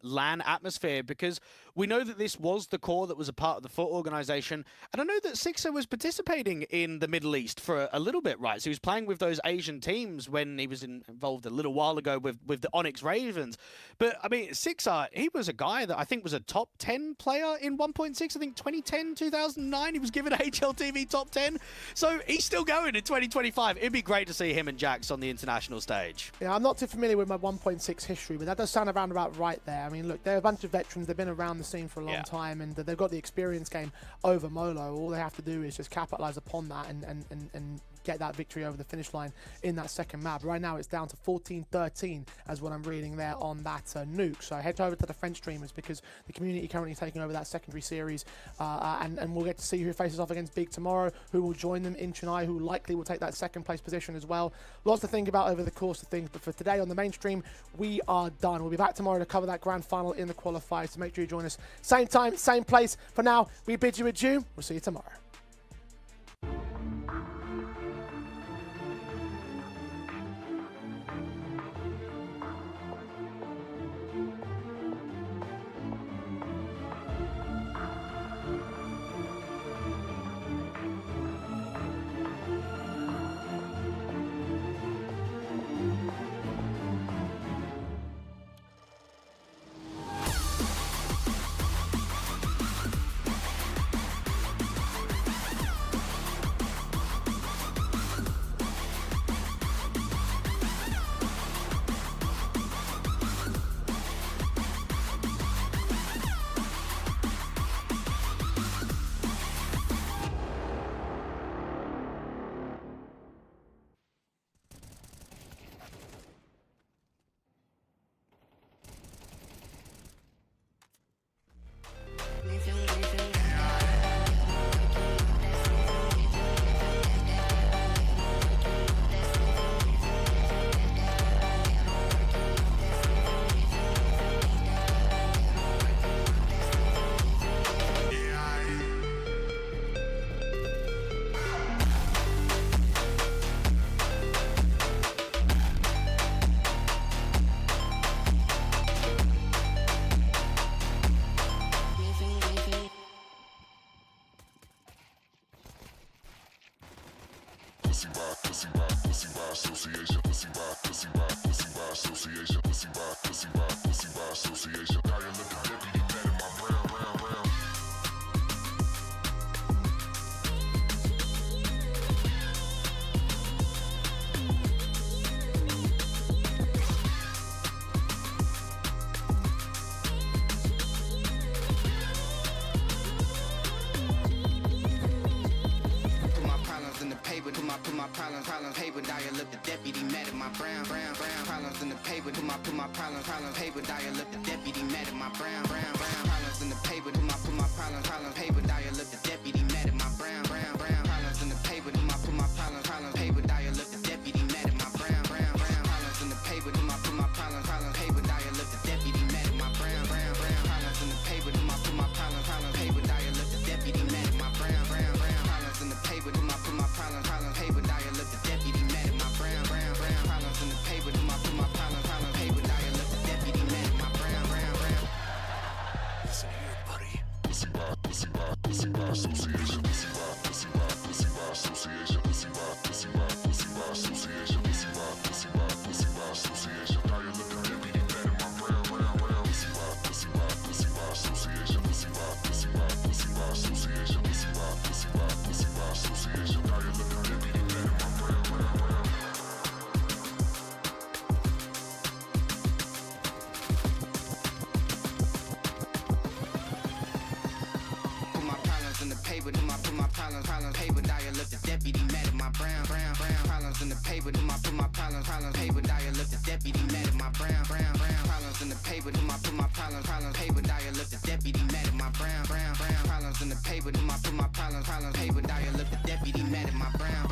LAN atmosphere, because we know that this was the core that was a part of the FUT organization. And I know that Sixer was participating in the Middle East for a little bit, right? So he was playing with those Asian teams when he was involved a little while ago with the Onyx Ravens. But, I mean, Sixer, he was a guy that I think was a top 10 player in 1.6. I think 2010, 2009, he was given HLTV top 10. So he's still going in 2025. It'd be great to see him and Jax on the international stage. Yeah, I'm not too familiar with my 1.6 history, but that does sound around about right there. I mean, look, they're a bunch of veterans. They've been around the scene for a long time, and they've got the experience game over Molo. All they have to do is just capitalize upon that and get that victory over the finish line in that second map. Right now, it's down to 14-13 as what I'm reading there on that nuke. So head over to the French streamers, because the community currently taking over that secondary series, and we'll get to see who faces off against Big tomorrow, who will join them in Chennai, who likely will take that second place position as well. Lots to think about over the course of things, but for today on the mainstream, we are done. We'll be back tomorrow to cover that grand final in the qualifiers, so make sure you join us. Same time, same place. For now, we bid you adieu. We'll see you tomorrow. Association, pussy by association, pussy by association. Now you look at deputy, mad in my brown. Put my problems in the paper, put my problems paper, dial up the deputy, mad at my brown. Problems in the paper, put my problems paper, dial up the deputy, mad at my brown. Problems in the paper, put my problems paper, dial up the deputy, mad at my brown. Problems in the paper, put my problems paper, dial up the deputy, mad at my brown. Problems in the paper, put my problems paper, dial up the deputy, mad at my brown. Problems in the paper, put my problems paper, dial up the deputy, mad at my brown. Problems in the paper, put my problems paper, dial up the deputy, mad at my brown. Problems in the paper, put my problems paper, dial up the deputy, mad at my brown. Listen here, buddy. Pussy by association, pussy by association, pussy by association, pussy by association. Now you look at deputy, mad at my brown. Pussy by association, pussy by association, pussy by association. Now you look at deputy, mad at my brown. Put my problems in the paper, put my problems paper, dial up the deputy, mad at my brown. Problems in the paper, put my problems paper, dial up the deputy, mad at my brown. Problems in the paper, put my problems paper, dial up the deputy, mad at my brown. Problems in the paper, put my problems paper, dial up the deputy, mad at my brown.